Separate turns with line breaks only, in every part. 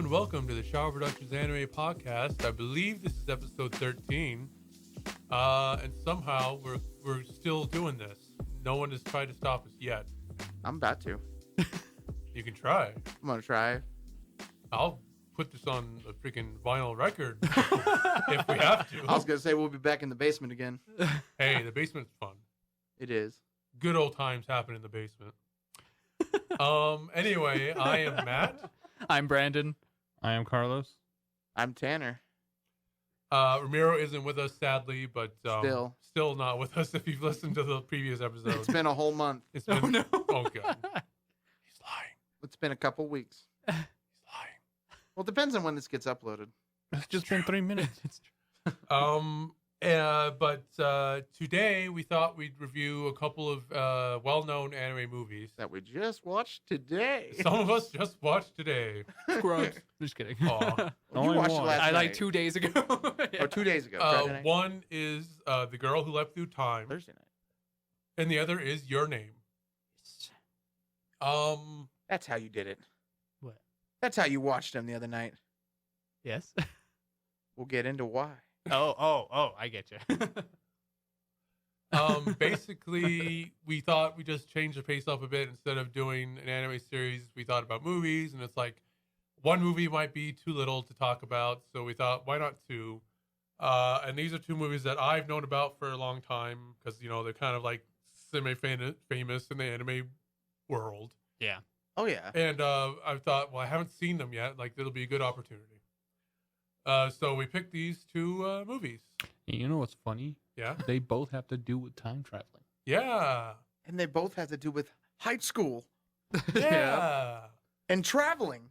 and welcome to the Shower Productions Anime Podcast. I believe this is episode 13, and somehow we're still doing this. No one has tried to stop us yet.
I'm about to.
You can try.
I'm gonna try.
I'll put this on a freaking vinyl record if we have to.
I was gonna say we'll be back in the basement again.
Hey, the basement's fun.
It is.
Good old times happen in the basement. Anyway, I am Matt.
I'm Brandon.
I am Carlos.
I'm Tanner.
Ramiro isn't with us, sadly, but
Still
not with us if you've listened to the previous episode.
It's been a whole month.
It's been,
Oh, no.
Oh, God. He's lying.
It's been a couple weeks.
He's lying.
Well, it depends on when this gets uploaded.
It's just been 3 minutes.
But today we thought we'd review a couple of well-known anime movies.
That we just watched today.
Some of us just watched today.
Scrubs. Just kidding.
Aw.
You
Only
watched
one.
last
I
night.
like 2 days ago. Yeah.
Or 2 days ago. Friday night?
One is The Girl Who Leapt Through Time,
Thursday night.
and the other is Your Name.
That's how you did it.
What?
That's how you watched them the other night.
Yes.
We'll get into why.
Oh, I get you.
Basically, we thought we just changed the pace up a bit. Instead of doing an anime series, we thought about movies, and it's like one movie might be too little to talk about, so we thought, why not two? And these are two movies that I've known about for a long time because, you know, they're kind of like semi-famous in the anime world.
Yeah.
Oh yeah.
And I thought, well, I haven't seen them yet. Like, it'll be a good opportunity. So we picked these two movies.
You know what's funny?
Yeah?
They both have to do with time traveling.
Yeah.
And they both have to do with high school
Yeah.
and traveling.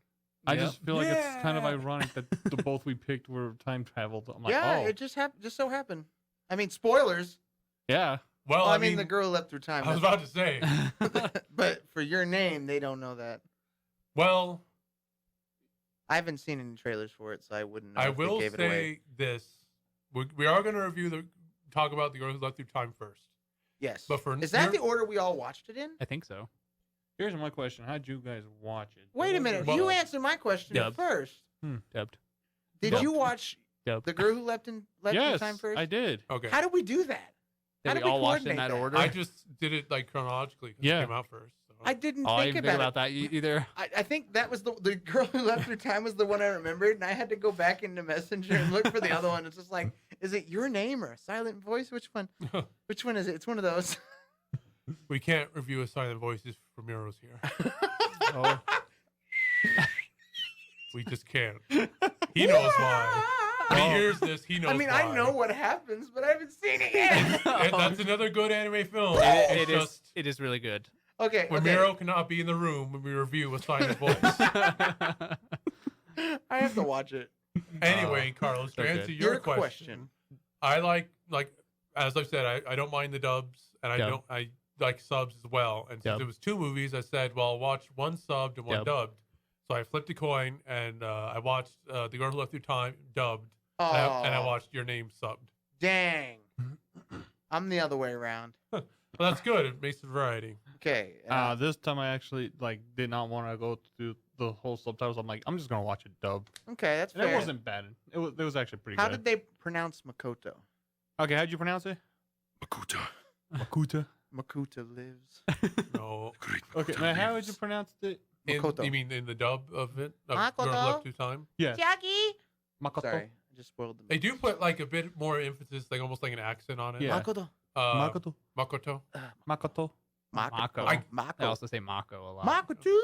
I
Yep.
just feel like it's kind of
Yeah.
ironic that the both we picked were time traveled. I'm like,
Yeah,
oh,
it just so happened. I mean, spoilers.
yeah.
Well,
Well,
I
I mean,
mean,
the girl who leapt through time.
I was about to say.
But for Your Name, they don't know that.
Well,
I haven't seen any trailers for it, so I wouldn't know
I
if they
will
gave it away.
say this: we are going to talk about The Girl Who Leapt Through Time first.
Yes.
But for
Is that the order we all watched it in?
I think so.
Here's my question: how'd you guys watch it?
Wait a minute.
Well-
You answer my question
Dubbed.
first.
Dubbed.
Did
Dubbed.
you watch
Dubbed.
The Girl Who Leapt through
Yes,
time first?
I did.
Okay.
How did we do that? How
Did
did
we
we
all watch it in
coordinate
that
that?
order?
I just did it like chronologically because
Yeah.
it came out first. So.
I didn't
Oh, I
think
didn't think
about
about
it.
that either.
I think that was the Girl Who Leapt Through Time was the one I remembered, and I had to go back into Messenger and look for the other one. It's just like, is it Your Name or a silent voice? Which one? Which one is it? It's one of those.
We can't review a silent voices from Euros here.
Oh,
We just can't. He knows why. When he hears this, he knows
I mean,
why.
I know what happens, but I haven't seen it yet.
And that's another good anime film.
It
It's
is.
just
It is really good.
Okay.
Ramiro cannot be in the room when we review a silent voice.
I have to watch it.
Anyway, Carlos, to
okay.
answer your
Your
question,
question.
I like as I said, I don't mind the dubs, and
Dub.
I like subs as well. And since
Dub.
it was two movies, I said, well, I'll watch one subbed and one
Dub.
dubbed. So I flipped a coin, and I watched The Girl Who Left Through Time dubbed,
Oh,
and I watched Your Name subbed.
dang. I'm the other way around.
Well, that's good. It makes a variety.
Okay.
this time I actually did not want to go through the whole subtitles. I'm like, I'm just gonna watch it dubbed,
okay, that's
and
fair.
it wasn't bad. It was actually pretty
How
good.
did they pronounce Makoto?
Okay, how'd you pronounce it?
Makuta.
Makuta.
Makoto lives.
No.
Okay, now how would you pronounce it?
Makoto.
You mean in the dub of it? Of
Makoto?
Girl Who Left Through Time?
Yeah,
Jackie.
Makoto.
Sorry, I just spoiled them.
They do put like a bit more emphasis, like almost like an accent on it.
Yeah.
Makoto.
Makoto.
Makoto.
Makoto.
Mako.
I-
I also say Mako a lot.
Makoto.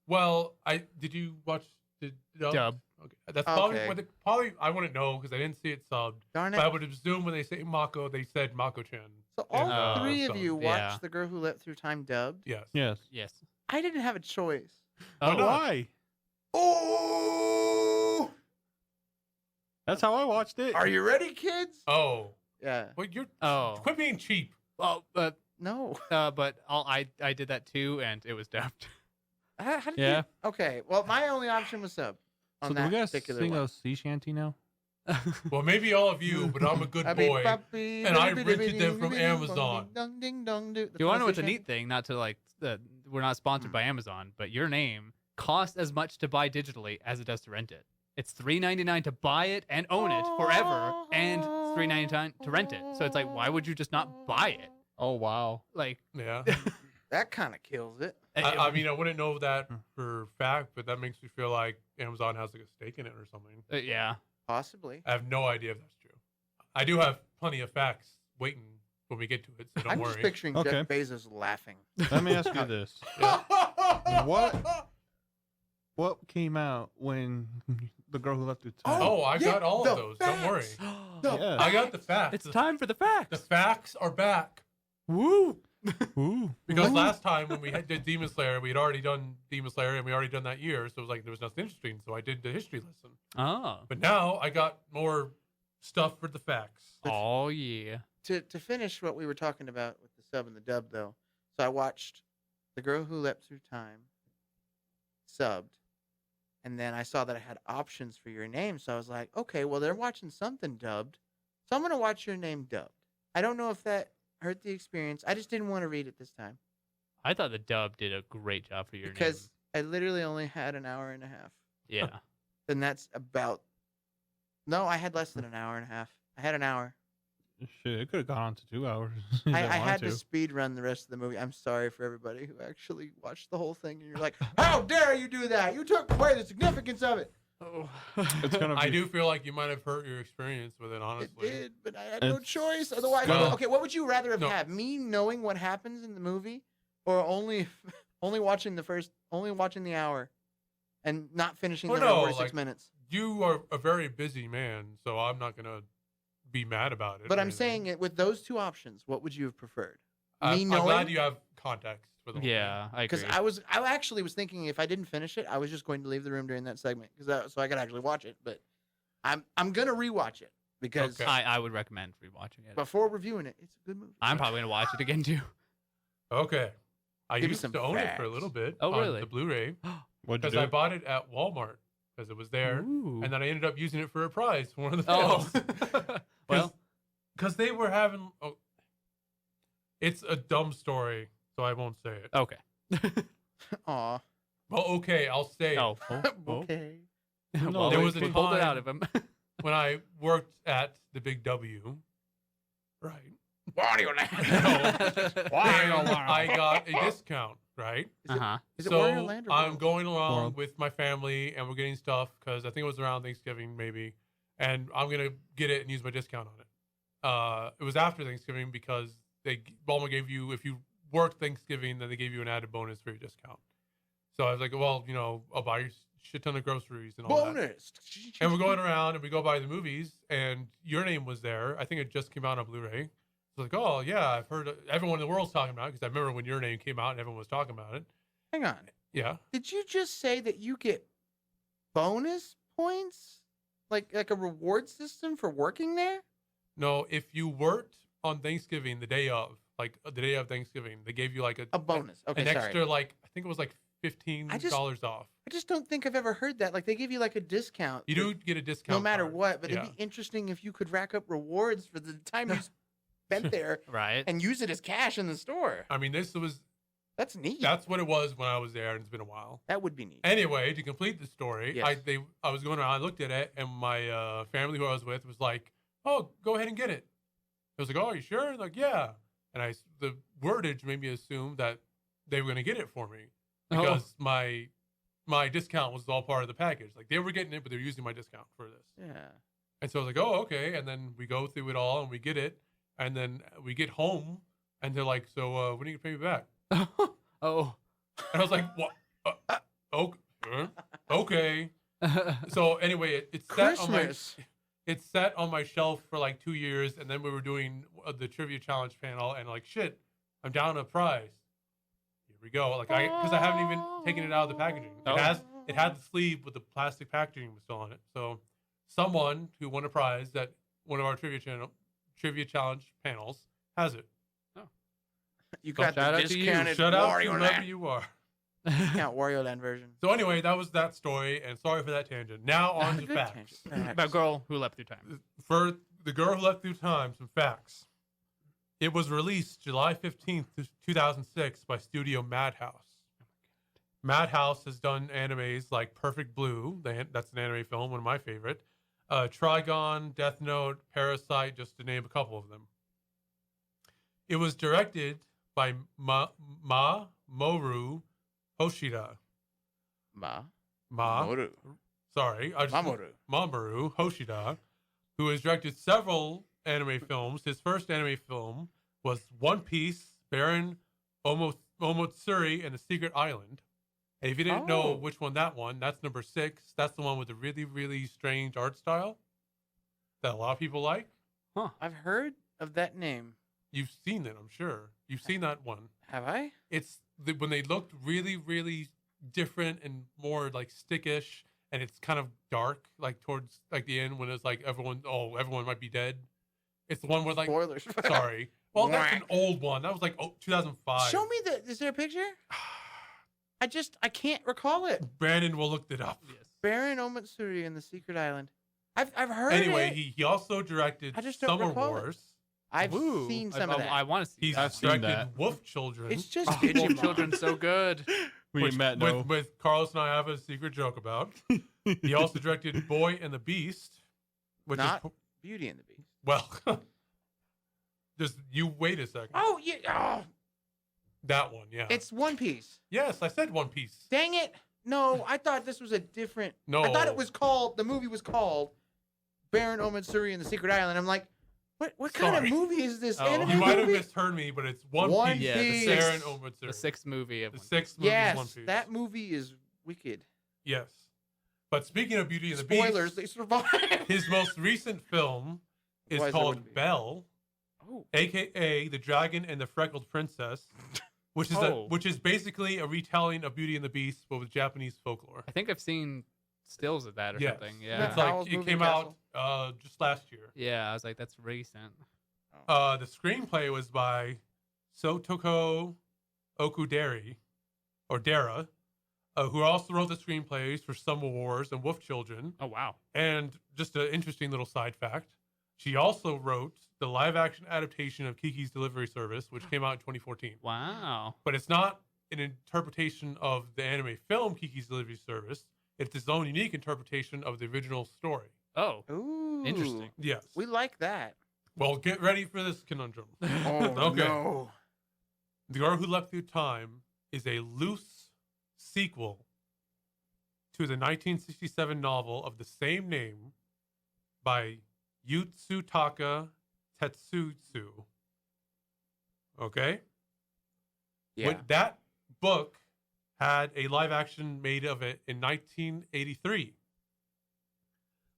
Well, did you watch the dub?
Dub.
Okay, that's probably
Okay.
what I wouldn't know because I didn't see it subbed.
Darn
But I
it.
would assume when they say Mako, they said Mako-chan.
So all
Yeah.
three of
So,
you
yeah.
watched The Girl Who Leapt Through Time dubbed.
Yes.
Yes.
Yes.
I didn't have a choice.
Why not?
Why?
Oh!
That's how I watched it.
Are you ready, kids?
Oh,
Yeah.
well, you're
Oh.
quit being cheap.
Well,
No.
but I did that too, and it was dubbed.
How did
Yeah.
you? Okay. Well, my only option was sub on
So do
that
we guys
particular
sing
one.
a sea shanty now?
Well, maybe all of you, but I'm a good boy. and I rented them from Amazon.
Do you want to know what's a neat thing? Not to we're not sponsored by Amazon, but Your Name costs as much to buy digitally as it does to rent it. It's $3.99 to buy it and own it forever, and it's $3.99 to rent it. So it's like, why would you just not buy it?
Oh wow.
Like,
Yeah.
That kind of kills it.
I mean, I wouldn't know that for fact, but that makes me feel like Amazon has like a stake in it or something.
yeah.
Possibly.
I have no idea if that's true. I do have plenty of facts waiting when we get to it, so don't
I'm
worry.
just picturing
Okay.
Jeff Bezos laughing.
Let me ask you this: What came out when the girl who left through time?
Oh, I
Yeah,
got all
the
of those. Don't worry.
facts.
yeah.
I got the facts.
It's time for the facts.
The facts are back.
Woo!
Ooh.
Because last time when we did Demon Slayer, we had already done Demon Slayer and we already done that year, so it was like there was nothing interesting. So I did the history lesson.
Oh.
But now I got more stuff for the facts.
Oh, yeah.
To finish what we were talking about with the sub and the dub, though, so I watched The Girl Who Leapt Through Time subbed, and then I saw that I had options for your name, so I was like, okay, well, they're watching something dubbed, so I'm going to watch your name dubbed. I don't know if that hurt the experience. I just didn't want to read it this time
I thought the dub did a great job for your
because I literally only had an hour and a half,
name. Yeah.
and that's about... No, I had less than an hour and a half. I had an hour.
Shit, it could have gone on to 2 hours.
I had to speed run the rest of the movie. I'm sorry for everybody who actually watched the whole thing. And you're like, how dare you do that? You took away the significance of it.
Oh.
It's gonna be.
I do feel like you might have hurt your experience with it, honestly.
It did, but I had no
It's
choice. Otherwise,
gonna-
okay, what would you rather have
No.
had? Me knowing what happens in the movie, or only watching the hour, and not finishing
Oh,
the
no,
46
like-
minutes?
You are a very busy man, so I'm not gonna be mad about it.
But
or
I'm
anything.
saying it with those two options. What would you have preferred?
I'm
knowing-
glad you have context for the whole
Yeah, I agree.
Because I actually was thinking if I didn't finish it, I was just going to leave the room during that segment so I could actually watch it. But I'm gonna rewatch it because
Okay.
I would recommend rewatching it.
before reviewing it, it's a good movie.
I'm probably going to watch it again, too.
thing. Okay. I
Give me
used
some
to own it for a
facts.
little bit
Oh,
on
really?
the Blu-ray
What'd you
because
do?
I bought it at Walmart because it was there,
Ooh.
and then I ended up using it for a prize for one of the
Oh.
fails.
Well,
Because they were having. Oh, it's a dumb story, so I won't say it.
okay.
Aw.
Well, okay, I'll say
Oh.
Okay.
Well,
there
we-
was a
we pulled it
time-
out of him.
when I worked at the Big W, right?
Wario
And I got a discount, right?
Uh-huh.
Is it
So
Wario Land or
I'm
World?
going along
World.
with my family, and we're getting stuff because I think it was around Thanksgiving, maybe, and I'm gonna get it and use my discount on it. It was after Thanksgiving because Walmart gave you, if you worked Thanksgiving, then they gave you an added bonus for your discount. So I was like, well, I'll buy you a shit ton of groceries and all that.
Bonus.
And we're going around and we go by the movies, and your name was there. I think it just came out on Blu-ray. It's like, oh yeah, I've heard everyone in the world's talking about it because I remember when your name came out and everyone was talking about it.
Hang on.
Yeah.
Did you just say that you get bonus points? Like a reward system for working there?
No, if you worked on Thanksgiving, the day of Thanksgiving, they gave you like
A bonus. Okay,
an
sorry.
extra, like I think it was like $15 off.
I just don't think I've ever heard that. Like they give you like a discount.
You do get a discount
no matter
card.
what, but
Yeah.
it'd be interesting if you could rack up rewards for the time you spent there
Right.
and use it as cash in the store.
I mean, that's
That's
what it was when I was there, and it's been a while.
That would be neat.
Anyway, to complete the story,
Yes.
I was going around, I looked at it, and my family who I was with was like, "Oh, go ahead and get it." I was like, "Oh, are you sure?" And like, "Yeah." And the wordage made me assume that they were going to get it for me because my discount was all part of the package. Like they were getting it, but they were using my discount for this.
Yeah.
And so I was like, "Oh, okay." And then we go through it all, and we get it, and then we get home, and they're like, "So when are you going to pay me back?"
Oh.
And I was like, "What? Okay." So anyway, it's set on my shelf for like 2 years, and then we were doing the trivia challenge panel, and like shit, I'm down a prize. Here we go. Like because I haven't even taken it out of the packaging.
Oh.
It had the sleeve with the plastic packaging was still on it. So someone who won a prize at one of our trivia challenge panels has it.
You got
Shout
the
out to you.
discounted
Shut up,
Wario
whoever
Land.
you are.
Discount Wario Land version.
So anyway, that was that story, and sorry for that tangent. Now on to
Good
facts.
tangent.
About girl who leapt through time.
For The Girl Who Leapt Through Time, some facts. It was released July 15th, 2006 by Studio Madhouse. Madhouse has done animes like Perfect Blue. That's an anime film, one of my favorite. Trigon, Death Note, Parasite, just to name a couple of them. It was directed by Mamoru Hoshida.
Mamoru.
Mamoru Hoshida, who has directed several anime films. His first anime film was One Piece, Baron Omotsuri, and the Secret Island. And if you didn't know which one, that's number 6. That's the one with the really, really strange art style that a lot of people like.
Huh.
I've heard of that name.
You've seen it, I'm sure. You've seen that one.
Have I?
It's when they looked really, really different and more like stickish, and it's kind of dark, like towards like the end when it's like everyone might be dead. It's the one where like
Spoilers.
sorry. Well, that's an old one. That was like 2005.
Show me is there a picture? I can't recall it.
Brandon will look it up.
Yes.
Baron Omotsuri and the Secret Island. I've heard
Anyway,
it.
he also directed
I just don't
Summer
recall it.
Wars.
I've
Ooh,
seen some of that.
I want to see
He's
that.
I've seen
directed
that.
Wolf Children.
It's just
Wolf
Digimon.
Children's so good.
which,
Met no.
with Carlos and I have a secret joke about. He also directed Boy and the Beast, which
Not
is
Beauty and the Beast.
well. Just you wait a second.
Oh yeah. Oh,
That one, yeah.
it's One Piece.
Yes, I said One Piece.
Dang it! No, I thought this was a different.
No.
I thought it was called. The movie was called Baron Omotsuri and the Secret Island. I'm like, what kind
Sorry.
of movie is this?
Oh.
Anime
You might have
movie?
misheard me, but it's One
One
Piece.
Yeah, the
Piece.
Baron
sixth,
Omotsuri.
the 6th movie of
The
One
6th movie
Yes,
is One Piece.
that movie is wicked.
Yes. But speaking of Beauty and the
Spoilers,
Beast,
they survived.
his most recent film is
Otherwise there
called
wouldn't be.
Belle,
Oh,
aka The Dragon and the Freckled Princess, which is
Oh.
which is basically a retelling of Beauty and the Beast, but with Japanese folklore.
I think I've seen stills of that or
Yes.
something.
It's
Yeah.
That
like
Howl's
it
Moving
came
Castle?
out just last year.
Yeah, I was like, that's recent.
The screenplay was by Sotoko Okuderi, or Dara, who also wrote the screenplays for Summer Wars and Wolf Children.
Oh, wow.
And just an interesting little side fact, she also wrote the live-action adaptation of Kiki's Delivery Service, which came out in 2014.
Wow.
But it's not an interpretation of the anime film Kiki's Delivery Service. It's its own unique interpretation of the original story.
Oh,
ooh,
interesting.
Yes.
We like that.
Well, get ready for this conundrum.
Oh
Okay.
no!
The Girl Who Leapt Through Time is a loose sequel to the 1967 novel of the same name by Yutsutaka Tetsutsu. Okay?
Yeah.
That book had a live action made of it in 1983,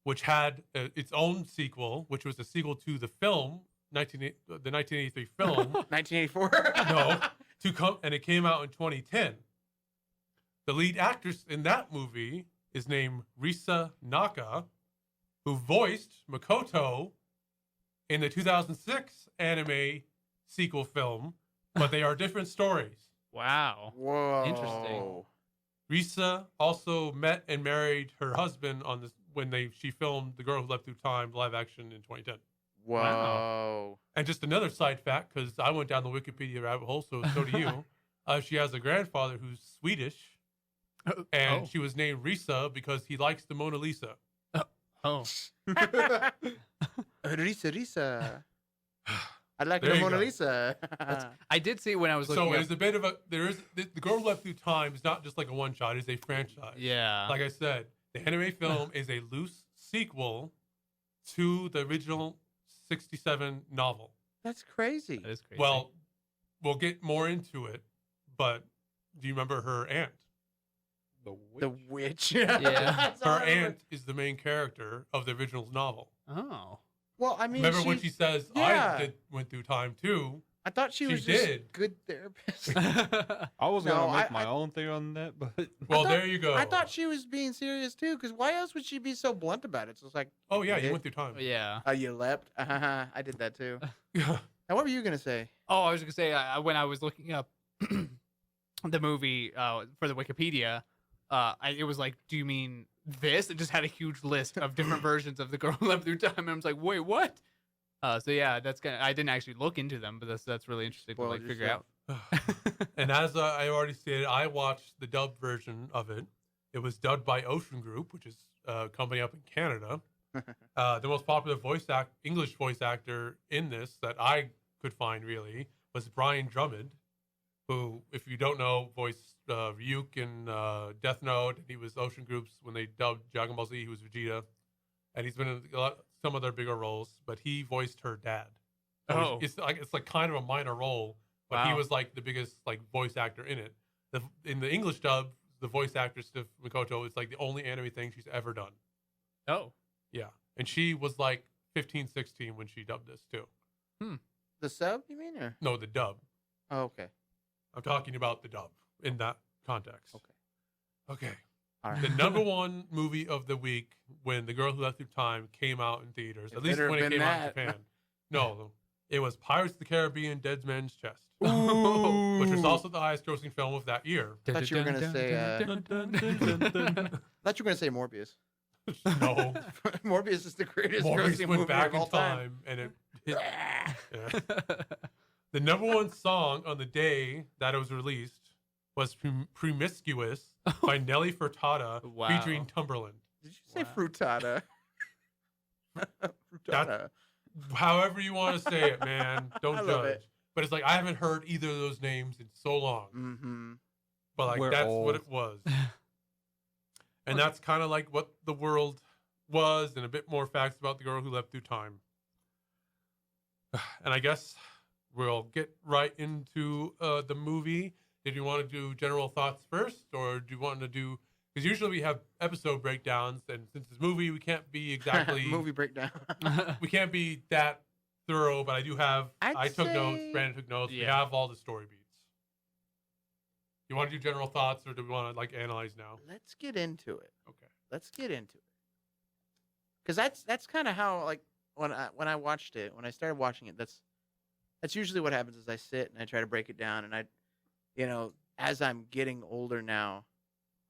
which had its own sequel, which was a sequel to the film, the 1983 film.
1984.
No, and it came out in 2010. The lead actress in that movie is named Risa Naka, who voiced Makoto in the 2006 anime sequel film, but they are different stories.
Wow.
Whoa.
Interesting.
Risa also met and married her husband on this when she filmed The Girl Who Leapt Through Time live action in 2010.
Whoa.
Wow.
And just another side fact, because I went down the Wikipedia rabbit hole, so do you. She has a grandfather who's Swedish, and
Oh.
she was named Risa because he likes the Mona Lisa.
Oh.
Risa. I like
There
the
you
Mona
go.
Lisa.
I did see when I was looking
So
up.
it's a bit of the Girl Who Leapt Through Time is not just like a one shot; it's a franchise.
Yeah.
Like I said, the anime film is a loose sequel to the original '67 novel.
That's crazy.
That is crazy.
Well, we'll get more into it, but do you remember her aunt?
The witch.
Yeah.
That's all
Her
I remember.
aunt is the main character of the original novel.
Oh.
Well, I mean,
Remember when she says,
yeah.
went through time too?
I thought she
she
was just
did.
good therapist.
I was
No,
gonna make
I-
my own thing on that, but
Well,
thought-
there you go.
I thought she was being serious too, because why else would she be so blunt about it? So it's like,
Oh, yeah, you
did?
went through time.
Yeah.
You leapt. I did that too. Now, what were you gonna say?
Oh, I was gonna say when I was looking up the movie for the Wikipedia, it was like, do you mean this? It just had a huge list of different versions of The Girl Who Leapt Through Time, and I was like, wait, what? So yeah, that's I didn't actually look into them, but that's really interesting to
Spoiled
like figure
yourself.
And as I already stated, I watched the dubbed version of it. It was dubbed by Ocean Group, which is a company up in Canada. The most popular English voice actor in this that I could find really was Brian Drummond, who, if you don't know, voiced Ryuk in Death Note. He was Ocean Group's when they dubbed Dragon Ball Z. He was Vegeta, and he's been in some other bigger roles. But he voiced her dad. So it's like kind of a minor role, but he was like the biggest like voice actor in it. In the English dub, the voice actor Steph Mikoto is like the only anime thing she's ever done.
Oh.
Yeah. And she was like 15, 16 when she dubbed this too.
The sub, you mean? Or?
No, the dub.
Oh, okay.
I'm talking about the dub in that context. Okay.
All right.
The number one movie of the week when The Girl Who Left Through Time came out in theaters,
It
at least
better
when
have
it
been
came out in
that.
Japan. No, it was Pirates of the Caribbean, Dead Man's Chest,
Ooh.
which was also the highest grossing film of that year.
Thought you were gonna say. Thought you were gonna say Morbius.
No.
Morbius is the greatest
Morbius
grossing
went
movie
back
of
in
all time.
time and it hit. Yeah. The number one song on the day that it was released was Promiscuous by Nelly Furtado
Wow.
featuring Timbaland.
Did you say
Wow.
frittata? Frittata.
However you want to say it, man. Don't
I love
judge.
it.
But it's like I haven't heard either of those names in so long.
Mm-hmm.
But like
We're
that's what
old.
it was. And that's kind of like what the world was and a bit more facts about The Girl Who Leapt Through Time. And I guess we'll get right into the movie. Did you want to do general thoughts first, or do you want to do? Because usually we have episode breakdowns, and since it's movie, we can't be exactly
Movie breakdown.
we can't be that thorough. But I do have.
I'd
I took notes.
say-
Brandon took notes. We
Yeah.
have all the story beats. You want to do general thoughts, or do we want to like analyze now?
Let's get into it.
Okay.
Let's get into it. Because that's kind of how like when I watched it, when I started watching it, that's usually what happens is I sit and I try to break it down, and I, as I'm getting older now,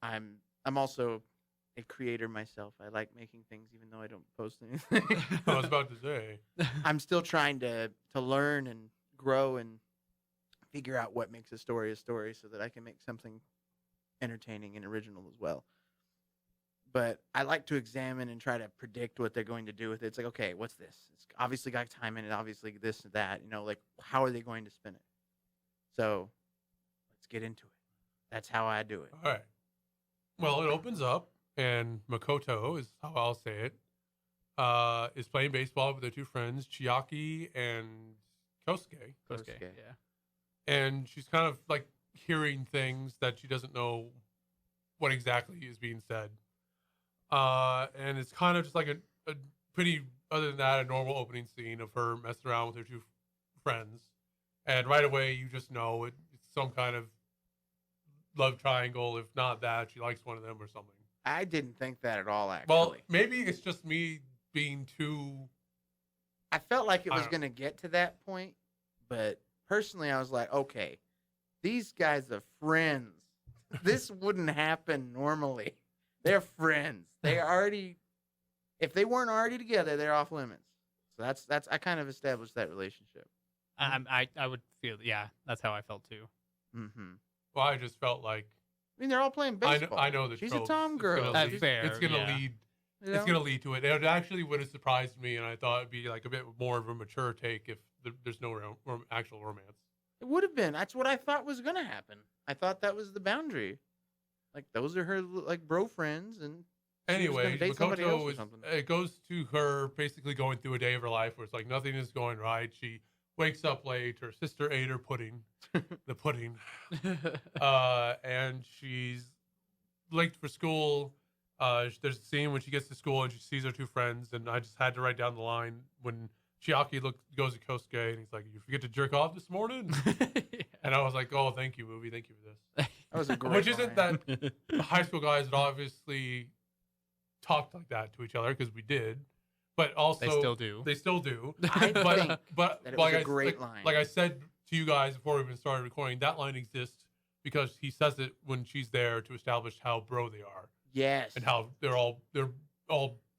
I'm also a creator myself. I like making things even though I don't post anything.
I was about to say.
I'm still trying to learn and grow and figure out what makes a story so that I can make something entertaining and original as well. But I like to examine and try to predict what they're going to do with it. It's like, okay, what's this? It's obviously got time in it, obviously this and that. Like how are they going to spin it? So let's get into it. That's how I do it.
All right. Well, it opens up, and Makoto is how I'll say it. Is playing baseball with their two friends, Chiaki and Kosuke.
Kosuke,
Kosuke.
yeah.
And she's kind of like hearing things that she doesn't know what exactly is being said. And it's kind of just like a pretty, other than that, a normal opening scene of her messing around with her two friends. And right away, you just know it's some kind of love triangle. If not that, she likes one of them or something.
I didn't think that at all, actually.
Well, maybe it's just me being too.
I felt like it
I
was
don't
going to get to that point, but personally, I was like, okay, these guys are friends. This wouldn't happen normally. They're friends. They already, if they weren't already together, they're off limits. So that's I kind of established that relationship.
I would feel, yeah, that's how I felt too.
Mm-hmm.
Well, I just felt like
I mean, they're all playing baseball.
I know the
She's
tropes.
a tom
It's
girl.
gonna
That's
lead-
fair,
It's gonna
yeah.
lead.
You
It's
know?
gonna lead to it. It actually would have surprised me, and I thought it'd be like a bit more of a mature take if there's no actual romance.
It would have been. That's what I thought was going to happen. I thought that was the boundary. Like those are her like bro friends, and she was gonna
Anyway,
date somebody else
Makoto
or
is.
something.
It goes to her basically going through a day of her life where it's like nothing is going right. She wakes up late. Her sister ate her pudding, the pudding, and she's late for school. There's a scene when she gets to school and she sees her two friends, and I just had to write down the line when Chiaki goes to Kosuke and he's like, "You forget to jerk off this morning?" And I was like, "Oh, thank you, movie. Thank you for this."
That was a great
Which isn't
line.
that high school guys had obviously talked like that to each other because we did, but also
They still do.
They still do.
I
But
think
but
that it
like
was a
I
great line.
like I said to you guys before we even started recording, that line exists because he says it when she's there to establish how bro they are
Yes.
and how they're all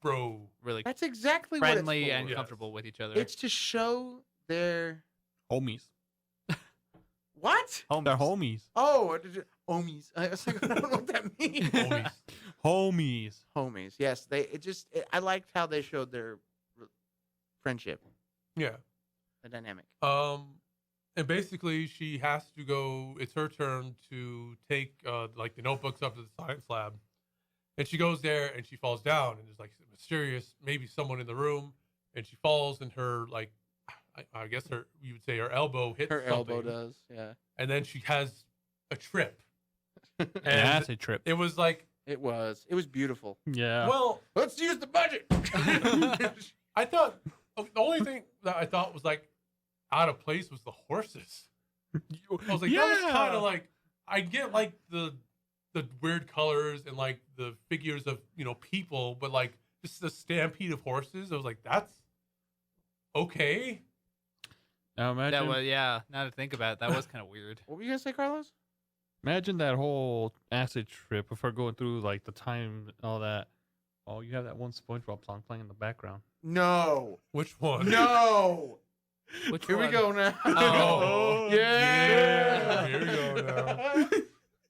bro.
Really
That's exactly
friendly
what it's
and
for.
Yes.
comfortable with each other.
It's to show their
Homies.
What?
They're homies.
Oh, homies. I was like, I don't know what that means.
Homies.
Homies.
Homies. Yes, I liked how they showed their friendship,
Yeah.
the dynamic.
And basically she has to go. It's her turn to take like the notebooks up to the science lab, and she goes there and she falls down, and there's like mysterious, maybe someone in the room, and she falls, and her like, I guess you would say her elbow hits
Her elbow
something,
does, yeah.
and then she has a trip.
An
And
acid trip.
it was like,
It was beautiful.
Yeah.
well,
Let's use the budget.
I thought the only thing that I thought was like out of place was the horses. I was like, that was kind of like, I get like the weird colors and like the figures of people, but like just the stampede of horses. I was like, that's okay.
Now imagine,
That was Now to think about it, that was kind of weird.
What were you gonna say, Carlos?
imagine that whole acid trip if we're going through like the time and all that. Oh, you have that one SpongeBob song playing in the background.
No.
Which one?
No.
Which
Here we
one?
go now.
Oh,
yeah.
Here we go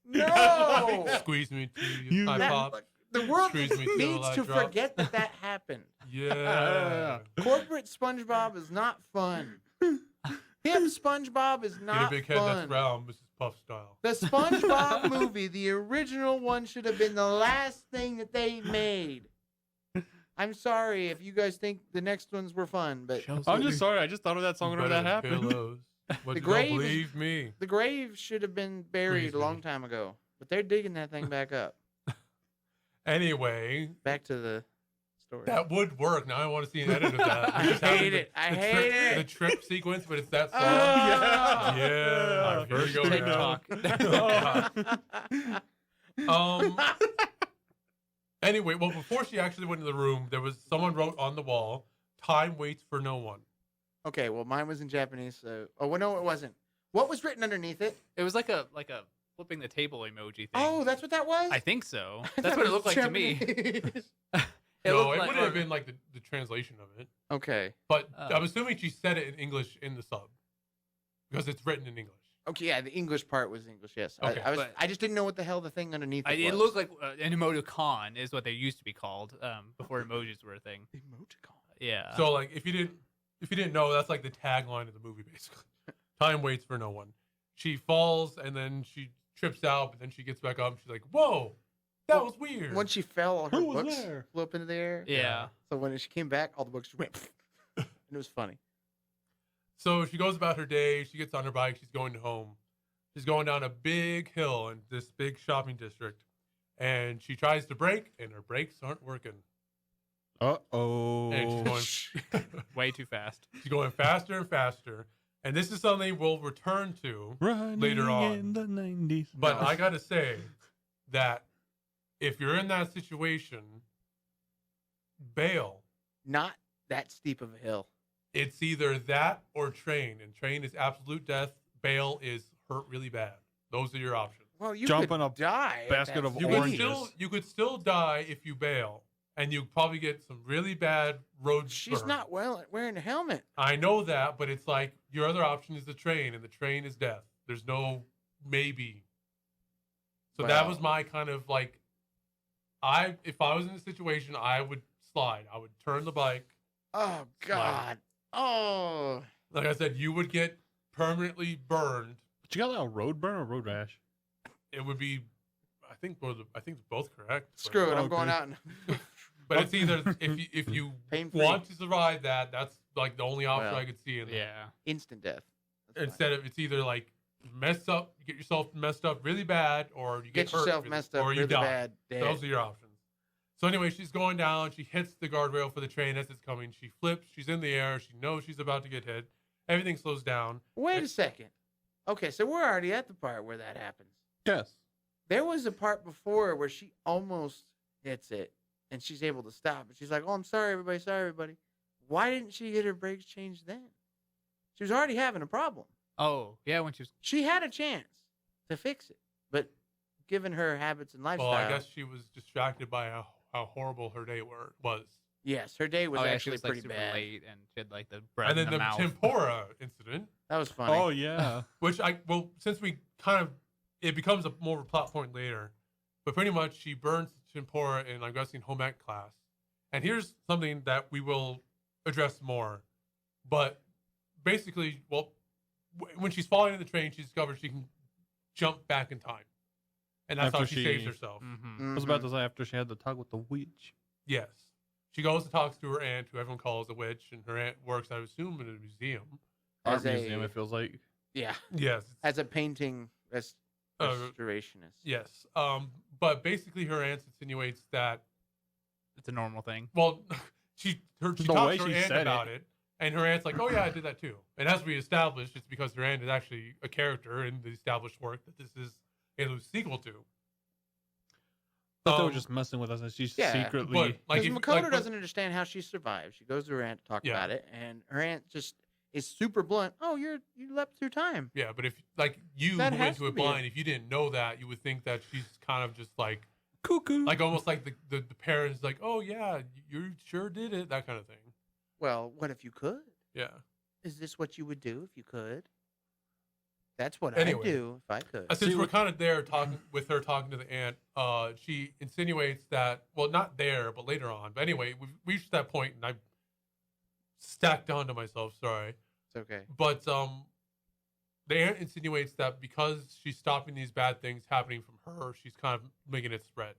No.
now. Squeeze me to you. I
That-
pop.
The world
Squeeze me till
needs
I
to
drop.
forget that happened.
Yeah.
Corporate SpongeBob is not fun. Him SpongeBob is
Get a
not
big head
fun.
that's round, Mrs. Puff style.
The SpongeBob movie, the original one, should have been the last thing that they made. I'm sorry if you guys think the next ones were fun, but
I'm just sorry. I just thought of that song whenever that happened.
Pillows. What,
The
you don't
grave is-
believe me.
the grave should have been buried a long
Crazy.
time ago. But they're digging that thing back up.
Anyway,
Back to the story.
that would work. Now I want to see an edit of that.
I
Just having
hate
the-
it. I
the
hate
trip-
it.
The trip sequence, but it's that song.
Oh,
Yeah. Here we go
TikTok.
now. Anyway, well, before she actually went into the room, there was someone wrote on the wall, "Time waits for no one."
Okay, well, mine was in Japanese, so... Oh, well, no, it wasn't. What was written underneath it?
It was like a flipping the table emoji thing.
Oh, that's what that was?
I think so.
I
That's
thought
what it looked like to me.
Japanese.
It
No,
looked
it
like-
would have been like the translation of it.
Okay.
But
Oh.
I'm assuming she said it in English in the sub because it's written in English.
Okay, yeah, the English part was English, yes.
Okay,
but-
I just didn't know what the hell the thing underneath it
It
was.
looked like an emoticon is what they used to be called before emojis were a thing.
Emoticon.
Yeah.
So like if you didn't know, that's like the tagline of the movie basically. Time waits for no one. She falls and then she trips out, but then she gets back up and she's like, "Whoa, that was weird."
When she fell, all her
Who was
books
there?
flew up into the air.
yeah.
So when she came back, all the books just went. And it was funny.
So she goes about her day. She gets on her bike. She's going home. She's going down a big hill in this big shopping district, and she tries to brake, and her brakes aren't working.
Uh-oh.
And she's going,
Way too fast.
she's going faster and faster. And this is something we'll return to.
Running
later on.
in the 90s.
But
No.
I gotta say that if you're in that situation, bail.
Not that steep of a hill.
It's either that or train, and train is absolute death. Bail is hurt really bad. Those are your options.
Well, you
Jump
could
in a
die. at
basket
that
of
speed.
You could
oranges.
you could still die if you bail, and you probably get some really bad road.
She's
burn.
not wearing a helmet.
I know that, but it's like your other option is the train, and the train is death. There's no maybe. So that
Well.
was my kind of like, if I was in a situation, I would slide. I would turn the bike.
Oh God. Oh.
Like I said, you would get permanently burned.
But you got like a road burn or road rash?
It would be, I think it's both correct. but-
Screw it. I'm
Okay.
going out and
But it's either if you
pain-free.
want to survive that, that's like the only option
Well,
I could see in that.
Yeah.
instant death. That's fine.
Instead of it's either like mess up, you get yourself messed up really bad, or you
Get
hurt
yourself
really-
messed up
or you
really
die.
bad. Dead.
Those are your options. So anyway, she's going down. She hits the guardrail for the train as it's coming. She flips. She's in the air. She knows she's about to get hit. Everything slows down.
Wait a second. Okay, so we're already at the part where that happens.
Yes.
There was a part before where she almost hits it and she's able to stop. And she's like, "Oh, I'm sorry, everybody. Sorry, everybody." Why didn't she get her brakes changed then? She was already having a problem.
Oh, yeah, when she was
She had a chance to fix it, but given her habits and lifestyle,
Well, I guess she was distracted by how horrible her day was.
Yes, her day was
Oh, yeah, she
actually
was like
pretty
super
bad.
late, and she had like the bread
And
in
then
the
the
mouth.
tempura incident,
That was funny.
Oh yeah.
which since we kind of, it becomes more of a plot point later, but pretty much she burns the tempura in, I'm guessing, home ec class. And here's something that we will address more. But basically, when she's falling in the train, she discovers she can jump back in time. And that's how
After
she saves
she-
herself.
Mm-hmm.
I was about to say after she had the talk with the witch.
Yes. She goes and talks to her aunt, who everyone calls a witch, and her aunt works, I assume, in a museum.
As
Art museum,
a-
it feels like.
Yeah,
Yes.
as a painting restorationist.
Yes. But basically, her aunt insinuates that,
It's a normal thing.
well, she
The
talks
way
to her
she
aunt
said
about it, and her aunt's like, "Oh yeah, I did that too." And as we established, it's because her aunt is actually a character in the established work that this is a loose sequel to.
But they were just messing with us, and she's
Yeah,
secretly.
But like,
Because
if,
Makoto
like,
doesn't understand how she survived. She goes to her aunt to talk
Yeah.
about it, and her aunt just is super blunt. Oh, you leapt through time.
Yeah, but if like you
That
who
has
went to
to
it
be it.
blind, if you didn't know that, you would think that she's kind of just like
cuckoo.
almost like the parents like, "Oh yeah, you sure did it," that kind of thing.
Well, what if you could?
Yeah.
Is this what you would do if you could? That's what
Anyway.
I'd do if I could.
Since
See,
we're kind of there talking with her, talking to the aunt, she insinuates that, well, not there, but later on. But anyway, we've reached that point, and I've stacked onto myself. Sorry,
It's okay.
but the aunt insinuates that because she's stopping these bad things happening from her, she's kind of making it spread.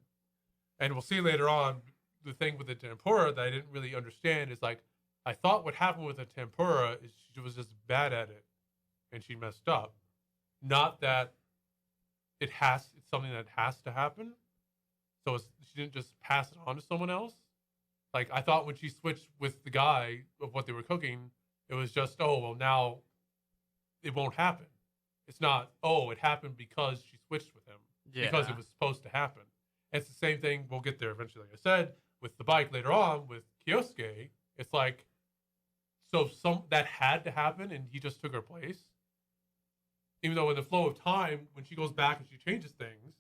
And we'll see later on, the thing with the tempura that I didn't really understand is like, I thought what happened with the tempura is she was just bad at it, and she messed up. Not that it's something that has to happen. So she didn't just pass it on to someone else. Like, I thought when she switched with the guy of what they were cooking, it was just, oh, well, now it won't happen. It's not, oh, it happened because she switched with him. Because it was supposed to happen. It's the same thing. We'll get there eventually. Like I said, with the bike later on with Kyosuke, it's like, so that had to happen, and he just took her place. Even though in the flow of time, when she goes back and she changes things,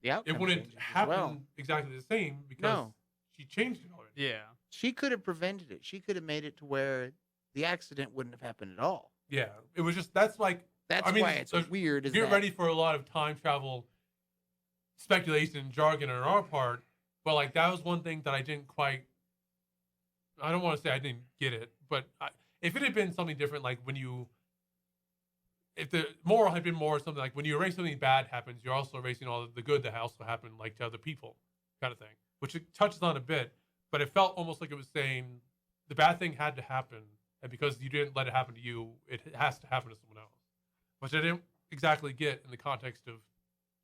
The outcome
it wouldn't
changes as
happen
well.
exactly the same because
No.
she changed it already.
Yeah.
She could have prevented it. She could have made it to where the accident wouldn't have happened at all.
Yeah, it was just that's like
That's
I mean,
why it's
there's-
weird. Is
get
that
ready for a lot of time travel speculation and jargon on our part, but like that was one thing that I didn't quite. I don't want to say I didn't get it, but if it had been something different, like if the moral had been more something like when you erase something bad happens, you're also erasing all of the good that also happened, like to other people, kind of thing, which it touches on a bit, but it felt almost like it was saying the bad thing had to happen, and because you didn't let it happen to you, it has to happen to someone else, which I didn't exactly get in the context of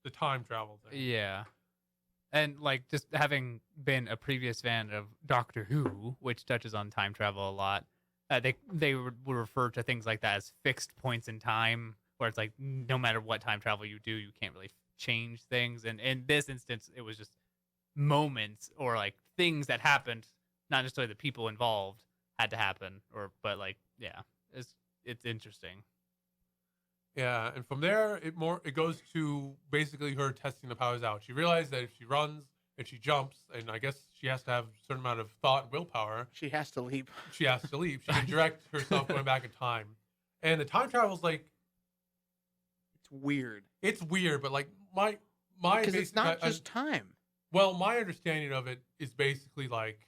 the time travel thing.
Yeah. And like just having been a previous fan of Doctor Who, which touches on time travel a lot, they would refer to things like that as fixed points in time, where it's like no matter what time travel you do, you can't really change things. And in this instance, it was just moments or like things that happened, not necessarily the people involved had to happen, but like yeah, it's interesting.
Yeah, and from there, it goes to basically her testing the powers out. She realized that if she runs and she jumps, and I guess she has to have a certain amount of thought and willpower,
she has to leap?
she has to leave. She can direct herself going back in time. And the time travel is like,
It's weird
it's weird, but like my
because it's
basic-
not
I-
just time.
well, my understanding of it is basically like,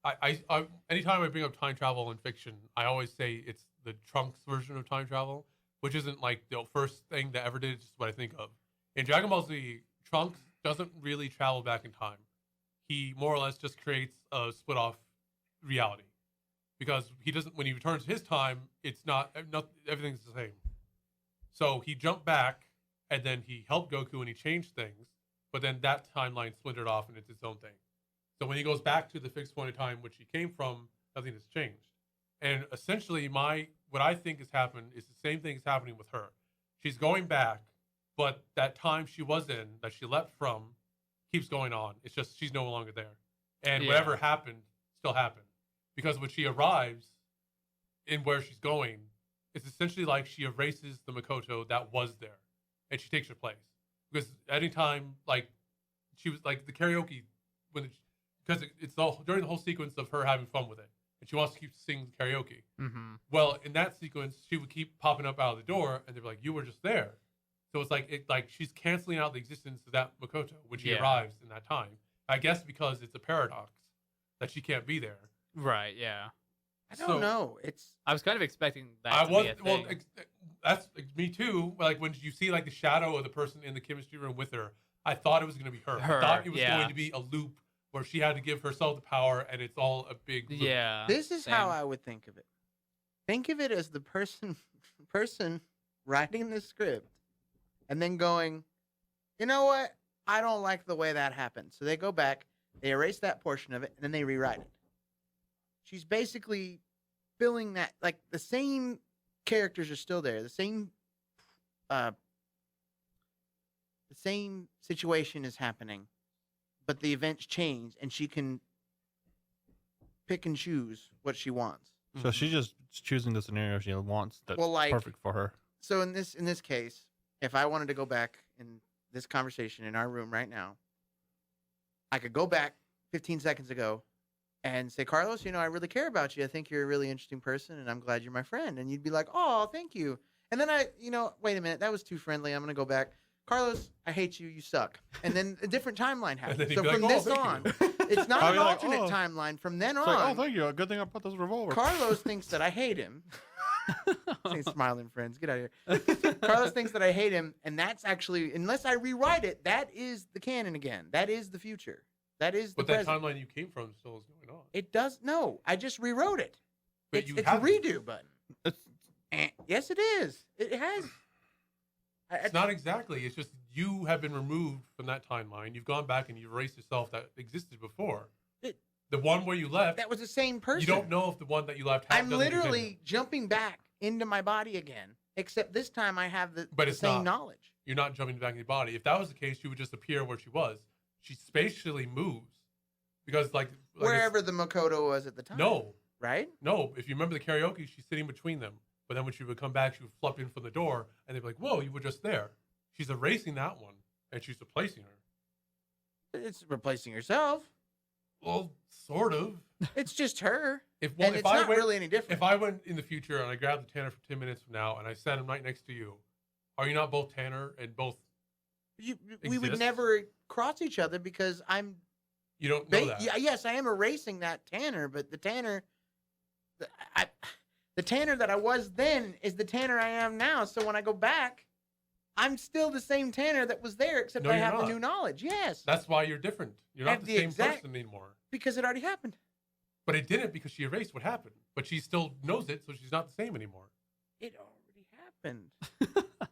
I anytime I bring up time travel in fiction, I always say it's the Trunks version of time travel, which isn't like the first thing that ever did. It's just what I think of. In Dragon Ball Z, Trunks doesn't really travel back in time. He more or less just creates a split off reality because he doesn't. When he returns to his time, it's not everything's the same. So he jumped back and then he helped Goku and he changed things, but then that timeline splintered off and it's its own thing. So when he goes back to the fixed point of time which he came from, nothing has changed. And essentially, what I think has happened is the same thing is happening with her. She's going back, but that time she was in, that she leapt from, keeps going on. It's just she's no longer there. And
Yeah.
whatever happened still happened. Because when she arrives in where she's going, it's essentially like she erases the Makoto that was there. And she takes her place. Because anytime, like, she was like the karaoke, when because it's all during the whole sequence of her having fun with it, and she wants to keep singing karaoke.
Mm-hmm.
Well, in that sequence, she would keep popping up out of the door, and they're like, "You were just there." So it's like she's canceling out the existence of that Makoto when she arrives in that time. I guess because it's a paradox that she can't be there.
Right. Yeah.
I don't know.
I was kind of expecting that.
I
to
was
be a thing.
that's me too. Like when you see like the shadow of the person in the chemistry room with her, I thought it was going to be her. I thought it was going to be a loop where she had to give herself the power, and it's all a big loop.
Yeah.
This is how I would think of it. Think of it as the person writing the script and then going, you know what? I don't like the way that happened. So they go back, they erase that portion of it, and then they rewrite it. She's basically filling that, like the same characters are still there. The same situation is happening, but the events change, and she can pick and choose what she wants.
So she's just choosing the scenario she wants that's perfect for her.
So in this case, if I wanted to go back in this conversation in our room right now, I could go back 15 seconds ago and say, Carlos, I really care about you. I think you're a really interesting person, and I'm glad you're my friend. And you'd be like, oh, thank you. And then wait a minute, that was too friendly. I'm going to go back. Carlos, I hate you. You suck. And then a different timeline happens. So from this on, it's not an alternate timeline. From then on,
like, oh, thank you. Good thing I put this revolver.
Carlos thinks that I hate him. Say smiling friends, get out of here. Carlos thinks that I hate him, and that's actually, unless I rewrite it, that is the canon again. That is the future. That is the present.
That timeline you came from still is going on.
It does. No, I just rewrote it.
But
it's a redo button. Yes, it is. It has.
It's not exactly. It's just you have been removed from that timeline. You've gone back and you've erased yourself that existed before. The one where you left.
That was the same person.
You don't know if the one that you left.
I'm literally jumping back into my body again, except this time I have the same knowledge.
You're not jumping back in your body. If that was the case, she would just appear where she was. She spatially moves because like
wherever the Makoto was at the time.
No.
Right?
No. If you remember the karaoke, she's sitting between them. But then when she would come back, she would flop in from the door, and they'd be like, whoa, you were just there. She's erasing that one, and she's replacing her.
It's replacing herself.
Well, sort of.
It's just her.
It's
not really any different.
If I went in the future and I grabbed the Tanner for 10 minutes from now and I sat him right next to you, are you not both Tanner and both
we would never cross each other because I'm...
You don't know that.
Yes, I am erasing that Tanner, but the Tanner... The Tanner that I was then is the Tanner I am now. So when I go back, I'm still the same Tanner that was there, except I have the new knowledge. Yes.
That's why you're different. You're not the same person anymore.
Because it already happened.
But it didn't because she erased what happened. But she still knows it, so she's not the same anymore.
It already happened.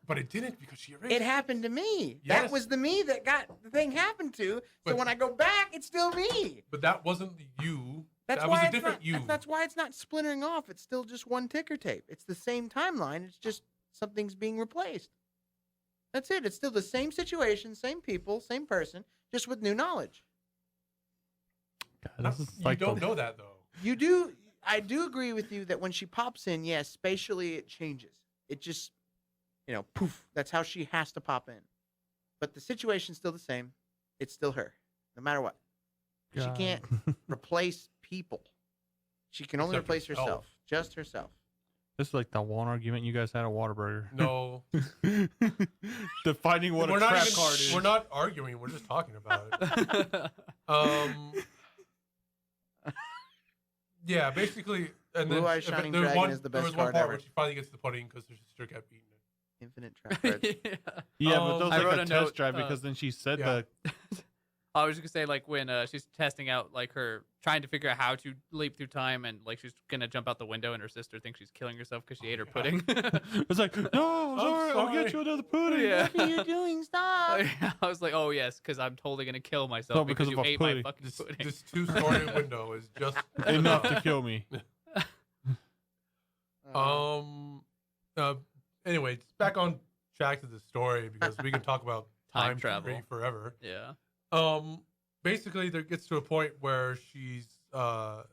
But it didn't because she erased.
It happened to me.
Yes.
That was the me that got the thing happened to. So when I go back, it's still me.
But that wasn't you.
That
was a different you.
That's why it's not splintering off. It's still just one ticker tape. It's the same timeline. It's just something's being replaced. That's it. It's still the same situation, same people, same person, just with new knowledge.
God,
you don't know that, though.
You do. I do agree with you that when she pops in, yes, spatially it changes. It just, poof. That's how she has to pop in. But the situation's still the same. It's still her, no matter what. God. She can't replace people. She can only replace herself. Just herself.
This is like that one argument you guys had at Whataburger.
No.
Defining what a trap card is.
We're not arguing. We're just talking about it. Yeah, basically. And
Blue Eye Shining Dragon is the best card ever. There was one part where
she finally gets the pudding because her sister kept eating it.
Infinite trap cards.
Yeah, but those like a test drive because then she said that.
I was just gonna say, like, when she's testing out, like, her trying to figure out how to leap through time, and like she's gonna jump out the window, and her sister thinks she's killing herself because she ate her pudding.
It's like, no, sorry, I'll get you another pudding.
Yeah.
What are you doing? Stop!
I was like, oh yes, because I'm totally gonna kill myself
no, because
you ate
pudding.
my fucking pudding.
This two-story window is just
enough to kill me.
Anyway, it's back on track to the story because we can talk about
time travel
forever.
Yeah.
Basically, there gets to a point where she's a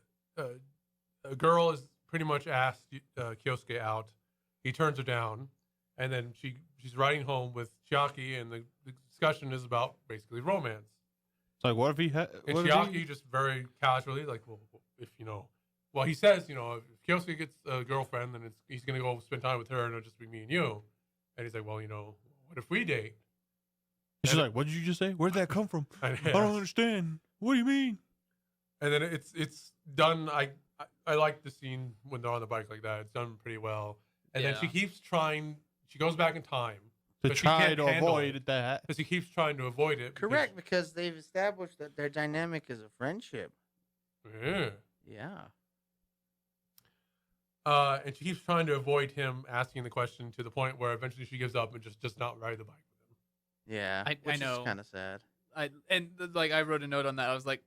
girl is pretty much asked Kyosuke out. He turns her down, and then she's riding home with Chiaki, and the discussion is about basically romance.
It's like, what if he had?
And Chiaki just very casually, like, well, if well, he says, if Kyosuke gets a girlfriend, then he's gonna go spend time with her, and it'll just be me and you. And he's like, well, what if we date?
She's like, what did you just say? Where'd that come from? I don't understand. What do you mean?
And then it's done. I like the scene when they're on the bike like that. It's done pretty well. And then she keeps trying. She goes back in time
To try to avoid that.
because he keeps trying to avoid it.
Correct, because they've established that their dynamic is a friendship.
Yeah.
Yeah.
And she keeps trying to avoid him asking the question to the point where eventually she gives up and just does not ride the bike with him.
Yeah.
I
Which
know.
is kind of sad.
I wrote a note on that. I was like,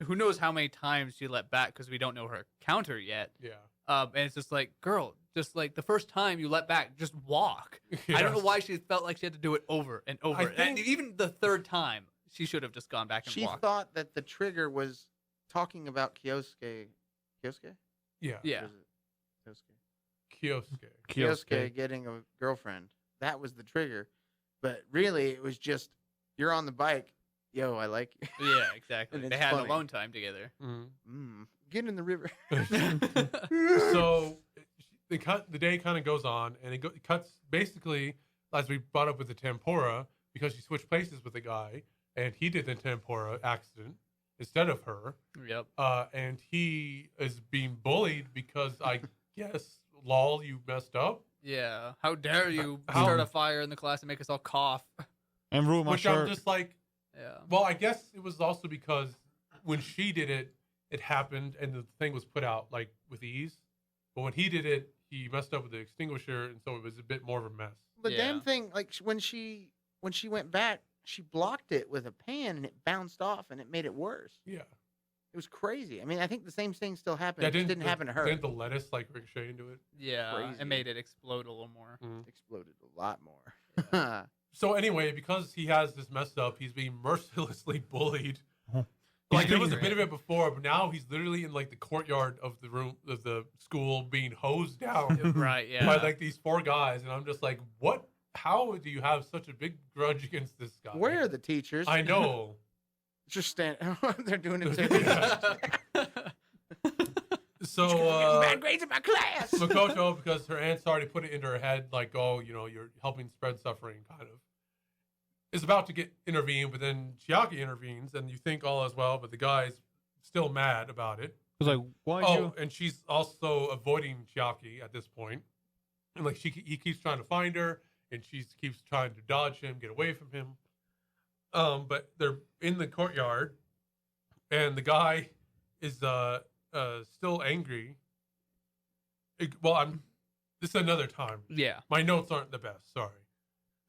who knows how many times she let back because we don't know her counter yet.
Yeah.
And it's just like, girl, just like the first time you let back, just walk. I don't know
Yes.
why she felt like she had to do it over and over. And
think-
even the third time, she should have just gone back and
She
walked.
thought that the trigger was talking about Kyosuke. Kyosuke?
Yeah.
Yeah.
Or is it Kyosuke? Kyosuke getting a girlfriend. That was the trigger. But really, it was just, you're on the bike. Yo, I like you.
Yeah, exactly.
And
They
it's
had
funny.
alone time together.
Get in the river.
So the day kind of goes on, and it cuts basically, as we brought up with the tempura, because she switched places with the guy, and he did the tempura accident instead of her.
Yep.
And he is being bullied because I guess, lol, you messed up.
Yeah. How dare you
How-
start a fire in the class and make us all cough?
And ruin my
Which
shirt.
I'm just like,
Yeah.
well, I guess it was also because when she did it, it happened and the thing was put out like with ease. But when he did it, he messed up with the extinguisher, and so it was a bit more of a mess.
The
Yeah.
damn thing, like when she went back, she blocked it with a pan and it bounced off and it made it worse.
Yeah.
It was crazy. I mean, I think the same thing still happened.
Yeah,
It just didn't happen to her.
Didn't the lettuce like ricochet into it?
Yeah.
Crazy.
It made it explode a little more.
It exploded a lot more.
So anyway, because he has this messed up, he's being mercilessly bullied.
Oh.
Like
He's
there was a
being-
bit of it before, but now he's literally in like the courtyard of the room of the school being hosed down
Right, yeah.
by like these 4 guys, and I'm just like, what? How do you have such a big grudge against this guy?
Where are the teachers?
I know.
Just stand. They're doing it.
Yeah. So
bad grades in my class.
Makoto, because her aunt's already put it into her head, like, oh, you're helping spread suffering, kind of, is about to get intervened, but then Chiaki intervenes, and you think all is well, but the guy's still mad about it.
It's like, why
Oh,
you?
and she's also avoiding Chiaki at this point, and like he keeps trying to find her, and she keeps trying to dodge him, get away from him. But they're in the courtyard, and the guy is still angry. This is another time.
Yeah.
My notes aren't the best. Sorry.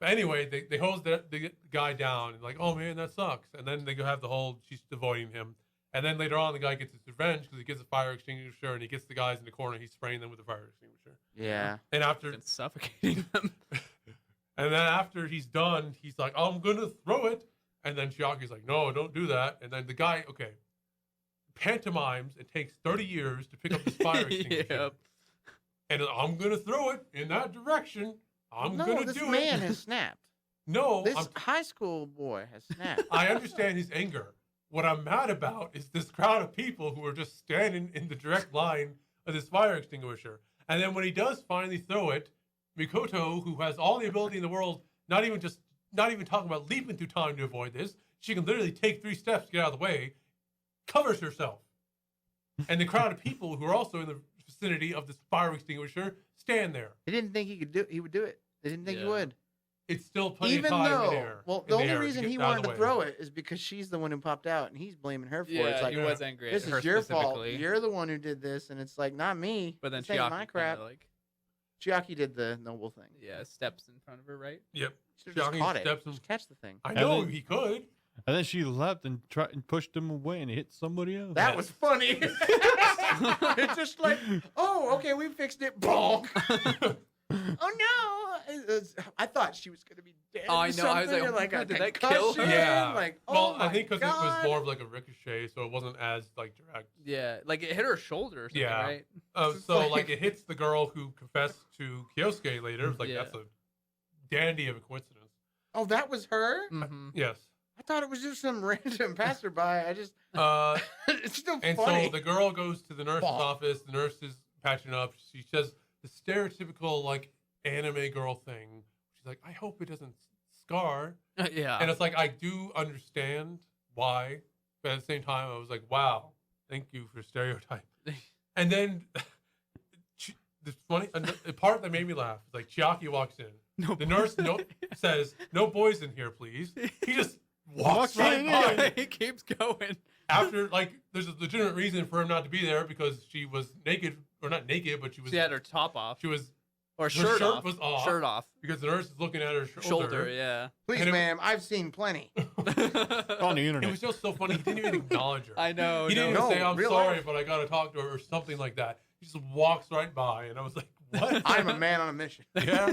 But anyway, they hose the guy down and like, oh man, that sucks. And then they go have the whole, she's avoiding him. And then later on, the guy gets his revenge because he gets a fire extinguisher and he gets the guys in the corner. He's spraying them with a fire extinguisher.
Yeah.
And after,
And suffocating them.
and then after he's done, he's like, oh, I'm gonna throw it. And then Chiaki's like, no, don't do that. And then the guy, pantomimes. It takes 30 years to pick up this fire extinguisher.
Yep.
And I'm gonna throw it in that direction. I'm
no,
gonna
this
do
man
it.
has snapped.
No,
This high school boy has snapped.
I understand his anger. What I'm mad about is this crowd of people who are just standing in the direct line of this fire extinguisher. And then when he does finally throw it, Mikoto, who has all the ability in the world, not even talking about leaping through time to avoid this, she can literally take 3 steps to get out of the way, covers herself. And the crowd of people who are also in the vicinity of this fire extinguisher stand there.
He didn't think he would do it. They didn't think he
Yeah.
would.
It's still plenty
Even
of time
though,
in air.
well,
in
the only
air
reason
get
he
out of
wanted
the
to
way.
throw it is because she's the one who popped out, and he's blaming her for it. It's
Yeah,
like,
he was angry
this
at her
is your fault.
specifically.
You're the one who did this, and it's like, not me.
But then
this ain't
Chiaki
my crap.
kinda, like,
Chiaki did the noble thing.
yeah, steps in front of her, right?
Yep.
Should have just
Chiaki
caught it.
steps in-
Just catch the thing.
I
And
know
then-
he could.
And then she left and tried and pushed him away and hit somebody else.
That was funny. It's just like, oh, okay, we fixed it. Bonk. Oh no! I thought she was gonna be dead.
Oh,
or
I know. I was
something,
like,
or like
oh,
a
did that kill her?
concussion,
Yeah.
Like, oh
Well, I
my
think because it was
God.
more of like a ricochet, so it wasn't as like direct.
Yeah, like it hit her shoulder or something,
Yeah.
right?
It's
So
like-
like it hits the girl who confessed to Kyosuke later. It's like
Yeah.
that's a dandy of a coincidence.
Oh, that was her.
Mm-hmm.
Yes.
I thought it was just some random passerby. I just it's still
And
funny.
so the girl goes to the nurse's
Fuck.
office. The nurse is patching up. She says the stereotypical like anime girl thing. She's like, I hope it doesn't scar.
Yeah.
And it's like, I do understand why, but at the same time, I was like, wow, thank you for stereotype. And then the funny the part that made me laugh is like Chiaki walks in.
No
The nurse says, "No boys in here, please." He just walks right by.
He keeps going.
After like, there's a legitimate reason for him not to be there because she was naked, or not naked, but she was.
She had her top off.
She was.
Or
her
shirt off.
was off.
Shirt off.
Because the nurse is looking at her
Shoulder, yeah.
Please,
and it-
ma'am, I've seen plenty.
On the
It
internet.
was just so funny. He didn't even acknowledge her.
I know.
He didn't
no.
even say, "I'm
real
sorry,
life.
but I gotta talk to her" or something like that. He just walks right by, and I was like, "What?"
I'm a man on a mission.
Yeah.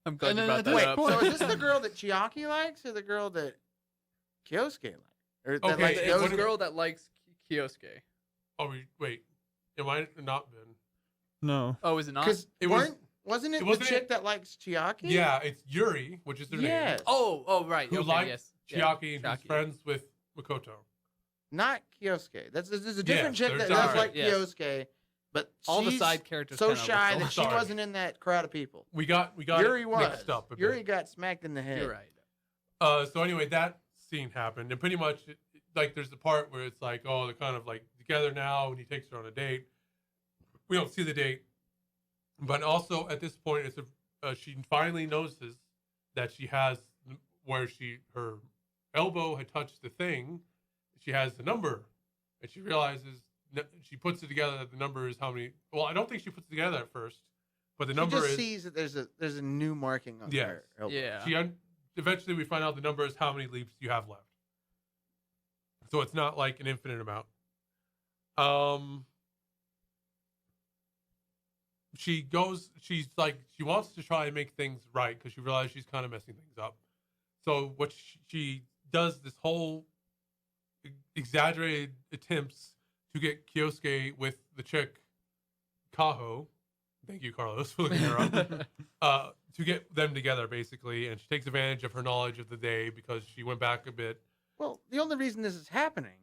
I'm glad
And
you
then
brought
at
that
this
Wait,
up.
point-
so is this the girl that Chiaki likes or the girl that Kyosuke likes? Or that
Okay,
likes
it
It's
would've-
the girl that likes Kyosuke.
Oh, wait. It might have not been.
No.
Oh, is it not?
Because
It was-
wasn't it
wasn't
the chick
it-
that likes Chiaki?
Yeah, it's Yuri, which is their
Yes.
name.
Oh, right.
Who
okay,
likes
yes.
Chiaki and
Yeah,
who's friends with Makoto.
Not Kyosuke. There's a different chick
there's
that does
different.
like
Yes.
Kyosuke, but
All the
she's
side characters
so
kinda
shy
look
that she
sorry.
wasn't in that crowd of people.
We got
Yuri
it
was.
mixed up a bit.
Yuri got smacked in the head.
You're right.
So anyway, that scene happened, and pretty much, like, there's the part where it's like, oh, they're kind of like together now, and he takes her on a date. We don't see the date, but also at this point, it's she finally notices that she has where her elbow had touched the thing. She has the number, and she realizes she puts it together that the number is how many. Well, I don't think she puts it together at first, but the
She
number
just
is.
sees that there's a new marking on
Yes.
her elbow.
Yeah.
Eventually, we find out the number is how many leaps you have left. So it's not like an infinite amount. She wants to try and make things right because she realizes she's kind of messing things up. So what she does this whole exaggerated attempts to get Kyosuke with the chick Kaho. Thank you, Carlos, for looking her up. To get them together, basically, and she takes advantage of her knowledge of the day because she went back a bit.
Well, the only reason this is happening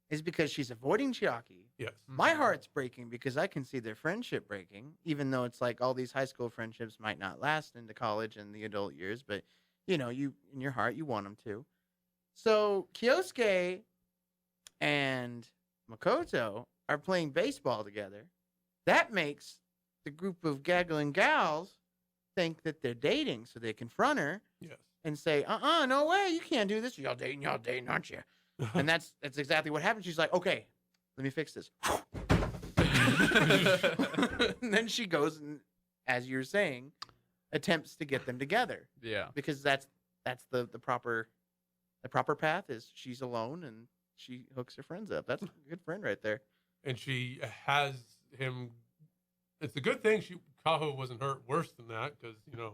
is because she's avoiding Chiaki.
Yes.
My heart's breaking because I can see their friendship breaking, even though it's like all these high school friendships might not last into college and the adult years, but you know, you in your heart you want them to. So Kyosuke and Makoto are playing baseball together. That makes the group of gaggling gals think that they're dating, so they confront her
Yes.
and say, no way, you can't do this. Y'all dating, aren't you? And that's exactly what happened. She's like, okay, let me fix this. And then she goes and, as you're saying, attempts to get them together
Yeah.
because that's the proper path is she's alone and she hooks her friends up. That's a good friend right there.
And she has him. It's a good thing Kaho wasn't hurt worse than that because, you know,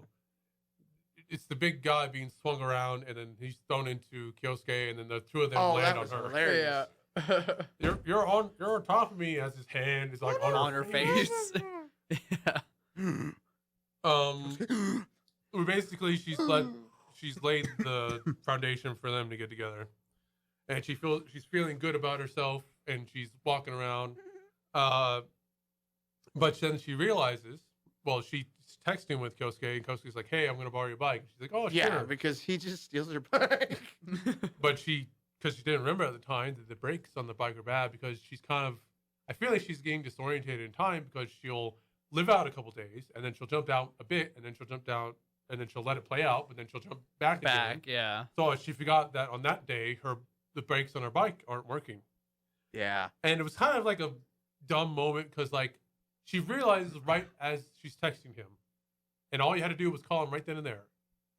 it's the big guy being swung around and then he's thrown into Kyosuke and then the two of them land
that
on
was
her.
hilarious.
Yeah.
You're on top of me as his hand is like on her face.
Yeah.
Basically she's laid the foundation for them to get together. And she's feeling good about herself and she's walking around. But then she realizes, well, she's texting with Kyosuke, and Kyosuke's like, hey, I'm going to borrow your bike. She's like, oh,
Yeah,
sure.
because he just steals her bike.
But because she didn't remember at the time that the brakes on the bike are bad because she's I feel like she's getting disorientated in time because she'll live out a couple days, and then she'll jump down a bit, and then she'll jump down, and then she'll let it play out, but then she'll jump back again.
Yeah.
So she forgot that on that day, the brakes on her bike aren't working.
Yeah.
And it was kind of like a dumb moment because, like, she realizes right as she's texting him. And all you had to do was call him right then and there.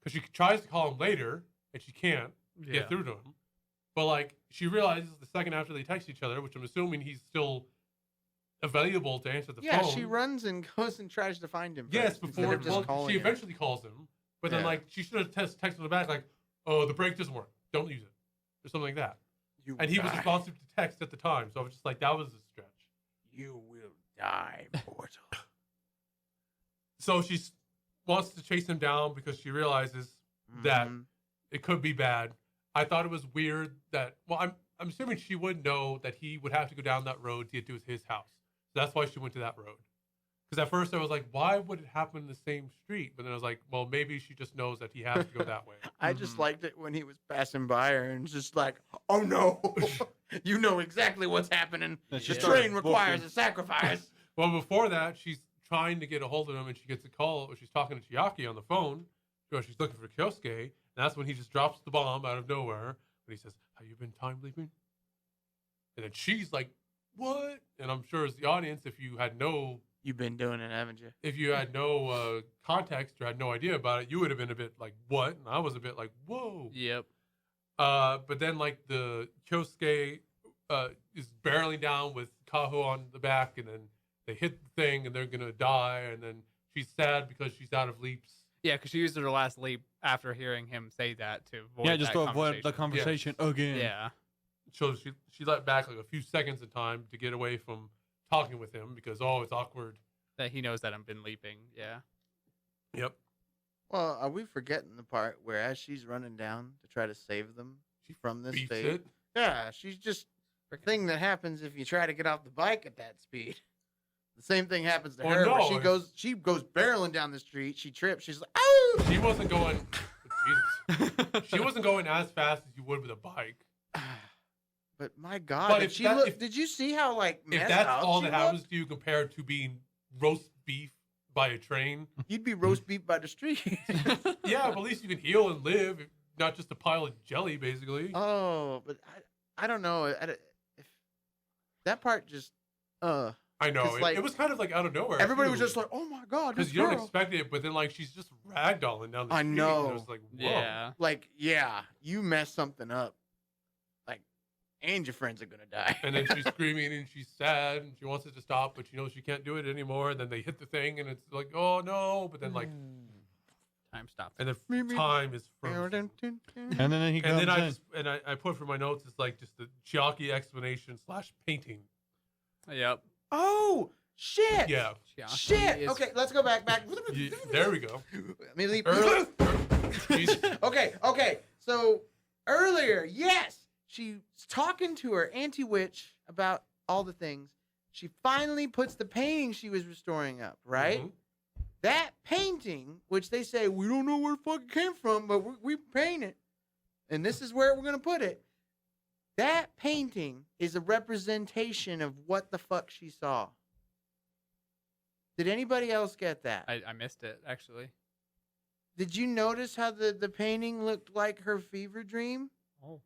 Because she tries to call him later, and she can't get through to him. But, like, she realizes the second after they text each other, which I'm assuming he's still available to answer the
Yeah,
phone.
she runs and goes and tries to find him.
Yes,
first, instead
before
of just calling
she
him.
eventually calls him. But then,
Yeah.
like, she should have texted him back, like, oh, the brake doesn't work. Don't use it. Or something like that.
You
And he was
die.
responsive to text at the time. So I was just like, that was a stretch.
You will die, mortal.
So she wants to chase him down because she realizes that
Mhm.
it could be bad. I thought it was weird that, well, I'm assuming she would know that he would have to go down that road to get to his house. So that's why she went to that road. Because at first I was like, why would it happen in the same street? But then I was like, well, maybe she just knows that he has to go that way.
I just liked it when he was passing by her and just like, oh no, you know exactly what's happening.
And she
The
started
train requires
booking.
a sacrifice.
Well, before that, she's trying to get a hold of him, and she gets a call. She's talking to Chiaki on the phone. She's looking for Kyosuke, and that's when he just drops the bomb out of nowhere. But he says, "Have you been time leaping?" And then she's like, "What?" And I'm sure as the audience, if you had no
Haven't you?
context or had no idea about it, you would have been a bit like, "What?" And I was a bit like, "Whoa."
Yep.
But then like the Kyosuke is barreling down with Kaho on the back, and then they hit the thing, and they're gonna die. And then she's sad because she's out of leaps.
Yeah, because she used her last leap after hearing him say that to avoid
Yeah, just
that
to avoid the
conversation.
conversation again.
Yeah.
So she let back like a few seconds of time to get away from talking with him because it's awkward.
That he knows that I've been leaping. Yeah.
Yep.
Well, are we forgetting the part where as she's running down to try to save them
She
from this
beats
fate?
it.
Yeah, she's just the thing that happens if you try to get off the bike at that speed. The same thing happens to
Well,
her.
no,
Where
it's-
she goes barreling down the street. She trips. She's like, oh!
She wasn't going. Jesus. She wasn't going as fast as you would with a bike.
But my God,
But
did
if
she
that-
look?
if-
Did you see how like
If
messed
that's
up
all
she
that happens
looked?
to you compared to being roast beef by a train,
You'd be roast beef by the street.
yeah, but at least you can heal and live, not just a pile of jelly, basically.
Oh, but I don't know. If that part just
I know
'cause,
it,
like,
it was kind of like out of nowhere.
everybody was just like, oh my God, this
because you don't
girl.
expect it, but then like she's just ragdolling down the
I
street.
know.
And it was like, whoa.
Yeah.
Like, yeah, you messed something up. Like, and your friends are gonna die.
And then she's screaming and she's sad and she wants it to stop, but she knows she can't do it anymore. And then they hit the thing and it's like, oh no! But then like,
Time stopped.
and then time is frozen.
And then he
And
comes
then
in.
I put for my notes it's like just the Chiaki explanation / painting.
Yep.
Oh shit!
Yeah,
Shit.
Is-
Okay, let's go back.
there we go.
Let me leave.
Jesus.
Okay. So earlier, yes, she's talking to her anti-witch about all the things. She finally puts the painting she was restoring up, right?
Mhm.
That painting, which they say we don't know where it fucking came from, but we paint it, and this is where we're gonna put it. That painting is a representation of what the fuck she saw. Did anybody else get that?
I missed it actually.
Did you notice how the painting looked like her fever dream?
Oh.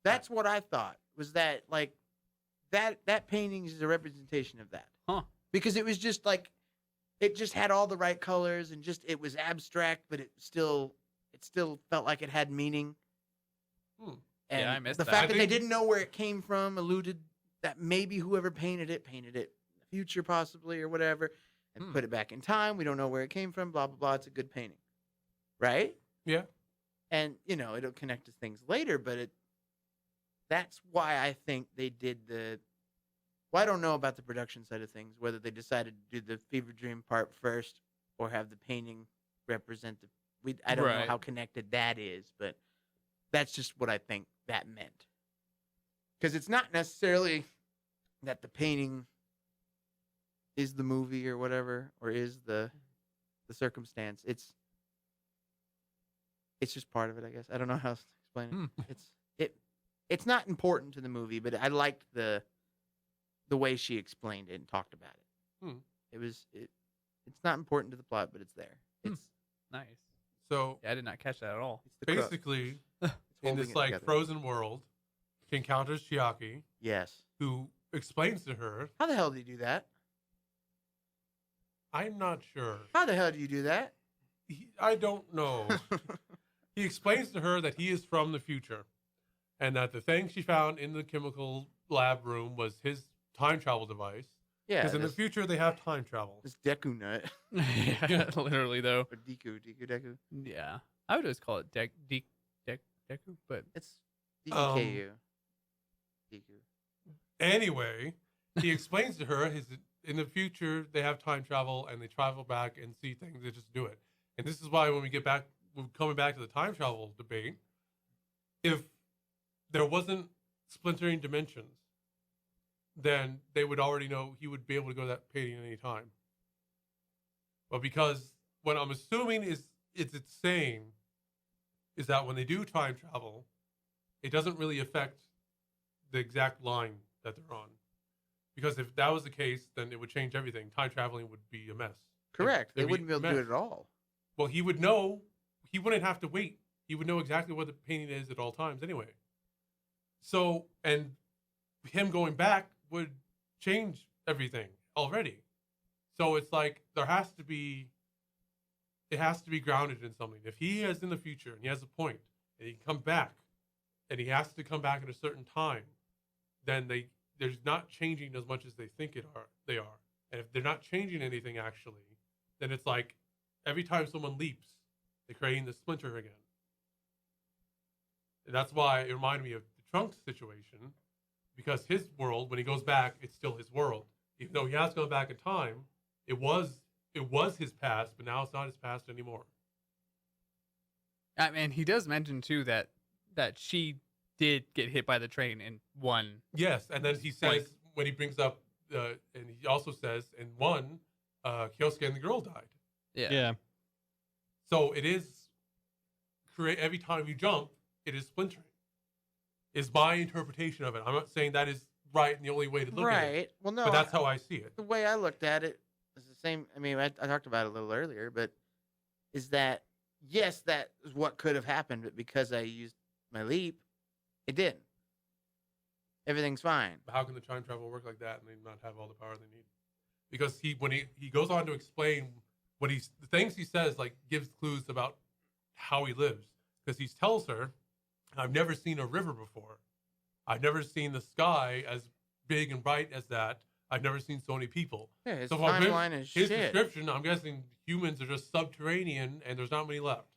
That's what I thought. Was that like that painting is a representation of that.
Huh.
Because it was just like it just had all the right colors and just it was abstract, but it still felt like it had meaning.
Hmm.
And
Yeah, I missed
the
that.
fact
I
that they
think-
didn't know where it came from alluded that maybe whoever painted it in the future possibly or whatever and
Hmm.
put it back in time. We don't know where it came from, blah blah blah. It's a good painting. Right?
Yeah.
And it'll connect to things later, but that's why I think they did I don't know about the production side of things, whether they decided to do the fever dream part first or have the painting represent I don't know
Right.
how connected that is, but that's just what I think that meant. Because it's not necessarily that the painting is the movie or whatever, or is the circumstance. It's just part of it, I guess. I don't know how else to explain it. It's not important to the movie, but I liked the way she explained it and talked about it.
Hmm.
It's not important to the plot, but it's there.
Hmm.
It's
Nice.
So
Yeah, I did not catch that at all.
it's the crux.
basically,
It's
in
holding
this
it
like
together.
frozen world, she encounters Chiaki,
Yes.
who explains to her,
How the hell do you do that?
I'm not sure.
How the hell do you do that?
I don't know. He explains to her that he is from the future and that the thing she found in the chemical lab room was his time travel device.
Yeah.
Because in the future, they have time travel.
This Deku nut.
Yeah, literally though.
Or Deku.
Yeah, I would always call it Deku, but
It's DKU. Deku.
Anyway, he explains to her in the future, they have time travel and they travel back and see things. They just do it. And this is why when we're coming back to the time travel debate, if there wasn't splintering dimensions, then they would already know he would be able to go to that painting at any time. But because what I'm assuming is it's saying is that when they do time travel, it doesn't really affect the exact line that they're on. Because if that was the case, then it would change everything. Time traveling would be a mess.
Correct. They
It'd
wouldn't be able to do
mess.
it at all.
Well, he would know. He wouldn't have to wait. He would know exactly what the painting is at all times anyway. So, and him going back would change everything already. So it's like it has to be grounded in something. If he is in the future and he has a point and he can come back and he has to come back at a certain time, then there's not changing as much as they think they are. And if they're not changing anything actually, then it's like every time someone leaps, they're creating the splinter again. And that's why it reminded me of the Trunks situation, because his world, when he goes back, it's still his world. Even though he has gone back in time, it was his past, but now it's not his past anymore.
And he does mention too that she did get hit by the train in one.
Yes, and then he says when he brings up, and he also says in one, Kyosuke and the girl died.
Yeah.
So it is every time you jump, it is splintering. Is my interpretation of it. I'm not saying that is right and the only way to look at it.
Right. Well, no.
But that's how I see it.
The way I looked at it is the same. I mean, I talked about it a little earlier, but is that, yes, that is what could have happened, but because I used my leap, it didn't. Everything's fine.
But how can the time travel work like that and they not have all the power they need? Because when he goes on to explain the things he says, like gives clues about how he lives. Because he tells her, I've never seen a river before. I've never seen the sky as big and bright as that. I've never seen so many people.
Yeah, his
So from
timeline is
his
shit.
description, I'm guessing humans are just subterranean and there's not many left,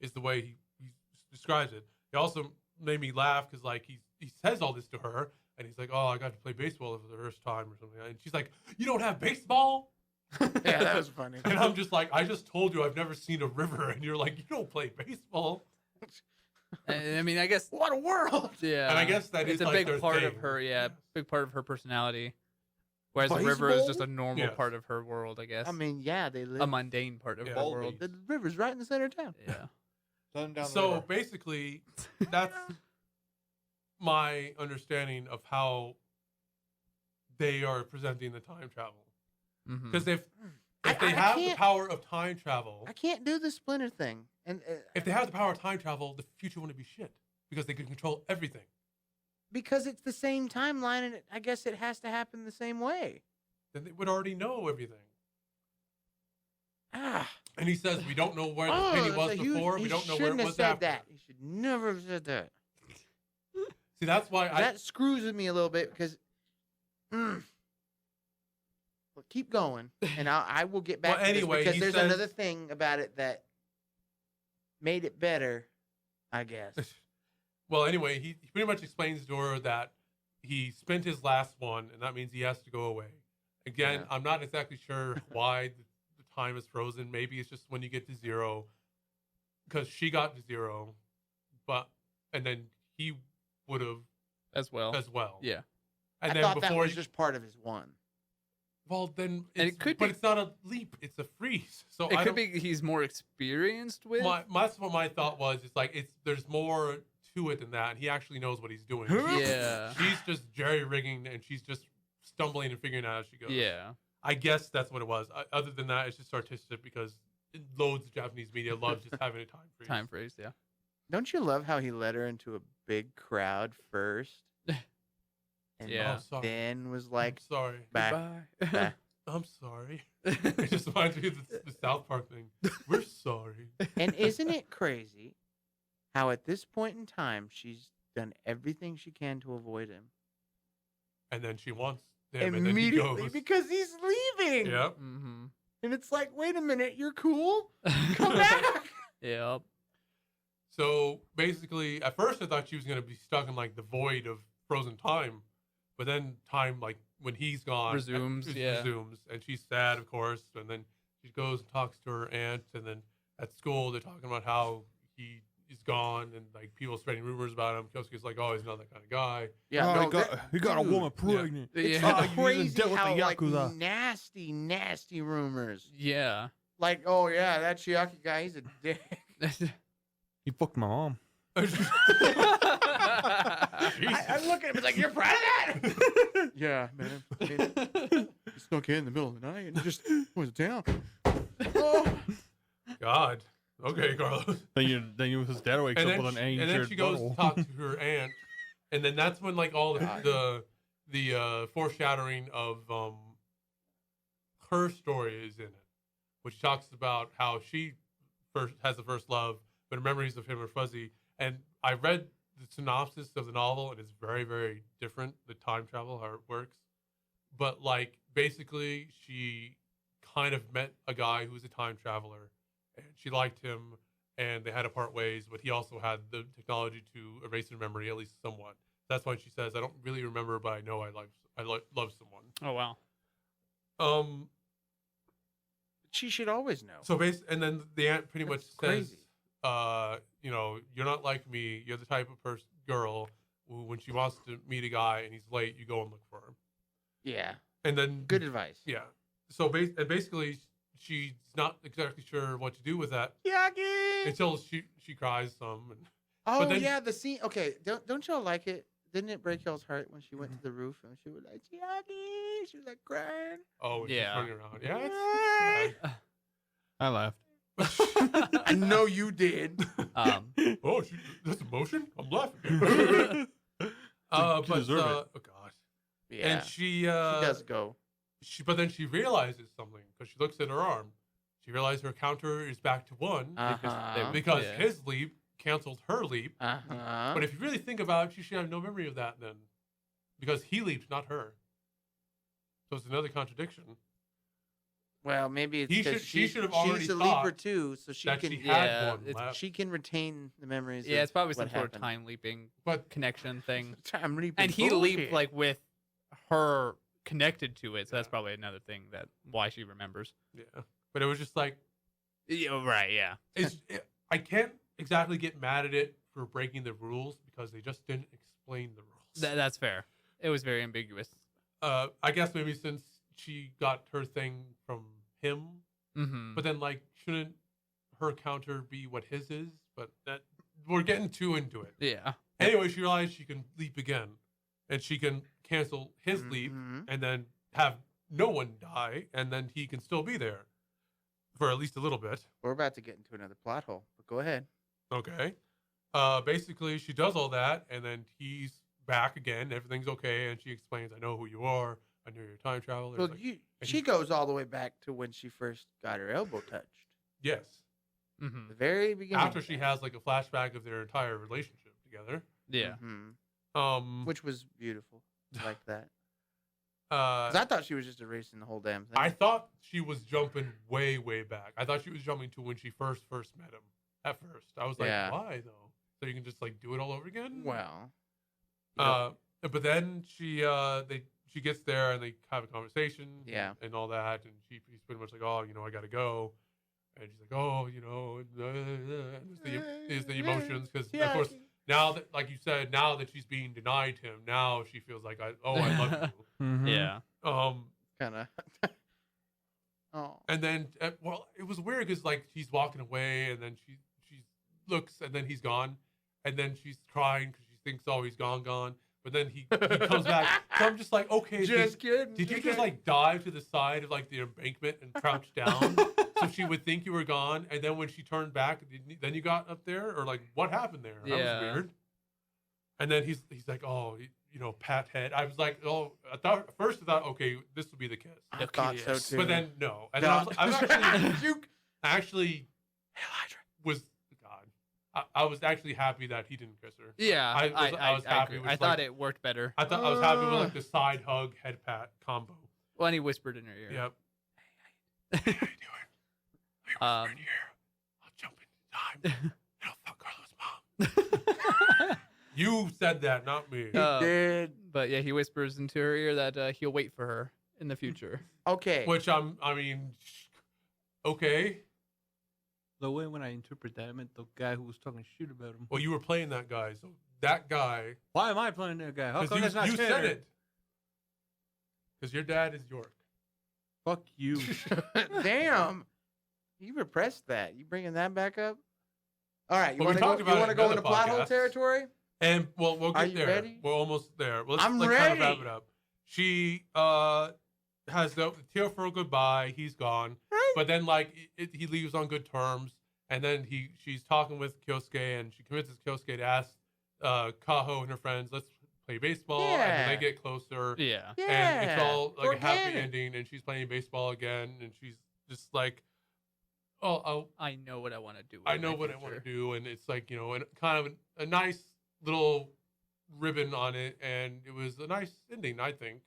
is the way he describes it. He also made me laugh because like he says all this to her and he's like, oh, I got to play baseball for the first time or something. And she's like, you don't have baseball?
Yeah, that was funny.
And I'm just like, I just told you I've never seen a river. And you're like, you don't play baseball.
I mean, I guess.
What a world!
Yeah.
And I guess that
it's
is
a
like
big
their
part
thing.
of her. Yeah, big part of her personality. Whereas the river is just a normal
Yes.
part of her world, I guess.
I mean, yeah, they live.
a mundane part of
Yeah.
her world.
The river's right in the center of town.
Yeah.
Send down the
So
river.
basically, that's my understanding of how they are presenting the time travel.
Mhm.
Because if
I
they have the
can't-
power of time travel,
I can't do the splinter thing, and
if they have the power of time travel, the future wouldn't be shit because they could control everything.
because it's the same timeline, and I guess it has to happen the same way.
Then they would already know everything.
Ah,
And he says, we don't know where the
oh,
penny
that's
was
a huge-
before.
he
We don't know where it
shouldn't have
was
said
after.
that. He should never have said that.
See, that's why
That screws with me a little bit because. Well, keep going, and I will get back
Well,
to this
anyway,
because
he
there's
says-
another thing about it that made it better, I guess.
Well, anyway, he pretty much explains to her that he spent his last one, and that means he has to go away. Again,
Yeah.
I'm not exactly sure why the time is frozen. Maybe it's just when you get to zero, because she got to zero, and then he would have
As well.
as well.
Yeah.
And
I
then
thought
before
that was
you,
just part of his one.
well, then
And
it's,
it could
but
be-
it's not a leap; it's a freeze. So
It
I
could
don't-
be he's more experienced with.
that's what my thought was. It's like there's more to it than that. And he actually knows what he's doing.
Yeah.
She's just jerry rigging and she's just stumbling and figuring out as she goes.
Yeah.
I guess that's what it was. Other than that, it's just artistic because loads of Japanese media loves just having a time freeze.
Time phrase. Yeah.
Don't you love how he led her into a big crowd first? And
Yeah.
Oh, sorry.
then was like,
I'm sorry.
back.
Goodbye.
I'm sorry. It just reminds me of the South Park thing. We're sorry.
And isn't it crazy how at this point in time she's done everything she can to avoid him?
And then she wants him, and then he
Immediately
goes.
because he's leaving.
Yep.
Mm-hmm.
And it's like, wait a minute, you're cool? Come back.
Yep.
So basically, at first I thought she was going to be stuck in like the void of frozen time, but then time, like when he's gone,
Resumes, yeah.
resumes, and she's sad, of course. And then she goes and talks to her aunt, and then at school they're talking about how he's gone, and like people spreading rumors about him. Kyosuke's like, oh, he's not that kind of guy.
Yeah,
Oh,
no,
he got a
dude,
woman pregnant.
It's
Yeah.
you
crazy
even dealt with the
how like
Yakuza.
nasty rumors.
Yeah.
Like, oh yeah, that Chiaki guy, he's a dick.
He fucked my mom.
I look at him, it's like, you're proud of that? Yeah, man. He snuck in the middle of the night and just went down. Oh.
God. Okay, Carlos.
Then you his dad wakes up with an
and then
anchored
she goes
bottle.
to talk to her aunt, and then that's when like all the foreshadowing of her story is in it, which talks about how she first has the first love, but her memories of him are fuzzy. And I read the synopsis of the novel, and it's very, very different, the time travel, how it works. But like basically, she kind of met a guy who was a time traveler, and she liked him, and they had to part ways. But he also had the technology to erase her memory, at least somewhat. That's why she says, "I don't really remember, but I know I love someone."
Oh wow.
She should always know.
So and then the aunt pretty much
That's
says,
crazy.
you know, you're not like me. You're the type of girl who, when she wants to meet a guy and he's late, you go and look for him.
Yeah.
And then
Good advice.
yeah. So basically, she's not exactly sure what to do with that
Chiaki!
until she cries some. And,
Oh
then-
yeah, the scene. Okay, don't y'all like it? Didn't it break y'all's heart when she went to the roof and she was like, Chiaki? She was like crying.
oh, and
Yeah.
she's turning around. Yeah, it's
I laughed.
I know you did.
sad. Oh, that's emotion. I'm laughing.
You
But
deserve it.
oh god.
Yeah.
And she
does go.
but then she realizes something because she looks at her arm. She realizes her counter is back to 1
Uh-huh.
because
Yeah.
his leap canceled her leap.
Uh-huh.
But if you really think about it, she should have no memory of that then, because he leaped, not her. So it's another contradiction.
Well, maybe it's
He
because
she should have already
she's a
thought
leaper too, so she
that
can
she had
yeah,
one
it's-
left.
she can retain the memories.
Yeah,
of
it's probably some
what
sort of
happened.
time leaping
But
connection thing.
Time leaping
And he
bullshit.
leaped like with her connected to it, so that's probably another thing that why she remembers.
yeah, but it was just like
Yeah, right, yeah.
I can't exactly get mad at it for breaking the rules because they just didn't explain the rules.
That's fair. It was very ambiguous.
I guess maybe since she got her thing from him,
Mm-hmm.
but then like shouldn't her counter be what his is? But that we're getting too into it.
Yeah.
Anyway, she realized she can leap again, and she can cancel his leap
Mhm.
and then have no one die, and then he can still be there for at least a little bit.
We're about to get into another plot hole, but go ahead.
Okay. Basically, she does all that, and then he's back again. Everything's okay, and she explains, "I know who you are. I know you're a time traveler."
So
It's like, and
she goes all the way back to when she first got her elbow touched.
yes.
Mm-hmm.
The very beginning.
After she has like a flashback of their entire relationship together.
Yeah.
Which was beautiful. I like that.
Uh,
'Cause I thought she was just erasing the whole damn thing.
I thought she was jumping way, way back. I thought she was jumping to when she first met him. At first, I was like,
Yeah.
"Why though? So you can just like do it all over again?"
Well. you know,
But then she gets there and they have a conversation.
Yeah.
And all that, and he's pretty much like, "Oh, you know, I gotta go," and she's like, "Oh, you know," is the emotions because of course now that, like you said, now that she's being denied him, now she feels like I love you.
Mhm.
Yeah.
kind of. Oh.
And then, well, it was weird because like she's walking away, and then she looks, and then he's gone, and then she's crying because she thinks, "Oh, he's gone," but then he comes back. So I'm just like, okay,
Just kidding.
did you just like dive to the side of like the embankment and crouch down so she would think you were gone, and then when she turned back, then you got up there, or like what happened there? That
Yeah.
was weird. And then he's like, "Oh, you know, pat head." I was like, "Oh," at first I thought, okay, this would be the kiss.
I thought so
kiss.
too.
But then no, and then I was actually
Hail Hydra.
was God. I was actually happy that he didn't kiss her.
Yeah.
I was happy
agree.
with,
I
like-
thought it worked better.
I thought I was happy with like the side hug, head pat combo.
Well, and he whispered in her ear.
Yep. Hey, how you doing? Are you
Um,
in here? I'll jump in time. And I'll fuck Carlos' mom. You said that, not me.
Did
But yeah, he whispers into her ear that he'll wait for her in the future.
okay.
Which I mean, okay.
The way when I interpret that, I meant the guy who was talking shit about him.
Well, you were playing that guy, so that guy.
Why am I playing that guy? How come that's not
you said
canon?
it. Because your dad is York.
Fuck you.
Damn. You repressed that. You bringing that back up? All right. You
Well, we
want to
talked
go? You
about
want
it
to
in
go
other
into plot hole
podcasts.
territory?
And we'll
Are
get
you
there.
ready?
We're almost there. Let's
I'm
kind of wrap
ready.
it up. She has the tear for a goodbye. He's gone, but then like he leaves on good terms, and then she's talking with Kyosuke, and she convinces Kyosuke to ask Kaho and her friends, let's play baseball, and then
Yeah.
they get closer.
Yeah.
Yeah.
And it's all like a happy
Organic.
ending, and she's playing baseball again, and she's just like, oh,
I know what I want to do.
I know what I want to do, and it's like, and kind of a nice little ribbon on it, and it was a nice ending, I think.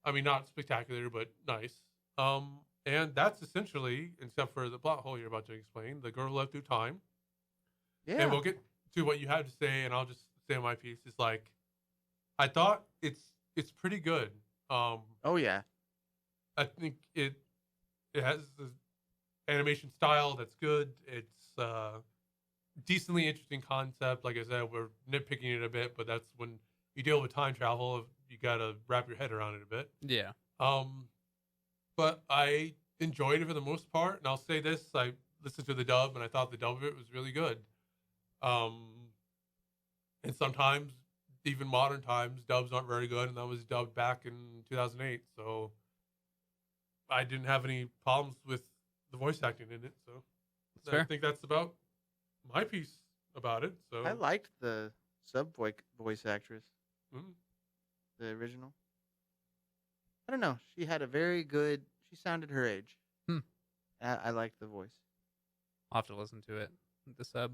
I mean, not spectacular, but nice. And that's essentially, except for the plot hole you're about to explain, the girl who left through time.
Yeah.
And we'll get to what you had to say, and I'll just say my piece. It's like, I thought it's pretty good.
Oh yeah.
I think it has the animation style that's good. It's decently interesting concept. Like I said, we're nitpicking it a bit, but that's when you deal with time travel, you gotta wrap your head around it a bit.
Yeah.
But I enjoyed it for the most part, and I'll say this: I listened to the dub, and I thought the dub of it was really good. And sometimes, even modern times, dubs aren't very good, and that was dubbed back in 2008. So I didn't have any problems with the voice acting in it. So
That's
I
fair.
think that's about my piece about it. So
I liked the sub voice actress,
mm,
the original. I don't know. She had a very good. She sounded her age.
Hmm.
I liked the voice.
I'll have to listen to it. The sub.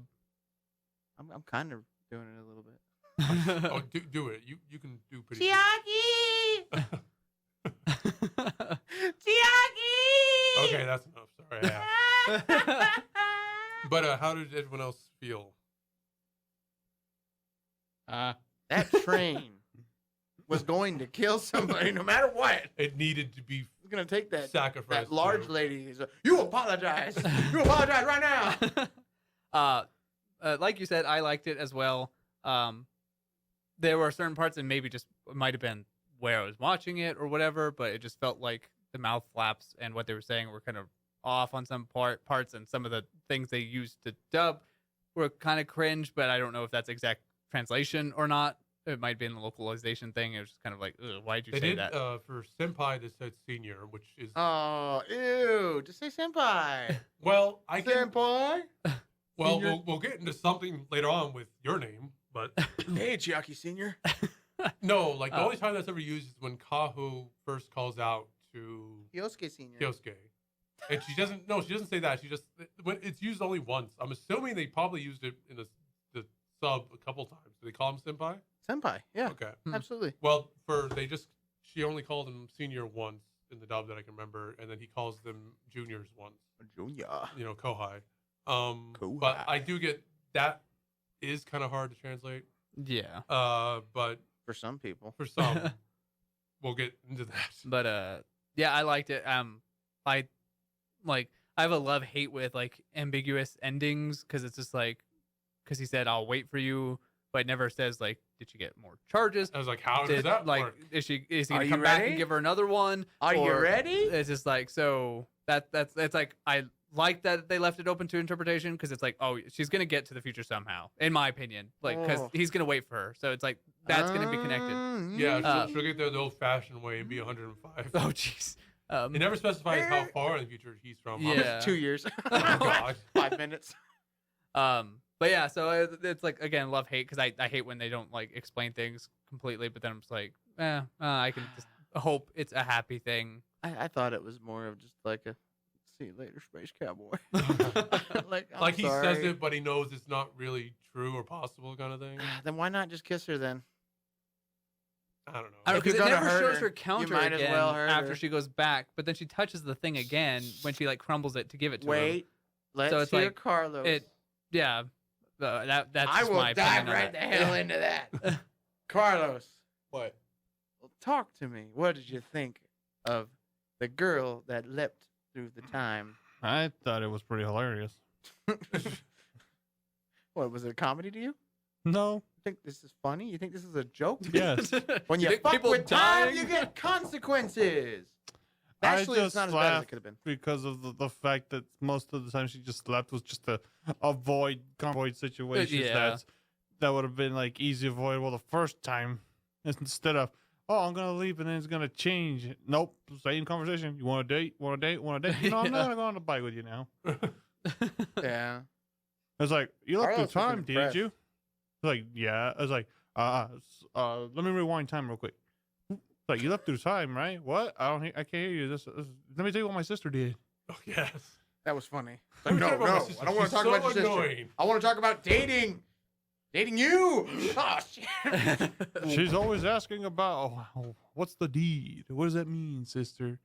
I'm kind of doing it a little bit.
oh, do it. You can do pretty.
Chiaki!
good.
Chiaki!
Okay, that's enough. Sorry. Yeah. But how did everyone else feel?
That train was going to kill somebody no matter what.
It needed to be
It's going to take that
sacrificed.
large
to-
lady. He's like, you apologize. You apologize right now.
Like you said, I liked it as well. There were certain parts, and maybe just might have been where I was watching it or whatever, but it just felt like the mouth flaps and what they were saying were kind of off on some parts, and some of the things they used to dub were kind of cringe. But I don't know if that's exact translation or not. It might be in the localization thing. It was just kind of like, ugh, why'd you
They
say
did
that?
for senpai. They said senior, which is
Oh, ew. Just say senpai.
well. I can.
Senpai?
Well,
Senior?
we'll get into something later on with your name, but
Hey, Chiaki Senior.
no, like the
Oh.
only time that's ever used is when Kahu first calls out to
Yosuke Senior.
Kyosuke, and she doesn't. No, she doesn't say that. She just when it's used only once. I'm assuming they probably used it in the sub a couple times. Do they call him senpai?
Senpai. Yeah,
Okay.
Hmm.
absolutely.
Well, she only called him senior once in the dub that I can remember, and then he calls them juniors once.
Junior.
Kohai.
Kohai.
But I do get that is kind of hard to translate.
Yeah.
But
For some people.
for some, we'll get into that.
But yeah, I liked it. I have a love hate with like ambiguous endings, because it's just like, because he said I'll wait for you, but it never says like, did she get more charges?
I was like, how does that
like
work?
is he
Are
gonna
you
come back
ready?
and give her another one?
Are you
Or
ready?
It's just like, so that's like, I like that they left it open to interpretation, because it's like, oh, she's gonna get to the future somehow, in my opinion, like because
Oh.
he's gonna wait for her, so it's like that's gonna be connected.
Yeah, she'll get there the old-fashioned way and be 105.
Oh jeez.
It never specifies how far in the future he's from.
Yeah.
2 years.
Oh, God.
5 minutes.
But yeah, so it's like, again, love hate, because I hate when they don't like explain things completely, but then I'm just like, I can just hope it's a happy thing.
I thought it was more of just like a see you later, space cowboy. like I'm
Like he says
sorry.
it, but he knows it's not really true or possible, kind of thing.
Then why not just kiss her then?
I don't know.
I don't know,
If you're
because it
gonna
never
hurt
shows
her,
her
you
counter
might as
again
well hurt
after
her.
she goes back, but then she touches the thing again when she like crumbles it to give it to him.
Wait, let's
it's
hear
like,
Carlos.
Yeah, that's
I
just
will
my
dive
opinion on
right the
it.
hell into that. Carlos,
What?
talk to me. What did you think of the girl that leapt through the time?
I thought it was pretty hilarious.
What was it? A comedy to you?
No.
You think this is funny? You think this is a joke?
Yes.
When you
think
fuck
people
with time,
dying?
you get consequences.
I
Actually, it's
just
not as bad as it
laughed
could have been.
because of the fact that most of the time she just left was just to avoid situations
Yeah.
that would have been like easy avoidable the first time, instead of, oh, I'm gonna leave and then it's gonna change. Nope, same conversation. You want to date? Want to date? Want to date? No, I'm not gonna go on the bike with you now.
Yeah.
It's like, you looked through
Carlos wasn't
time, didn't
impressed.
you? It's like, yeah. I was like, let me rewind time real quick. It's like, you left through time, right? What? I can't hear you. This let me tell you what my sister did.
Oh, yes.
That was funny.
Let me
no,
talk about my
no.
sister.
I don't want
She's
to talk
so
about your sister.
annoying.
I want to talk about dating. Dating you. Oh, shit.
She's always asking about, what's the deed? What does that mean, sister?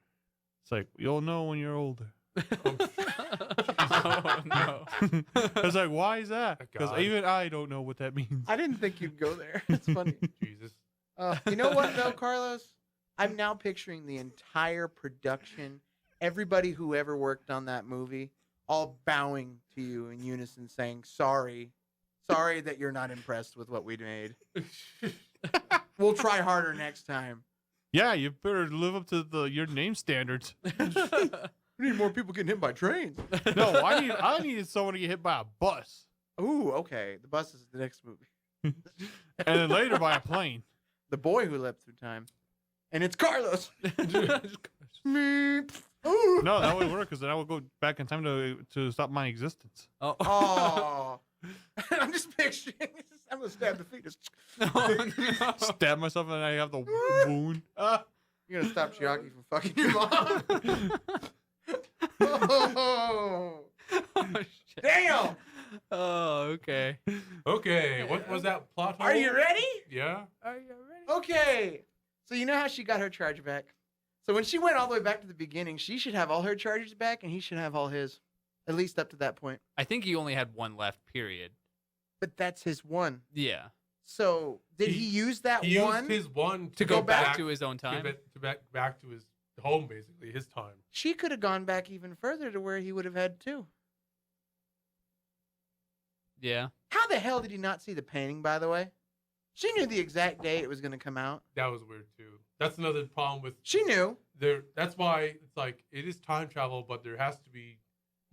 It's like, you'll know when you're older.
Oh no.
It's like, why is that? Because
God.
even I don't know what that means.
I didn't think you'd go there. It's funny.
Jesus.
You know what, though, Carlos? I'm now picturing the entire production, everybody who ever worked on that movie, all bowing to you in unison saying, sorry. Sorry that you're not impressed with what we made. We'll try harder next time.
Yeah, you better live up to your name standards.
We need more people getting hit by trains.
No, I needed someone to get hit by a bus.
Ooh, okay. The bus is the next movie.
And then later by a plane.
The boy who leapt through time. And it's Carlos. Me. Ooh.
No, that would work because then I would go back in time to stop my existence.
Oh.
Oh. I'm just picturing. I'm going to stab the fetus.
Oh, no.
Stab myself and I have the wound.
You're going to stop Chiaki from fucking your mom. Oh.
Oh, shit.
Damn.
Oh, okay.
Okay, what was that plot hole?
Are you ready?
Yeah.
Are you ready?
Okay. So you know how she got her charge back? So when she went all the way back to the beginning, she should have all her charges back and he should have all his. At least up to that point.
I think he only had one left, period.
But that's his one.
Yeah.
So did he use that
He
one?
used his one
To go back to his own time.
back to his home, basically his time.
She could have gone back even further to where he would have had two.
Yeah.
How the hell did he not see the painting, by the way? She knew the exact day it was going to come out.
That was weird too. That's another problem with
She knew.
That's why it's like it is time travel, but there has to be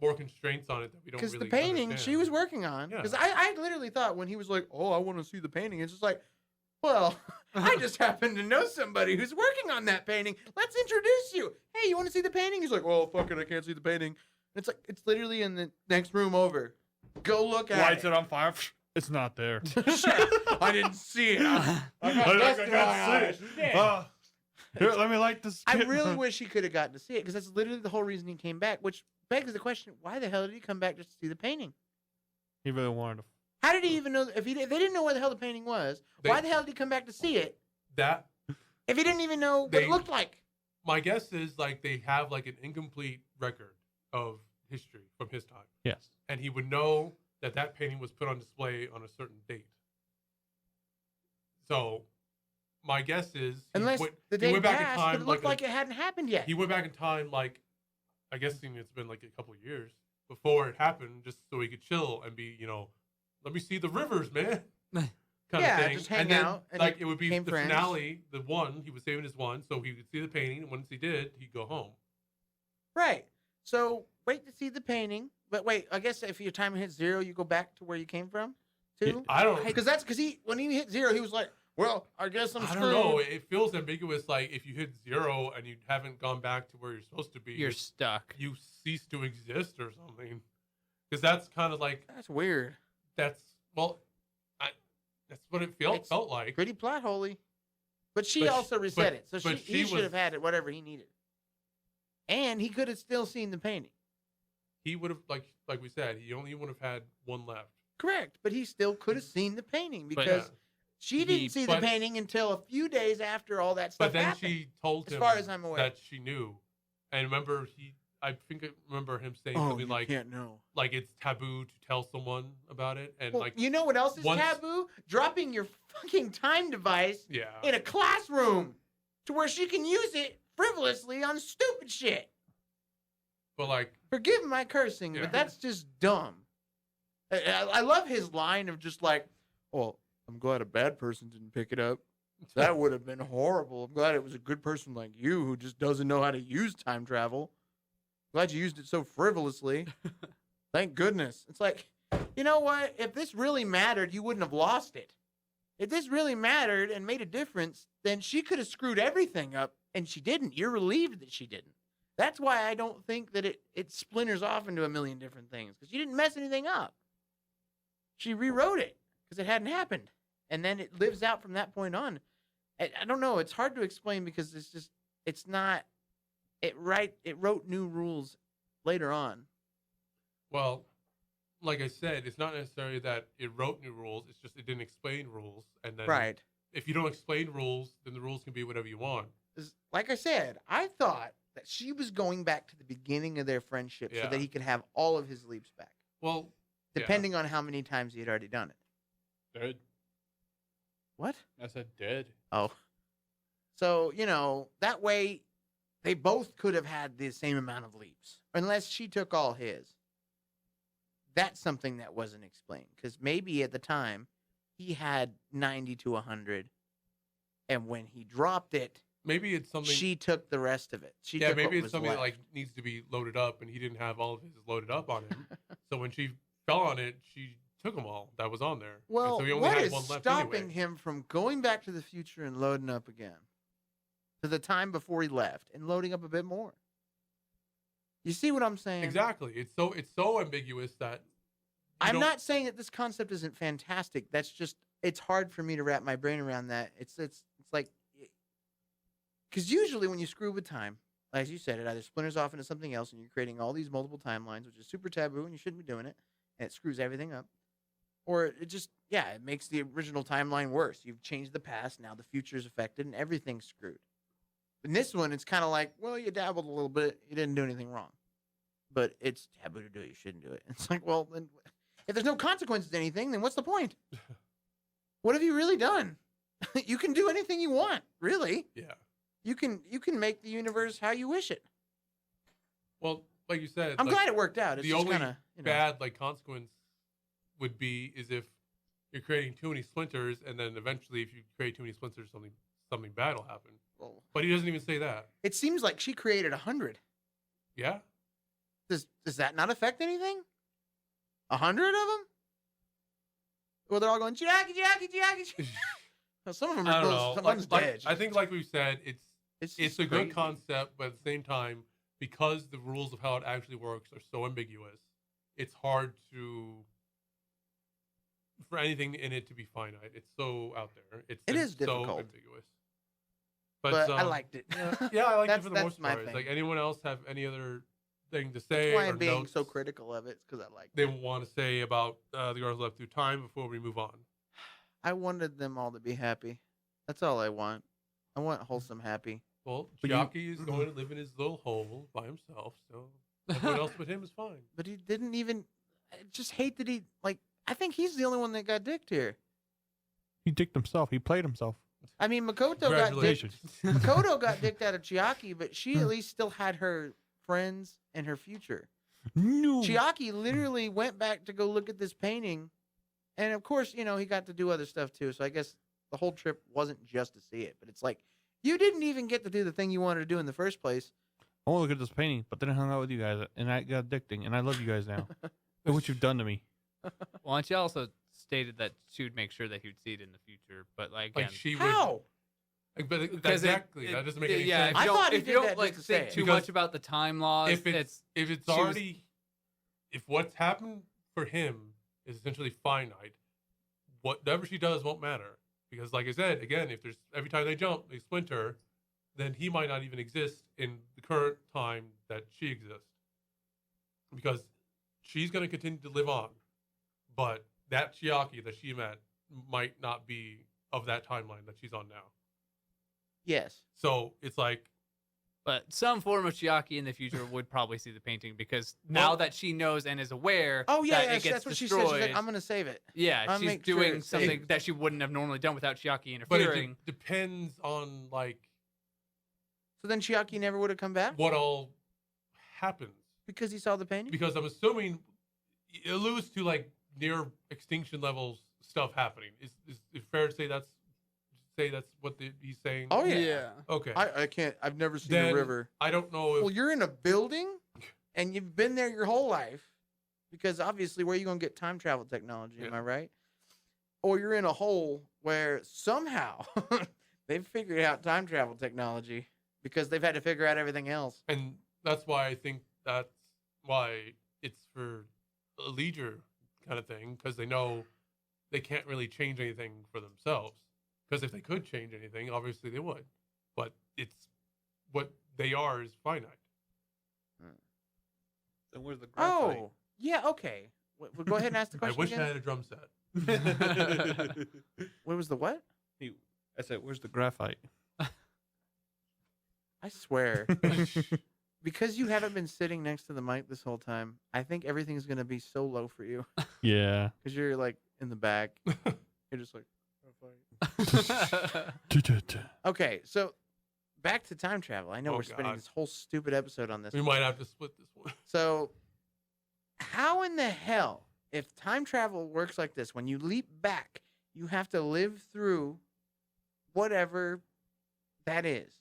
more constraints on it that we don't
Because
really
the painting
understand.
she was working on.
Yeah.
Because I literally thought when he was like, oh, I want to see the painting. It's just like, well, I just happen to know somebody who's working on that painting. Let's introduce you. Hey, you want to see the painting? He's like, well, fuck it, I can't see the painting. It's like, it's literally in the next room over. Go look at
Lights
it.
it on fire. It's not there.
I didn't see it. I got
I
dust in my
can't
eyes.
see it. Here, let me light this.
I really wish he could have gotten to see it because that's literally the whole reason he came back, which begs the question, why the hell did he come back just to see the painting?
He really wanted to.
How did he even know? If they didn't know where the hell the painting was, why the hell did he come back to see it
That
if he didn't even know what it looked like?
my guess is like they have like an incomplete record of history from his time,
Yes.
and he would know that that painting was put on display on a certain date. So, my guess is
Unless the day
went back in
passed,
time,
but it looked like it hadn't happened yet.
he went back in time, like I guess it's been like a couple of years before it happened, just so he could chill and be, let me see the rivers, man. Kind
Yeah,
of thing.
just hang
and then,
out and
like it would be
became
the
friends.
finale, the one he was saving his one, so he could see the painting. And once he did, he'd go home.
Right. So wait to see the painting, but wait. I guess if your time hits zero, you go back to where you came from, too.
I don't.
Because when he hit zero, he was like, "Well, I guess I'm
I
screwed."
don't know. It feels ambiguous. Like if you hit zero and you haven't gone back to where you're supposed to be,
You're stuck.
you cease to exist or something. Because that's kind of like
That's weird.
that's what it felt like.
Pretty plot holy. But she
But
also reset it, so
but
he
she
should
was-
have had it whatever he needed. And he could have still seen the painting.
He would have like we said, he only would have had one left.
Correct, but he still could have seen the painting
But-
because she didn't see the
but-
painting until a few days after all that stuff
But then
happened.
she told
as
him
far as I'm aware.
that she knew. And remember I remember him saying something like
can't know.
like it's taboo to tell someone about it, and
Well,
like
you know what else is
once-
taboo? Dropping your fucking time device
yeah.
in a classroom to where she can use it frivolously on stupid shit.
But like,
Forgive my cursing,
Yeah.
but that's just dumb. I love his line of just like, well, I'm glad a bad person didn't pick it up. That would have been horrible. I'm glad it was a good person like you who just doesn't know how to use time travel. Glad you used it so frivolously. Thank goodness. It's like, you know what? If this really mattered, you wouldn't have lost it. If this really mattered and made a difference, then she could have screwed everything up, and she didn't. You're relieved that she didn't. That's why I don't think that it splinters off into a million different things, because she didn't mess anything up. She rewrote it because it hadn't happened, and then it lives out from that point on. I don't know. It's hard to explain because it's not. It wrote new rules later on.
well, like I said, it's not necessarily that it wrote new rules. It's just it didn't explain rules, and then
Right.
if you don't explain rules, then the rules can be whatever you want.
'Cause like I said, I thought that she was going back to the beginning of their friendship so
Yeah.
that he could have all of his leaps back,
Well, yeah.
depending on how many times he had already done it.
Dead.
What?
I said dead.
Oh. So, that way they both could have had the same amount of leaps, unless she took all his. That's something that wasn't explained, because maybe at the time he had 90 to 100, and when he dropped it,
maybe it's something.
she took the rest of it. She
Yeah,
took what
maybe it's
was
something that
left.
like needs to be loaded up, and he didn't have all of his loaded up on him. So when she fell on it, she took them all that was on there. And
Well,
so he only
what
had
is
one left
stopping
anyway.
him from going back to the future and loading up again to the time before he left and loading up a bit more? You see what I'm saying?
Exactly. It's so ambiguous that
I'm not saying that this concept isn't fantastic. That's just it's hard for me to wrap my brain around that. It's like because usually when you screw with time, as you said, it either splinters off into something else, and you're creating all these multiple timelines, which is super taboo, and you shouldn't be doing it, and it screws everything up. Or it just, it makes the original timeline worse. You've changed the past, now the future is affected, and everything's screwed. In this one, it's kind of like, well, you dabbled a little bit, you didn't do anything wrong, but it's taboo to do it. You shouldn't do it. It's like, well, then, if there's no consequences to anything, then what's the point? What have you really done? You can do anything you want, really.
Yeah.
You can make the universe how you wish it.
Well, like you said,
I'm
like,
glad it worked out. It's
the
just
only
kind of
bad consequence would be is if you're creating too many splinters, and then eventually, if you create too many splinters, something bad will happen.
Well,
But he doesn't even say that.
it seems like she created 100.
Yeah.
Does that not affect anything? 100 of them? Well, they're all going Jackie, Jackie, Jackie. Well, some of them
I
are
don't
close.
know.
Someone's dead.
I think, like we've said, it's
just
a good
crazy.
concept, but at the same time, because the rules of how it actually works are so ambiguous, it's hard for anything in it to be finite. It's so out there. It
is
so
difficult.
ambiguous.
But I liked it.
Yeah, I liked it
That's-
for the
that's
most
my
part.
thing.
Like, anyone else have any other thing to
That's
say
why
or
I'm being
notes
so critical of it. It's because I liked
they
it.
want to say about the girls left through time before we move on?
I wanted them all to be happy. That's all I want. I want wholesome happy.
Well,
But you-
Chiaki is going to live in his little hole by himself, so everyone else but him is fine.
But he didn't even. I just hate that he I think he's the only one that got dicked here.
He dicked himself. He played himself.
I mean, Makoto got dicked.
Congratulations.
Makoto got dicked out of Chiaki, but she at least still had her friends and her future.
No.
Chiaki literally went back to go look at this painting, and of course, he got to do other stuff too. So I guess the whole trip wasn't just to see it, but it's like you didn't even get to do the thing you wanted to do in the first place.
I want to look at this painting, but then I hung out with you guys, and I got addicting, and I love you guys now. Look what you've done to me.
Well, and she also stated that she would make sure that he would see it in the future. But like, again,
Like she would.
How?
But
because
exactly, that doesn't make any sense.
If
I
you
thought
don't,
he
if
did
you don't
that
like
just to say
think
it.
too
Because
much about the time laws,
if it's
she was-
already if what's happened for him is essentially finite, whatever she does won't matter. Because like I said, again, if there's every time they jump, they splinter, then he might not even exist in the current time that she exists. Because she's going to continue to live on, but that Chiaki that she met might not be of that timeline that she's on now.
Yes.
So it's like,
but some form of Chiaki in the future would probably see the painting because now
Well-
that she knows and is aware
Oh yeah,
that
yeah,
it gets
that's what she
destroyed,
said. She's like, I'm gonna save it.
yeah,
I'll
she's
make sure
doing
it's
something
saved.
that she wouldn't have normally done without Chiaki
but it
interfering.
depends on like
So then Chiaki never would have come back
what all happens.
Because he saw the painting.
Because I'm assuming it alludes to like near extinction levels stuff happening. Is it fair to say that's what he's saying?
Oh yeah.
Okay.
I can't. I've never seen
Then
a river.
I don't know if
Well, you're in a building, and you've been there your whole life, because obviously, where are you gonna get time travel technology? Am
Yeah.
I right? Or you're in a hole where somehow they've figured out time travel technology because they've had to figure out everything else.
and that's why I think that's why it's for a leisure kind of thing, because they know they can't really change anything for themselves. Because if they could change anything, obviously they would. But it's what they are is finite.
Then where's the graphite?
Oh, yeah, okay. Well, go ahead and ask the
I
question
wish I
again.
had a drum set.
What was the what?
I said, where's the graphite?
I swear. Because you haven't been sitting next to the mic this whole time, I think everything's going to be so low for you.
Yeah.
Because you're like in the back. You're just like, okay, so back to time travel. I know
Oh,
we're spending
God.
this whole stupid episode on this.
We might have to split this one.
So, how in the hell, if time travel works like this, when you leap back, you have to live through whatever that is?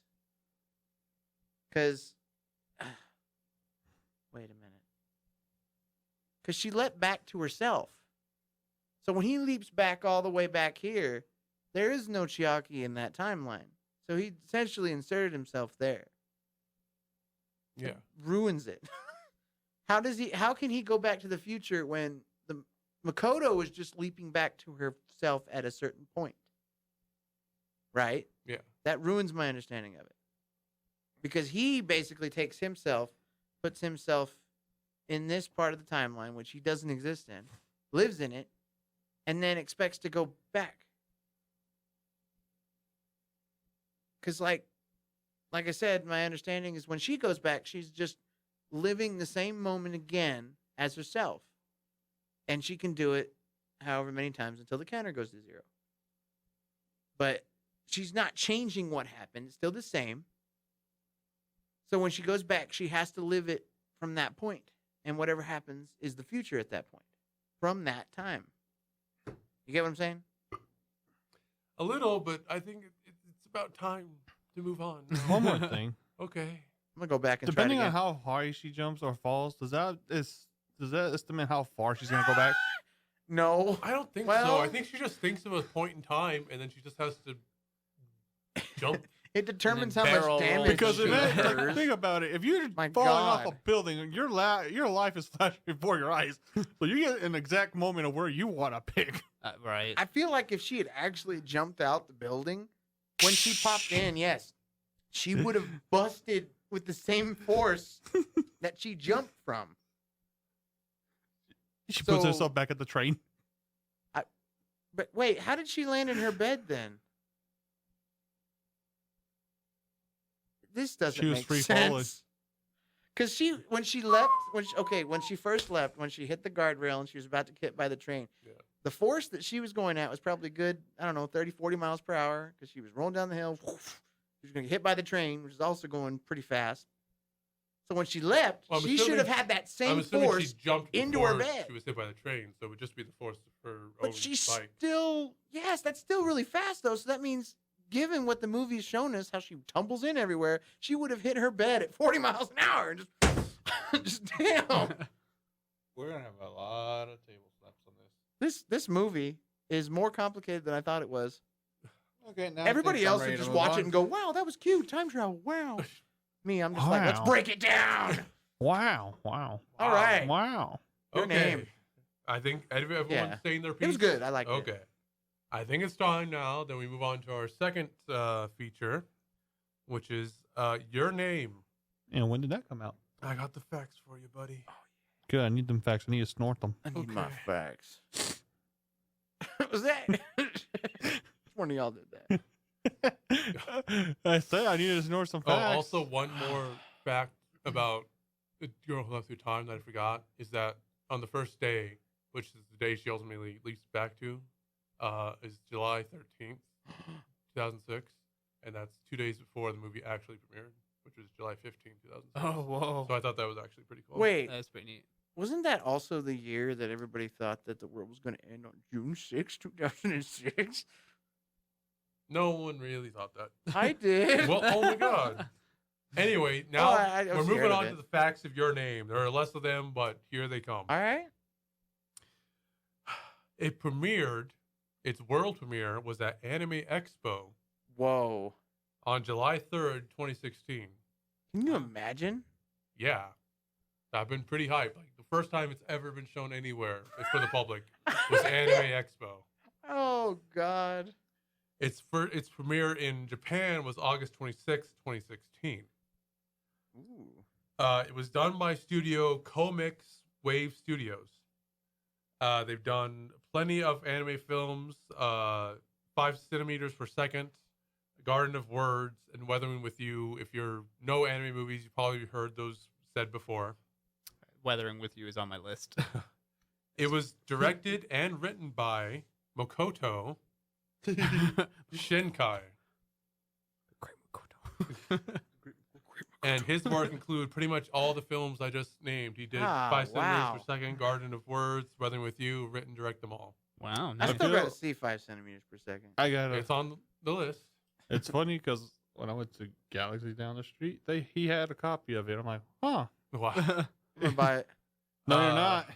Because, wait a minute. Because she leapt back to herself. So when he leaps back all the way back here, there is no Chiaki in that timeline. So he essentially inserted himself there.
Yeah.
Ruins it. How can he go back to the future when the Makoto was just leaping back to herself at a certain point? Right?
Yeah.
That ruins my understanding of it. Because he basically takes himself, puts himself in this part of the timeline, which he doesn't exist in, lives in it, and then expects to go back. Because like I said, my understanding is when she goes back, she's just living the same moment again as herself. And she can do it however many times until the counter goes to 0. But she's not changing what happened. It's still the same. So when she goes back, she has to live it from that point. And whatever happens is the future at that point. From that time. You get what I'm saying?
A little, but I think it's about time to move on.
One more thing.
Okay.
I'm going to go back and
Depending
try it
on
again.
how high she jumps or falls, does that estimate how far she's gonna go back?
No.
I don't think
Well-
so. I think she just thinks of a point in time, and then she just has to jump.
It determines how
then
much
barrel
damage
roll
Because
she
if it,
incurs.
think about it, if you're
My
falling off a
God.
building, your life is flashing before your eyes, so you get an exact moment of where you want to pick.
Right.
I feel like if she had actually jumped out the building, when she popped in, yes, she would have busted with the same force that she jumped from.
She puts
So-
herself back at the train.
But wait, how did she land in her bed then? This doesn't
She was
make
free falling.
sense. Because when she first left, when she hit the guardrail and she was about to get hit by the train,
Yeah.
the force that she was going at was probably good, 30, 40 miles per hour, because she was rolling down the hill. She was going to get hit by the train, which is also going pretty fast. So when she leapt,
Well, I'm
she should
assuming-
have had that
I'm
same
assuming
force.
she jumped
into her
before
bed.
she was hit by the train, so it would just be the force of her own
But she's
bike.
still, yes, that's still really fast, though. So that means, given what the movie's shown us, how she tumbles in everywhere, she would have hit her bed at 40 miles an hour and just damn.
We're gonna have a lot of table slaps on this.
This movie is more complicated than I thought it was.
Okay, now
Everybody else would just watch it and go, wow, that was cute. Time travel. Wow. Me, I'm just like, let's
Wow.
break it down.
Wow! Wow!
All right.
Wow!
Your
Okay.
name.
I think everyone's
Yeah.
saying their piece.
It was good. I liked it.
Okay. I think it's time now. Then we move on to our second feature, which is your name.
And when did that come out?
I got the facts for you, buddy.
Good. I need them facts. I need to snort them.
I need my
Okay.
facts. What was that? Which one of y'all did that?
I said I needed to snort some
Oh,
facts.
also one more fact about the girl who left through time that I forgot is that on the first day, which is the day she ultimately leaps back to, is July 13th, 2006, and that's 2 days before the movie actually premiered. which was July 15, 2006.
Oh, whoa.
So I thought that was actually pretty cool.
Wait,
That's pretty neat.
wasn't that also the year that everybody thought that the world was going to end on June 6, 2006?
No one really thought that.
I did.
Well, oh my god. Anyway, now
I was
we're
scared
moving
of
on
it.
to the facts of your name. There are less of them, but here they come.
All right.
It premiered, its world premiere was at Anime Expo
Whoa.
on July 3rd, 2016.
Can you imagine?
Yeah. I've been pretty hyped. Like the first time it's ever been shown anywhere for the public was Anime Expo.
Oh, God.
Its premiere in Japan was August 26th, 2016.
Ooh.
It was done by studio Comics Wave Studios. They've done plenty of anime films, 5 centimeters per second, Garden of Words, and Weathering with You. If you're no anime movies, you probably heard those said before.
Weathering with You is on my list.
It was directed and written by Makoto Shinkai. And his work include pretty much all the films I just named. He did 5 centimeters
wow.
per second, Garden of Words, Weathering with You, written, direct them all.
Wow.
I
Nice.
still got to
feel-
see 5 centimeters per second.
I got
It's on the list.
It's funny because when I went to Galaxy down the street, he had a copy of it. I'm like, huh?
Wow.
I'm going to buy it.
No, you're
Uh,
not.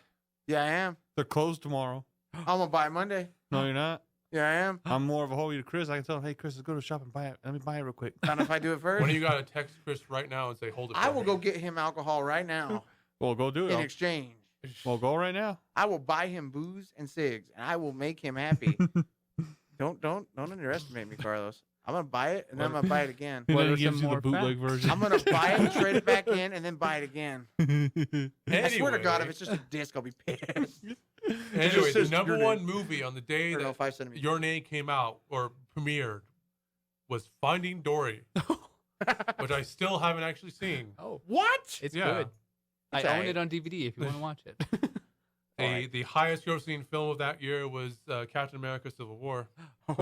Yeah, I am.
They're closed tomorrow.
I'm going to buy it Monday.
No, you're not.
Yeah, I am.
I'm more of a homie to Chris. I can tell him, hey, Chris, let's go to the shop and buy it. Let me buy it real quick.
Not if I do it first.
When you got to text Chris right now and say, hold it
I
for
will
me.
go get him alcohol right now
Well, go do
in
it.
exchange.
Well, go right now.
I will buy him booze and cigs, and I will make him happy. Don't underestimate me, Carlos. I'm gonna buy it, and then I'm gonna buy it again.
And
What
then
are
he gives
some
you the
more
bootleg
facts?
version.
I'm gonna buy it, trade it back in, and then buy it again. I swear to God, if
Anyway.
it's just a disc, I'll be pissed.
Anyway,
just
the
says
number
your name.
one movie on the day
Or no,
that
5 centimeters.
Your Name came out or premiered was Finding Dory, which I still haven't actually seen.
Oh,
What?
it's
Yeah.
good. I
It's
own
alright.
it on DVD if you want to watch it.
Alright.
The highest grossing film of that year was Captain America Civil War.
Oh.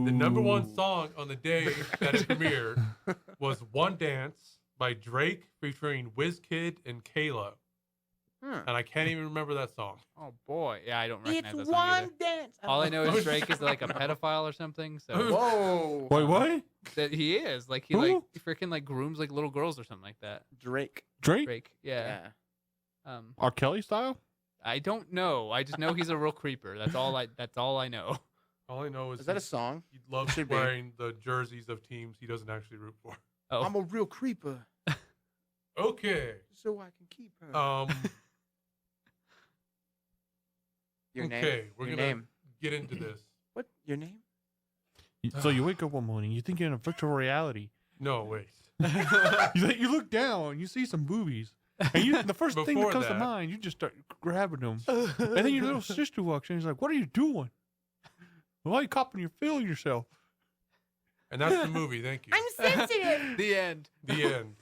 The number one song on the day that it premiered was One Dance by Drake featuring WizKid and Kayla. And I can't even remember that song.
Oh boy, yeah, I don't recognize
It's
that song either.
one dance.
All I know is Drake is like a pedophile or something. So
Whoa.
Wait, what?
that he is like he
Who?
like freaking like grooms like little girls or something like that.
Drake.
Drake?
Drake, yeah.
Yeah.
R. Kelly style?
I don't know. I just know he's a real creeper. That's all I know.
All I know is
Is that a song?
he loves
Should be.
wearing the jerseys of teams he doesn't actually root for.
Oh,
I'm a real creeper,
Okay.
so I can keep her. Your
okay,
name.
we're
Your
gonna
name.
get into this.
What? Your name?
So you wake up one morning, you think you're in a virtual reality.
No, wait.
You look down, you see some boobies. And the first thing that
Before
comes to
that-
mind, you just start grabbing them. And then your little sister walks in. She's like, "What are you doing? Why are you copping your feeling yourself?"
And that's the movie. Thank you.
sensitive.
the end.
The end.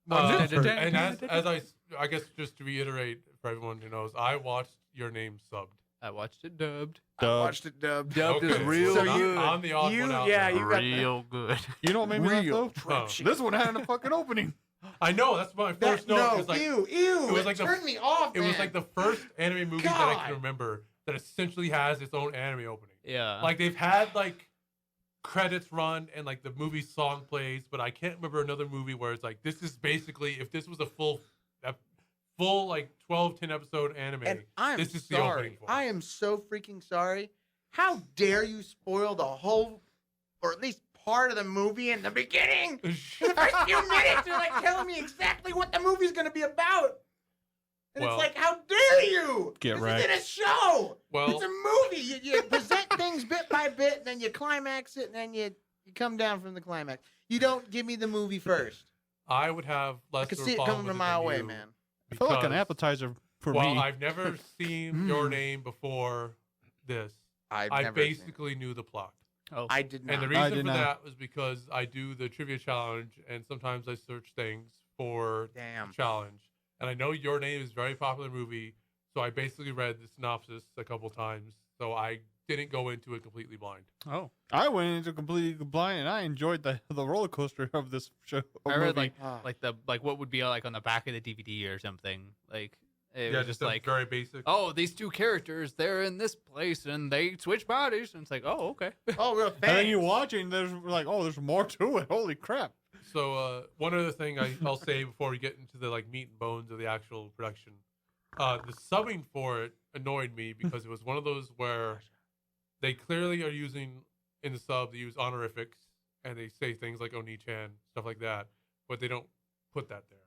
Dun, dun, dun,
And
dun,
I guess just to reiterate for everyone who knows, I watched Your Name subbed.
I watched it dubbed.
I watched it dubbed.
Dubbed is
Okay,
real
so
good.
I'm the odd
you-
one out.
yeah,
now.
you got
real good.
You know what made me laugh
Real
though?
Oh.
This one had a fucking opening.
I know. That's my first note.
No,
It was like,
ew.
it was
It
like the-
turned me off.
it was
man.
like the first anime movie that I
God.
can remember that essentially has its own anime opening.
Yeah.
Like they've had like credits run and like the movie song plays, but I can't remember another movie where it's like this is basically if this was a full like 10 episode anime.
And I'm
this is the opening
sorry.
for it.
I am so freaking sorry. How dare you spoil the whole, or at least part of the movie in the beginning? In the first few minutes, you're like telling me exactly what the movie's going to be about. And
Well-
it's like, how dare you?
Get
this
right.
isn't a show.
Well-
It's a movie. You present things bit by bit, and then you climax it, and then you come down from the climax. You don't give me the movie first.
I would have less.
I could
of
see it
problem
coming
with
from a mile
than
away,
you
man.
I feel like an
because
appetizer for
while
me.
I've never seen Your Name before this, I
never seen it.
basically knew the plot.
Oh,
I did not.
And the
I
reason
did
for
not.
that was because I do the trivia challenge, and sometimes I search things for
Damn.
the challenge. And I know Your Name is a very popular movie, so I basically read the synopsis a couple times. So I didn't go into it completely blind.
Oh,
I went into completely blind, and I enjoyed the roller coaster of this show.
I read
movie.
like what would be like on the back of the DVD or something. Like it
Yeah,
was just
a
like,
very basic.
oh, these two characters, they're in this place and they switch bodies, and it's like, oh, okay.
Oh, real
and then you
thanks.
watch it, and there's like, oh, there's more to it. Holy crap!
So one other thing I'll say before we get into the like meat and bones of the actual production, the subbing for it annoyed me because it was one of those where they clearly are using in the sub, they use honorifics and they say things like Oni-chan, stuff like that, but they don't put that there.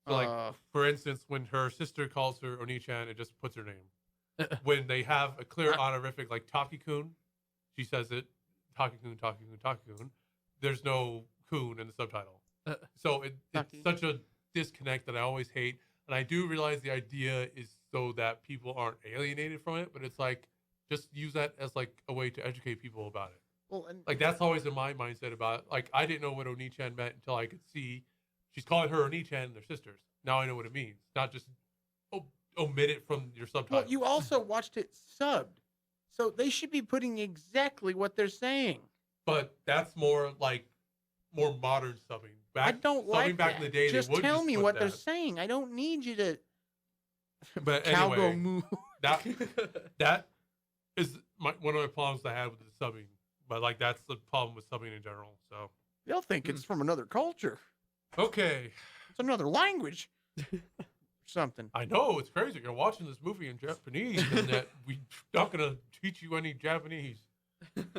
So like for instance, when her sister calls her Oni-chan, it just puts her name. When they have a clear honorific like Taki-kun, she says it, Taki-kun, Taki-kun, Taki-kun. There's no kun in the subtitle. So it's such a disconnect that I always hate. And I do realize the idea is so that people aren't alienated from it, but it's like, just use that as like a way to educate people about it.
Well, and
Like that's always in my mindset about it. Like I didn't know what Oni-chan meant until I could see she's calling her Oni-chan and they're sisters. Now I know what it means. Not just omit it from your subtitle.
well, you also watched it subbed, so they should be putting exactly what they're saying.
But that's more modern subbing.
I don't like
back
that.
in the day.
Just
they would
tell me
put
what they're
that.
saying. I don't need you to
But
cowgirl
anyway,
move.
that is one of the problems I had with the subbing. But like that's the problem with subbing in general. So
They'll think it's from another culture.
okay,
It's another language. Something.
I know it's crazy. You're watching this movie in Japanese, and that we're not gonna teach you any Japanese,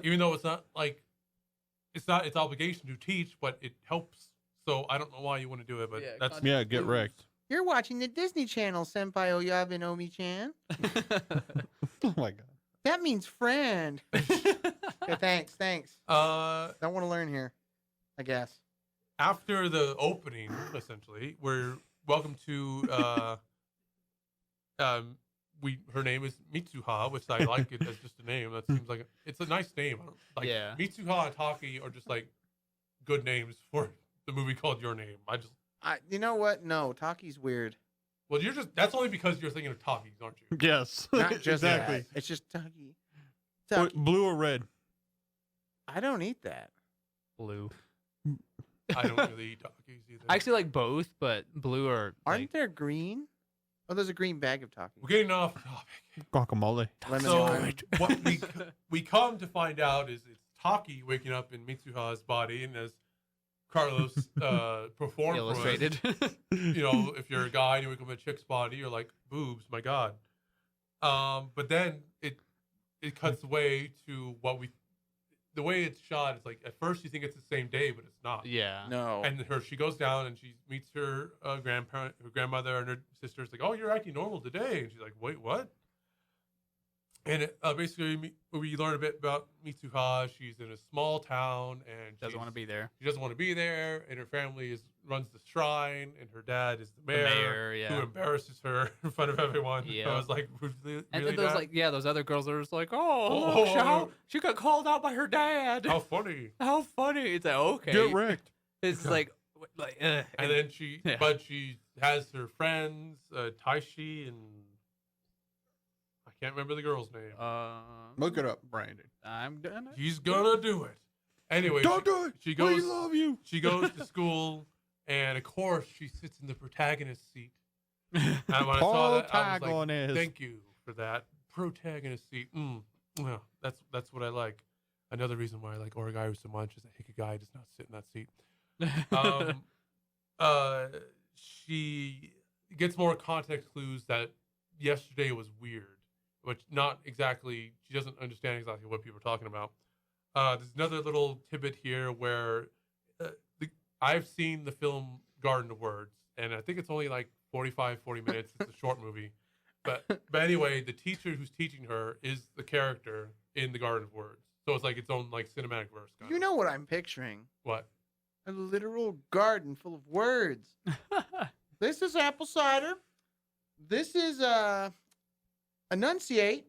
even though it's not its obligation to teach, but it helps. So I don't know why you want to do it, but
Yeah,
that's
Yeah, get wrecked.
You're watching the Disney Channel, Senpai Oyaba and Omi-chan.
Oh my god.
That means friend. Yeah, thanks.
uh
Don't want to learn here, I guess.
after the opening. Essentially, we're welcome to her name is Mitsuha, which I like it as just a name. That seems like it's a nice name. Like
Yeah.
Mitsuha and Taki are just like good names for the movie called Your Name.
You know what? No, Taki's weird.
Well, that's only because you're thinking of Takis, aren't you?
Yes.
Not just
exactly.
that. It's just Taki.
What, blue or red?
I don't eat that.
Blue.
I don't really eat Takis either.
I actually like both, but blue or
Aren't
like,
there green? Oh, there's a green bag of Taki.
We're getting off topic.
Guacamole.
Lemon
So
lime.
what we come to find out is it's Taki waking up in Mitsuha's body, and as Carlos performed
illustrated.
for us, you know, if you're a guy and you wake up in a chick's body, you're like, boobs, my god. But then it cuts away to the way it's shot. It's like at first you think it's the same day, but it's not.
Yeah.
No.
And she goes down and she meets her grandmother and her sister's like, "Oh, you're acting normal today." And she's like, "Wait, what?" And basically, we learn a bit about Mitsuha. She's in a small town and
Doesn't want to be there.
She doesn't want to be there, and her family runs the shrine, and her dad is the
The
mayor,
mayor, yeah.
who embarrasses her in front of everyone.
Yeah.
I was like, really,
And
really,
those
Dad?
those other girls are just like, oh,
Oh,
look, how she got called out by her dad.
How funny!
How funny! It's like, okay,
Get wrecked.
it's like,
And then
Yeah.
but she has her friends, Taishi and I can't remember the girl's name.
Look it up, Brandon.
I'm gonna.
She's gonna do it. Anyway,
Don't do it.
She
We
goes.
love you.
She goes to school, and of course, she sits in the protagonist seat. And when I saw that, I was like,
Protagonist.
"Thank you for that protagonist seat." Yeah, that's what I like. Another reason why I like Origaru so much is that Hikagai does not sit in that seat. She gets more context clues that yesterday was weird, which not exactly. She doesn't understand exactly what people are talking about. There's another little tidbit here where I've seen the film Garden of Words, and I think it's only like 40 minutes. It's a short movie. But anyway, the teacher who's teaching her is the character in the Garden of Words. So it's like its own like cinematic verse.
You know what I'm picturing?
What?
A literal garden full of words. This is apple cider. This is enunciate.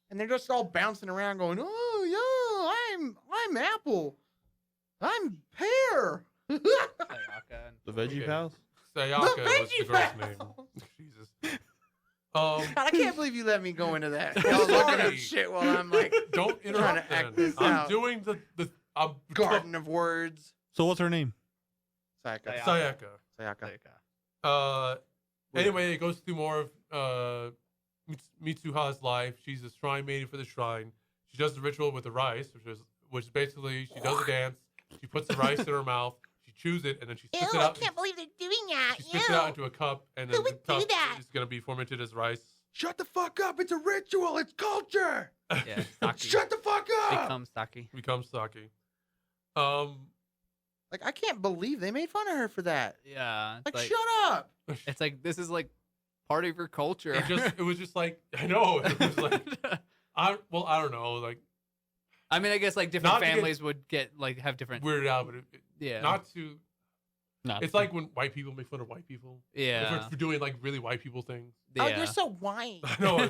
And they're just all bouncing around going, "Oh yeah, I'm apple. I'm pear."
The Veggie
Okay.
Pals.
Sayaka was the
Veggie
girl's name.
Pals.
Jesus. Um,
God, I can't believe you let me go into that.
I'm
Y'all looking
sorry.
up shit while I'm like
don't interrupt.
to act
then.
this
I'm
out.
doing the
garden of words.
So what's her name?
Sayaka.
Sayaka.
Sayaka.
Anyway, it goes through more of Mitsuha's life. She's a shrine maiden for the shrine. She does the ritual with the rice, which is basically she does a dance. She puts the rice in her mouth. She chews it, and then she spits it out.
I can't believe they're doing that.
She spits it out into a cup, and then
Who
the
would do
cup
that?
is going to be fermented as rice.
Shut the fuck up! It's a ritual. It's culture.
Yeah, sake.
Shut the fuck up!
Becomes sake.
Becomes sake.
Like I can't believe they made fun of her for that.
Yeah.
Like,
Like,
shut up!
it's like this is like part of your culture.
it was just like I know it was like I don't know, like
I mean, I guess like different
Not to get
families would get like have different.
weirded out, but
Yeah.
not to.
Not
It's like when white people make fun of white people.
Yeah.
For doing like really white people things.
Oh,
Yeah.
you're so white.
I know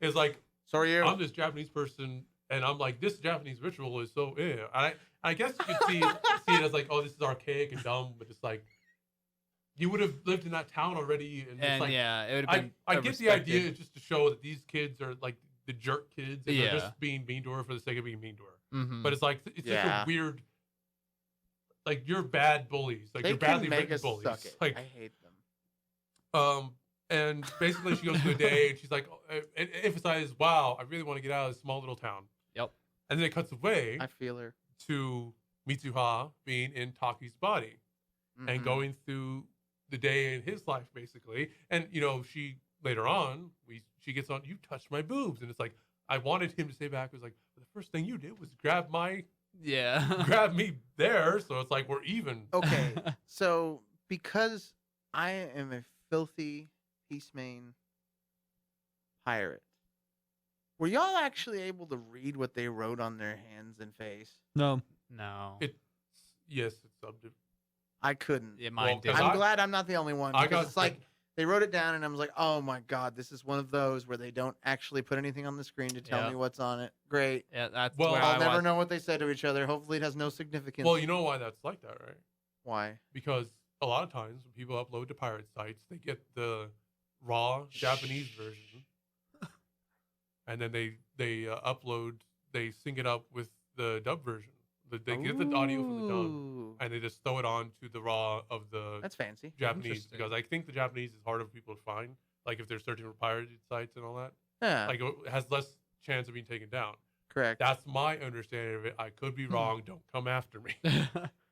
it's like
So are you?
I'm this Japanese person, and I'm like this Japanese ritual is so I guess you could see it as like, oh, this is archaic and dumb, but it's like you would have lived in that town already, and, it's
And
like
yeah, it would have been.
I get the idea just to show that these kids are like the jerk kids, and they're
Yeah.
just being mean to her for the sake of being mean to her.
Mm-hmm.
But it's like it's just
Yeah.
a weird, like you're bad bullies, like
they
you're badly
can make
written
us
bullies.
suck it.
Like
I hate them.
and basically she goes through a day, and she's like, it emphasizes, wow, I really want to get out of this small little town.
Yep.
And then it cuts away
I feel her.
to Mitsuha being in Taki's body and
Mhm.
going through the day in his life, basically. And she later on, she gets on, you touched my boobs, and it's like I wanted him to say back, it was like, the first thing you did was grab
Yeah.
me there, so it's like we're even.
Okay, so because I am a filthy peacemain pirate, were y'all actually able to read what they wrote on their hands and face?
No.
No.
Yes, it's subject.
I couldn't.
Yeah, mine
Well,
did.
'cause
I'm
I-
glad I'm not the only one.
I
Because
got
it's like they wrote it down, and I was like, oh my god, this is one of those where they don't actually put anything on the screen to tell
Yeah.
me what's on it. Great.
Yeah, that's
Well,
where
I'll
I
never
was.
know what they said to each other. Hopefully, it has no significance.
Well, you know why that's like that, right?
Why?
Because a lot of times when people upload to pirate sites, they get the raw Japanese version, and then they upload, they sync it up with the dub version. They get the audio from the dub,
Ooh,
and they just throw it on to the raw of the
that's fancy.
Japanese,
Interesting.
because I think the Japanese is harder for people to find. Like if they're searching for pirated sites and all that,
Yeah,
like it has less chance of being taken down.
correct.
That's my understanding of it. I could be
Hmm.
wrong. Don't come after me.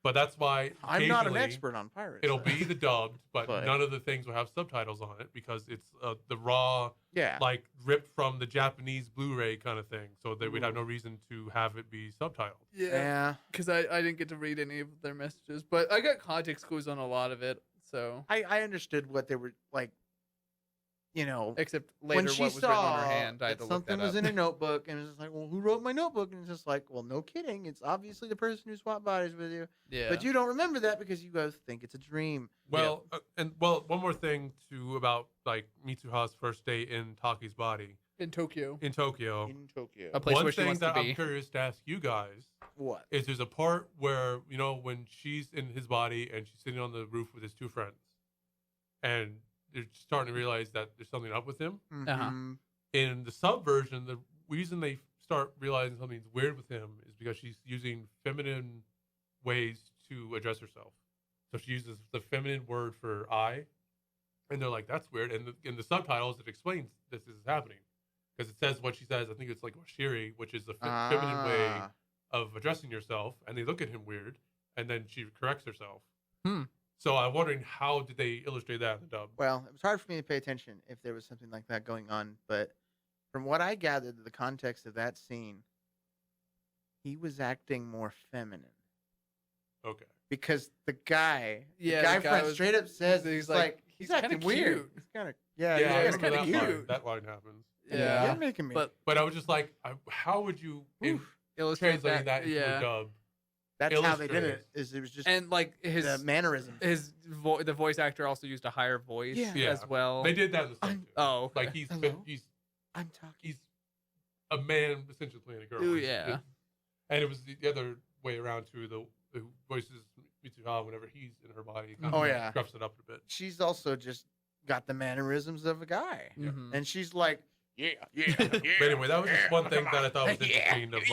But that's why
I'm not an
occasionally
expert on pirates.
It'll
so-
be the dubbed, but
But-
none of the things will have subtitles on it because it's the raw,
yeah.
like ripped from the Japanese Blu-ray kind of thing. So they would have
Ooh.
no reason to have it be subtitled.
Yeah.
because I didn't get to read any of their messages, but I got context clues on a lot of it. So
I understood what they were like.
except
When
later
she
what was written on
saw
her hand, I had
that
to look
something
that
was
up.
in a notebook, and it's just like, well, who wrote my notebook? And it's just like, well, no kidding. It's obviously the person who swapped bodies with you.
Yeah,
But you don't remember that because you guys think it's a dream.
Well, one more thing too about like Mitsuha's first day in Taki's body
in Tokyo,
in Tokyo.
In Tokyo.
a place
One
where she
thing
wants to
that I'm
be.
curious to ask you guys
What?
is there's a part where when she's in his body and she's sitting on the roof with his two friends, and they're starting to realize that there's something up with him.
Uh-huh.
Mhm.
In the sub version, the reason they start realizing something's weird with him is because she's using feminine ways to address herself. So she uses the feminine word for I, and they're like, "That's weird." And in the subtitles, it explains this is happening because it says what she says. I think it's like Oshiri, which is the feminine way
Ah.
of addressing yourself, and they look at him weird, and then she corrects herself.
Hmm.
So I'm wondering how did they illustrate that in the dub?
Well, it was hard for me to pay attention if there was something like that going on, but from what I gathered, the context of that scene, he was acting more feminine
Okay.
because the guy
Yeah,
guy
the guy
friend
was-
straight up says
he's
he's
like,
like
he's
acting
kinda
weird.
cute.
He's kind of yeah,
I
he's
remember
kinda
that
cute.
line. That line happens.
Yeah,
You're making me.
but
I was just like, how would you
illustrate
translating that into
yeah,
a dub?
That's how they did
illustrates.
it. Is it was just
and like
the mannerisms.
the voice actor also used a higher voice
Yeah.
Yeah.
as well.
They did that in the sub
I'm-
too.
Oh, okay.
Like he's
Hello?
he's
I'm talking.
he's a man essentially playing a girl.
Ooh,
It's-
yeah.
and it was the other way around too. The who voices Mitsuha whenever he's in her body. Kind
Oh,
of
yeah.
gruffs it up a bit.
She's also just got the mannerisms of a guy,
Mhm.
and she's like, yeah.
But anyway, that was just one thing that I thought was
Yeah.
interesting. Of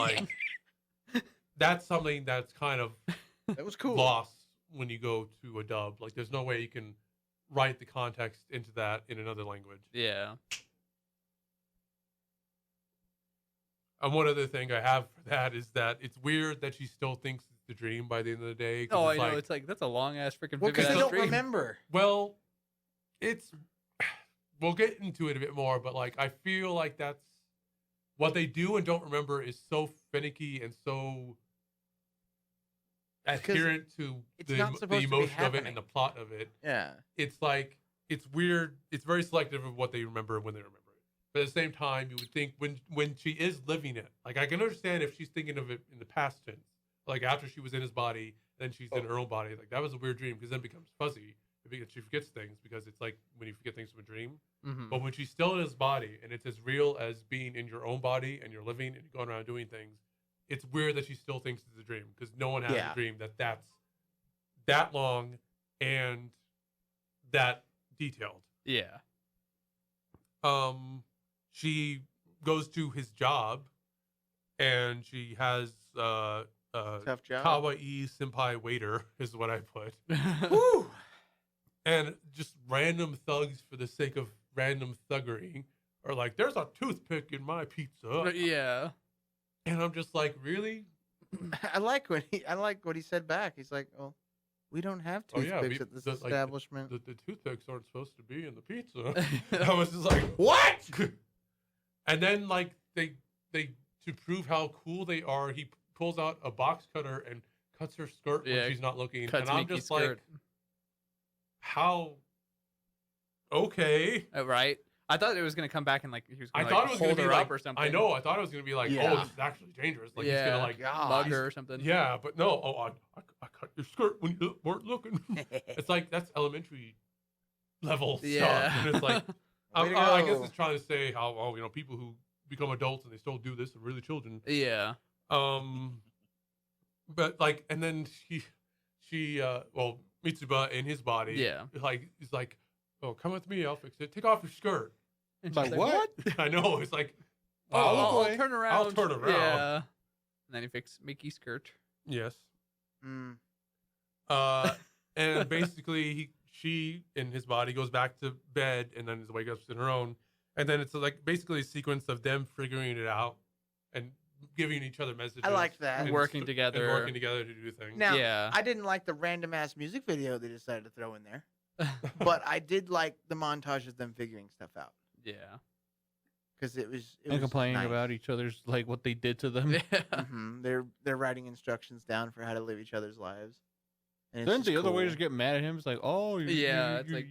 like, that's something that's kind of
That was cool.
lost when you go to a dub. Like, there's no way you can write the context into that in another language.
Yeah.
And one other thing I have for that is that it's weird that she still thinks it's the dream by the end of the day. 'Cause
Oh, I
it's
know.
like,
It's like that's a long ass freaking.
Well, because they
Vivid
don't
dream.
remember.
well, it's we'll get into it a bit more, but like I feel like that's what they do and don't remember is so finicky and so adherent to
it's
the
not supposed to be
emotion of it
happening.
and the plot of it.
Yeah.
It's like it's weird. It's very selective of what they remember when they remember it. But at the same time, you would think when she is living it, like I can understand if she's thinking of it in the past tense, like after she was in his body, then she's in her own body. Like that was a weird dream because then it becomes fuzzy because she forgets things because it's like when you forget things from a dream.
Mhm.
But when she's still in his body and it's as real as being in your own body and you're living and you're going around doing things, it's weird that she still thinks it's a dream because no one has
Yeah.
a dream that's that long and that detailed.
Yeah.
She goes to his job and she has
Tough job.
kawaii senpai waiter is what I put.
Woo!
And just random thugs for the sake of random thuggery are like, there's a toothpick in my pizza.
Yeah.
And I'm just like, really?
I like what he said back. He's like, "Oh, we don't have
Oh, yeah,
toothpicks at this establishment."
The toothpicks aren't supposed to be in the pizza. I was just like,
What?
and then like they to prove how cool they are, he pulls out a box cutter and cuts her skirt
Yeah,
when she's not looking.
Cuts
And I'm
Mickey's
just like,
skirt.
how? Okay.
Right. I thought it was gonna come back and like he was
I
gonna
thought
like,
it was gonna
hold
be
her
like,
up or something.
I know. I thought it was gonna be like,
Yeah.
oh, this is actually dangerous. Like he's
Yeah.
gonna like,
God.
Mug her or something.
yeah, but no. Oh, I cut your skirt when you weren't looking. It's like that's elementary level
Yeah.
stuff, and it's like,
Way to
I guess
go.
it's trying to say how people who become adults and they still do this are really children.
Yeah.
But like, and then she Mitsuba in his body,
Yeah.
like he's like, oh, come with me, I'll fix it. Take off your skirt.
And
Like,
she's
what?
I know. It's like,
Oh,
oh,
I'll turn around.
I'll turn around.
Yeah. And then he fixed Mickey's skirt.
yes.
Mm.
And basically she in his body goes back to bed and then wakes up in her own. And then it's like basically a sequence of them figuring it out and giving each other messages.
I like that.
And working together.
And working together to do things.
Now,
Yeah.
I didn't like the random ass music video they decided to throw in there, but I did like the montage of them figuring stuff out
Yeah.
because it was
And complaining
nice.
about each other's like what they did to them.
Yeah.
Mhm. They're writing instructions down for how to live each other's lives. And it's
Then
just
the other
cool.
waiters get mad at him. It's like, oh,
Yeah, it's like,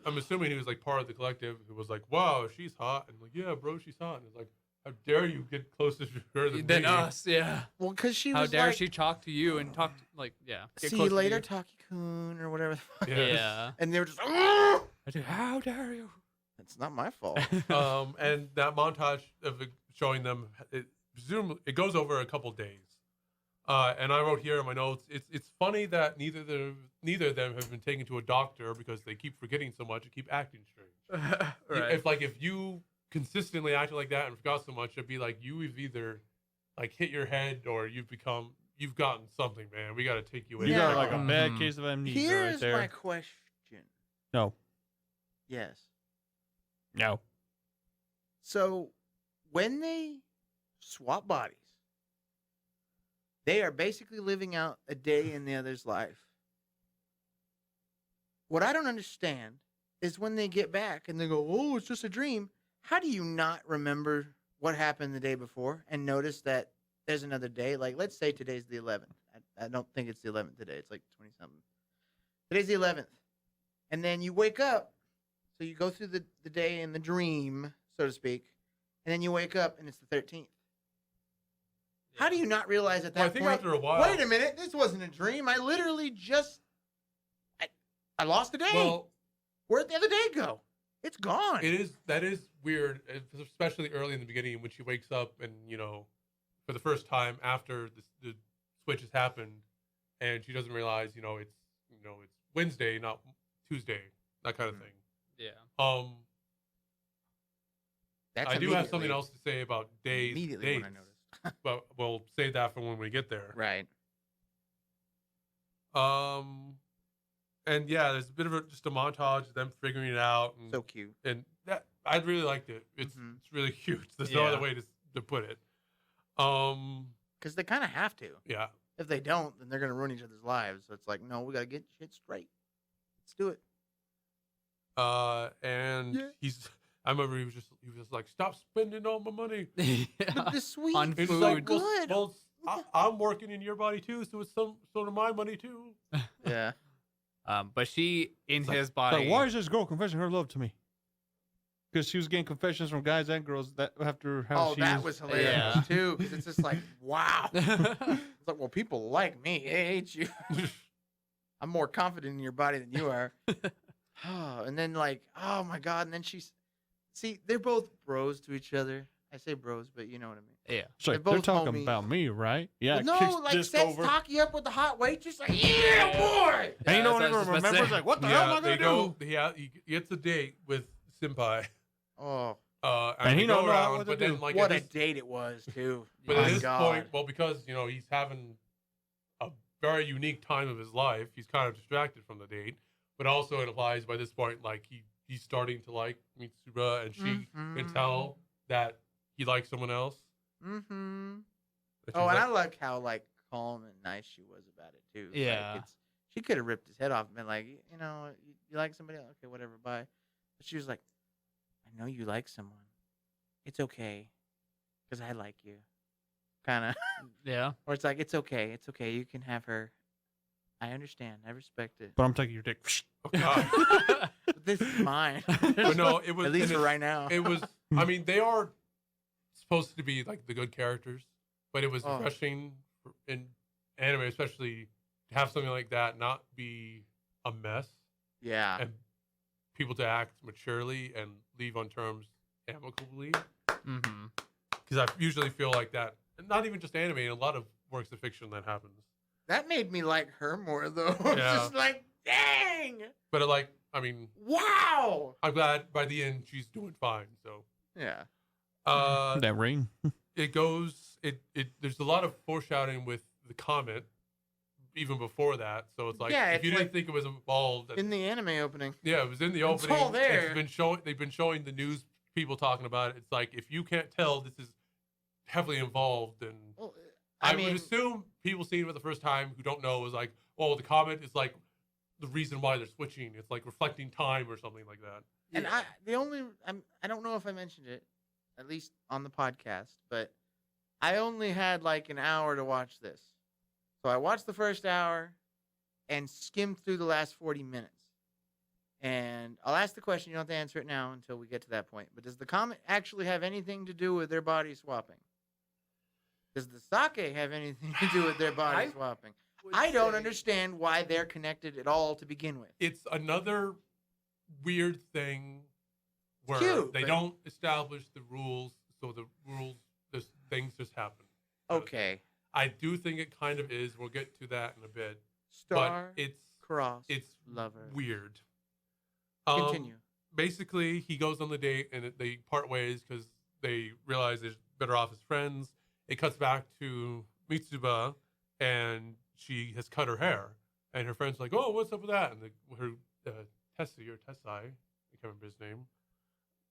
I'm assuming he was like part of the collective who was like, wow, she's hot. And like, yeah, bro, she's hot. And it's like, how dare you get closer to her than
Than
me?
us, yeah.
Well, because she
How
was
dare
like,
she talk to you and talk like yeah. get
"See
close
you
to
later, Taki-kun," or whatever. the fuck.
Yes.
Yeah.
And they were just, "Ah!"
I do, how dare you?
It's not my fault.
And that montage of it showing them, presumably it goes over a couple days. And I wrote here in my notes, it's funny that neither of them have been taken to a doctor because they keep forgetting so much and keep acting strange.
Right.
If you consistently acted like that and forgot so much, it'd be like you've either like hit your head or you've gotten something, man. We got to take you in.
You
Yeah.
got like a bad
Mhm.
case of amnesia
Here's
right there.
my question.
No.
Yes.
No.
So when they swap bodies, they are basically living out a day in the other's life. What I don't understand is when they get back and they go, "Oh, it's just a dream." How do you not remember what happened the day before and notice that there's another day? Like, let's say today's the 11th. I don't think it's the 11th today. It's like 20 something. Today's the 11th. And then you wake up. So you go through the day in the dream, so to speak. And then you wake up and it's the 13th. How do you not realize at that
Well, I think
point?
after a while.
Wait a minute, this wasn't a dream. I literally just I lost a day.
Well,
Where'd the other day go? It's gone.
that is weird, especially early in the beginning when she wakes up and for the first time after the switch has happened, and she doesn't realize it's Wednesday, not Tuesday, that kind of thing.
Yeah.
That's
I do have something
immediately-
else to say about days.
Immediately when I
dates,
noticed.
but we'll save that for when we get there.
Right.
And yeah, there's a bit of just a montage of them figuring it out, and
So cute.
and that I really liked it. It's
Mhm.
it's really cute. There's no
Yeah.
other way to put it.
Because they kind of have to.
Yeah.
If they don't, then they're gonna ruin each other's lives. So it's like, no, we gotta get shit straight. Let's do it.
And
Yeah.
I remember he was just like, stop spending all my money.
Yeah.
But the sweet
On
It's
food.
like,
good.
well, I'm working in your body too, so it's some sort of my money too.
Yeah.
But she in
It's like-
his
it's
body.
like, why is this girl confessing her love to me? Because she was getting confessions from guys and girls that after how
Oh,
she
that was hilarious
Yeah.
too. Because it's just like, wow. It's like, well, people like me. They hate you. I'm more confident in your body than you are. Oh, and then like, oh my god, and then they're both bros to each other. I say bros, but you know what I mean.
Yeah.
It's like,
They're
they're
both
talking
homies.
about me, right? Yeah.
Well,
kicks
no, like
disc
sets
over.
Taki up with the hot waitress. Like, yeah, boy.
And
Yeah,
no one
that's what I
ever
was just about to
remembers.
say.
Like, what the hell am I
they
gonna do?
go. He gets a date with Senpai.
Oh,
And
they
he
go
don't know
around,
what to
but then
do.
like
what
at
a
this,
date it was too.
but
My
at this
god.
point, well, because he's having a very unique time of his life, he's kind of distracted from the date. But also, it applies by this point, like he's starting to like Mitsuba, and she can tell that he likes someone else.
Mm-hmm.
That
Oh,
she's
and I
like,
like how like calm and nice she was about it too.
Yeah.
Like, she could have ripped his head off and been like, you know, you like somebody else? Okay, whatever, bye. But she was like, I know you like someone. It's okay, because I like you. Kind of.
Yeah.
Or it's like, it's okay. It's okay. You can have her. I understand. I respect it.
But I'm taking your dick.
oh, God.
But this is mine.
But no, it was
At least
and
for
it-
right now.
It was. I mean, they are supposed to be like the good characters, but it was
Oh.
refreshing in anime, especially to have something like that not be a mess
Yeah.
and people to act maturely and leave on terms amicably.
Mm-hmm.
Because I usually feel like that, and not even just anime, in a lot of works of fiction that happens.
That made me like her more though. It's
Yeah.
just like, dang.
But I mean,
Wow.
I'm glad by the end she's doing fine. So,
Yeah.
That ring.
it goes. There's a lot of foreshadowing with the comet, even before that. So it's like
Yeah,
if
it's
you didn't
like
think it was involved,
In the anime opening.
yeah, it was in the
It's
opening.
all there.
It's been showing. They've been showing the news people talking about it. It's like if you can't tell, this is heavily involved, and
Well,
I
mean,
would assume people seeing it for the first time who don't know is like, oh, the comet is like the reason why they're switching. It's like reflecting time or something like that.
and I don't know if I mentioned it, at least on the podcast, but I only had like an hour to watch this. So I watched the first hour and skimmed through the last 40 minutes. And I'll ask the question, you don't have to answer it now until we get to that point. But does the comet actually have anything to do with their body swapping? Does the sake have anything to do with their body
I
swapping? I don't understand why they're connected at all to begin with.
It's another weird thing where
cute,
they
but-
don't establish the rules, so the rules, just things just happen. kind of thing.
Okay.
I do think it kind of is. We'll get to that in a bit.
Star
But it's
cross
lover.
lover.
Weird.
Continue.
Basically, he goes on the date and they part ways because they realize they're better off as friends. It cuts back to Mitsuba, and she has cut her hair, and her friend's like, "Oh, what's up with that?" And her Tessie or Tessai, I can't remember his name.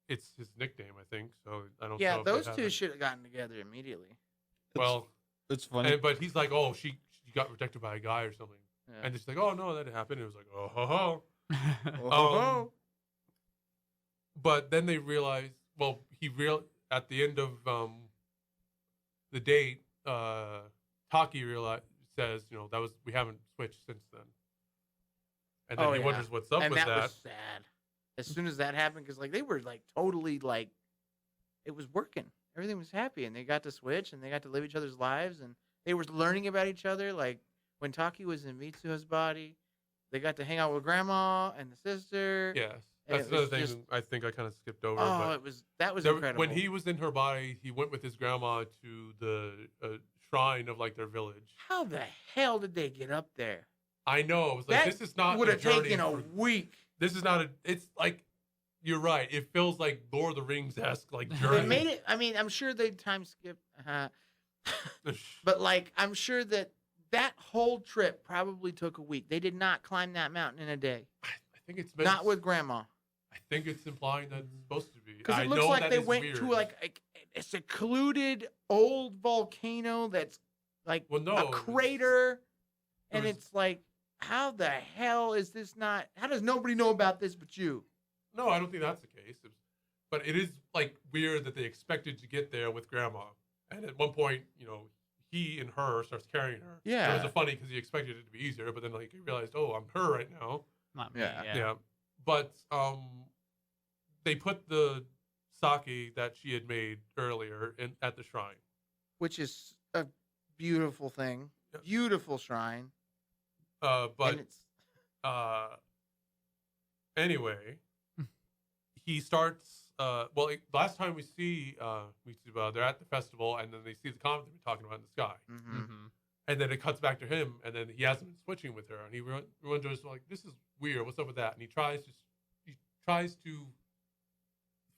It's his nickname, I think. So I don't.
Yeah,
know if they
those
have
two
it.
should have gotten together immediately.
Well,
It's funny.
but he's like, "Oh, she got rejected by a guy or something,"
Yeah.
and she's like, "Oh no, that didn't happen." It was like, "Oh ho ho."
Oh.
But then they realize, well, at the end of the date, Taki says, we haven't switched since then. And then
Oh,
he
yeah.
wonders what's up
And
with
that
that.
was sad. As soon as that happened, because like they were like totally like, it was working. Everything was happy, and they got to switch, and they got to live each other's lives, and they were learning about each other. Like when Taki was in Mitsuha's body, they got to hang out with Grandma and the sister.
Yes.
and
That's
it was
another thing
just-
I think I kind of skipped over.
Oh,
but
that was
there-
incredible.
when he was in her body, he went with his grandma to the shrine of like their village.
How the hell did they get up there?
I know. It was like,
That
this is not
would
a
have
journey
taken a
for-
week.
This is not it's like you're right. It feels like Lord of the Rings-esque, like
They
journey.
made it. I mean, I'm sure they time skipped, but like, I'm sure that whole trip probably took a week. They did not climb that mountain in a day.
I think it's meant
Not with Grandma,
I think it's implying that it's supposed to be.
because
I
it looks
know
like
that
they
is
went
weird.
to like a secluded old volcano that's like
Well, no,
a
it was-
crater,
it
and
was-
it's like, how the hell is this not? How does nobody know about this but you?
No, I don't think that's the case. But it is like weird that they expected to get there with Grandma, and at one point, he and her starts carrying her.
Yeah.
It was funny because he expected it to be easier, but then like he realized, oh, I'm her right now.
Not me.
Yeah.
Yeah.
But they put the sake that she had made earlier at the shrine.
Which is a beautiful thing,
Yeah.
beautiful shrine.
But
and it's
anyway, he starts. Last time we see Mitsuba, they're at the festival, and then they see the comet they've been talking about in the sky,
Mm-hmm.
and then it cuts back to him, and then he hasn't been switching with her, and he wonders like, "This is weird. What's up with that?" And he tries to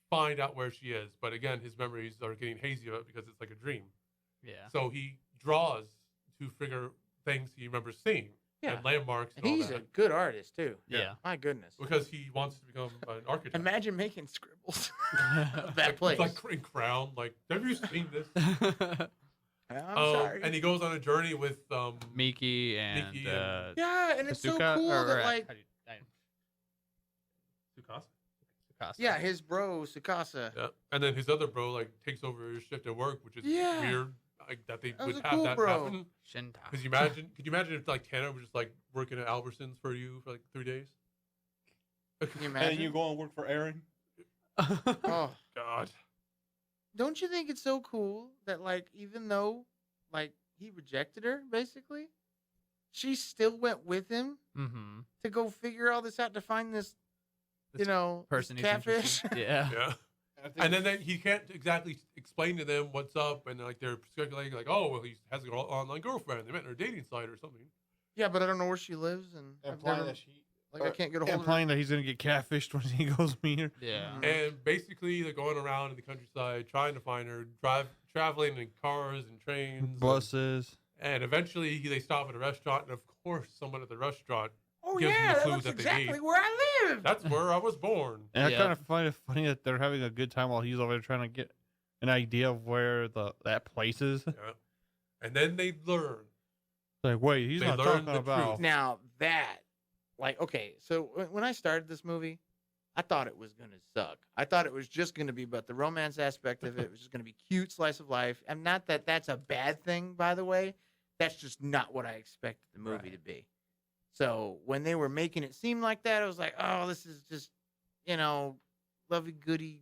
find out where she is, but again, his memories are getting hazy because it's like a dream.
Yeah.
So he draws to figure things he remembers seeing
Yeah.
and landmarks and
And
all
he's
that.
a good artist too.
Yeah.
My goodness.
Because he wants to become an architect.
Imagine making scribbles of
Like-
that place.
Like in Crown. Like, have you seen this?
I'm sorry.
And he goes on a journey with
Miki and
Miki and-
yeah, and it's so
Kasuka,
cool
or,
that like,
how do you-
Tsukasa.
Tsukasa.
yeah, his bro Sukasa.
Yeah. And then his other bro like takes over his shift at work, which is
Yeah.
weird. Like that they
That was
would
a
have
cool
that
bro.
happen.
Shinta.
Could you imagine if like Tanner was just like working at Albertsons for you for like 3 days?
Can you
And
imagine?
you go and work for Aaron.
Oh,
God.
don't you think it's so cool that like, even though like he rejected her basically, she still went with him
Mm-hmm.
to go figure all this out to find this,
This
this
Person who's
catfish.
interested. Yeah.
Yeah. And then he can't exactly explain to them what's up, and like they're speculating, like, oh, well, he has an online girlfriend. They met on a dating site or something.
Yeah, but I don't know where she lives, and I've
Implying
never,
that
like I can't get a hold of her.
implying that he's gonna get catfished when he goes meet her.
Yeah.
Mhm.
And basically, they're going around in the countryside trying to find her, traveling in cars and trains,
Buses.
and eventually they stop at a restaurant, and of course, someone at the restaurant.
Oh
gives them
yeah,
the
that
clue
looks
that they
exactly
need.
where I live.
That's where I was born.
And I
Yeah.
kind of find it funny that they're having a good time while he's over there trying to get an idea of where that place is.
Yeah. And then they learn.
Like, wait, he's
They
not
learn
talking
the
about.
truth.
Now that, like, okay, so when I started this movie, I thought it was gonna suck. I thought it was just gonna be about the romance aspect of it. It was just gonna be cute slice of life, and not that that's a bad thing, by the way. That's just not what I expected the movie
Right.
to be. So when they were making it seem like that, I was like, oh, this is just, lovey goody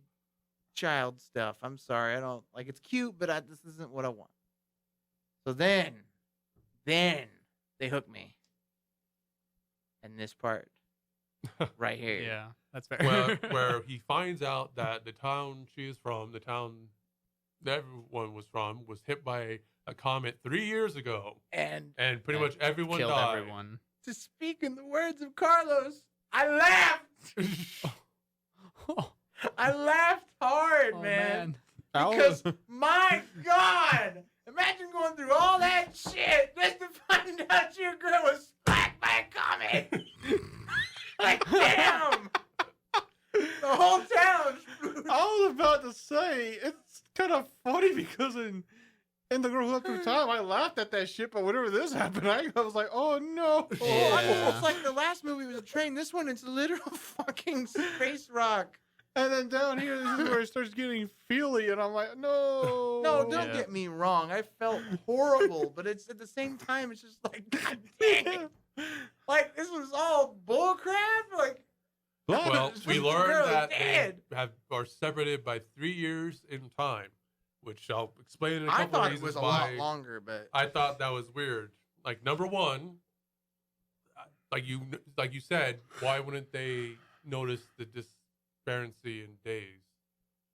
child stuff. I'm sorry, I don't like. It's cute, but this isn't what I want. So then they hook me. And this part right here.
Yeah. That's fair.
where he finds out that the town she is from, the town that everyone was from, was hit by a comet 3 years ago,
And
and pretty
And
much everyone
Killed
died.
everyone.
to speak in the words of Carlos, I laughed. I laughed hard,
Oh,
man.
Ow.
Because my God, imagine going through all that shit just to find out your girl was smacked by a comet. Like, damn. The whole town.
I was about to say it's kind of funny because in the Girl Who Left Through Time, I laughed at that shit, but whenever this happened, I was like, oh no.
Yeah.
It's like the last movie was a train. This one, it's a literal fucking space rock.
And then down here, this is where it starts getting feely, and I'm like, no.
No, don't
Yeah.
get me wrong. I felt horrible, but it's at the same time, it's just like, God dang it. Like, this was all bullcrap. Like,
Well,
Just
we
the
learned
girl
that
dead.
they are separated by 3 years in time, which I'll explain in a
I
couple
thought it
reasons
was a
why
lot longer, but
I thought that was weird. Like, number one, like you said, why wouldn't they notice the disparity in days?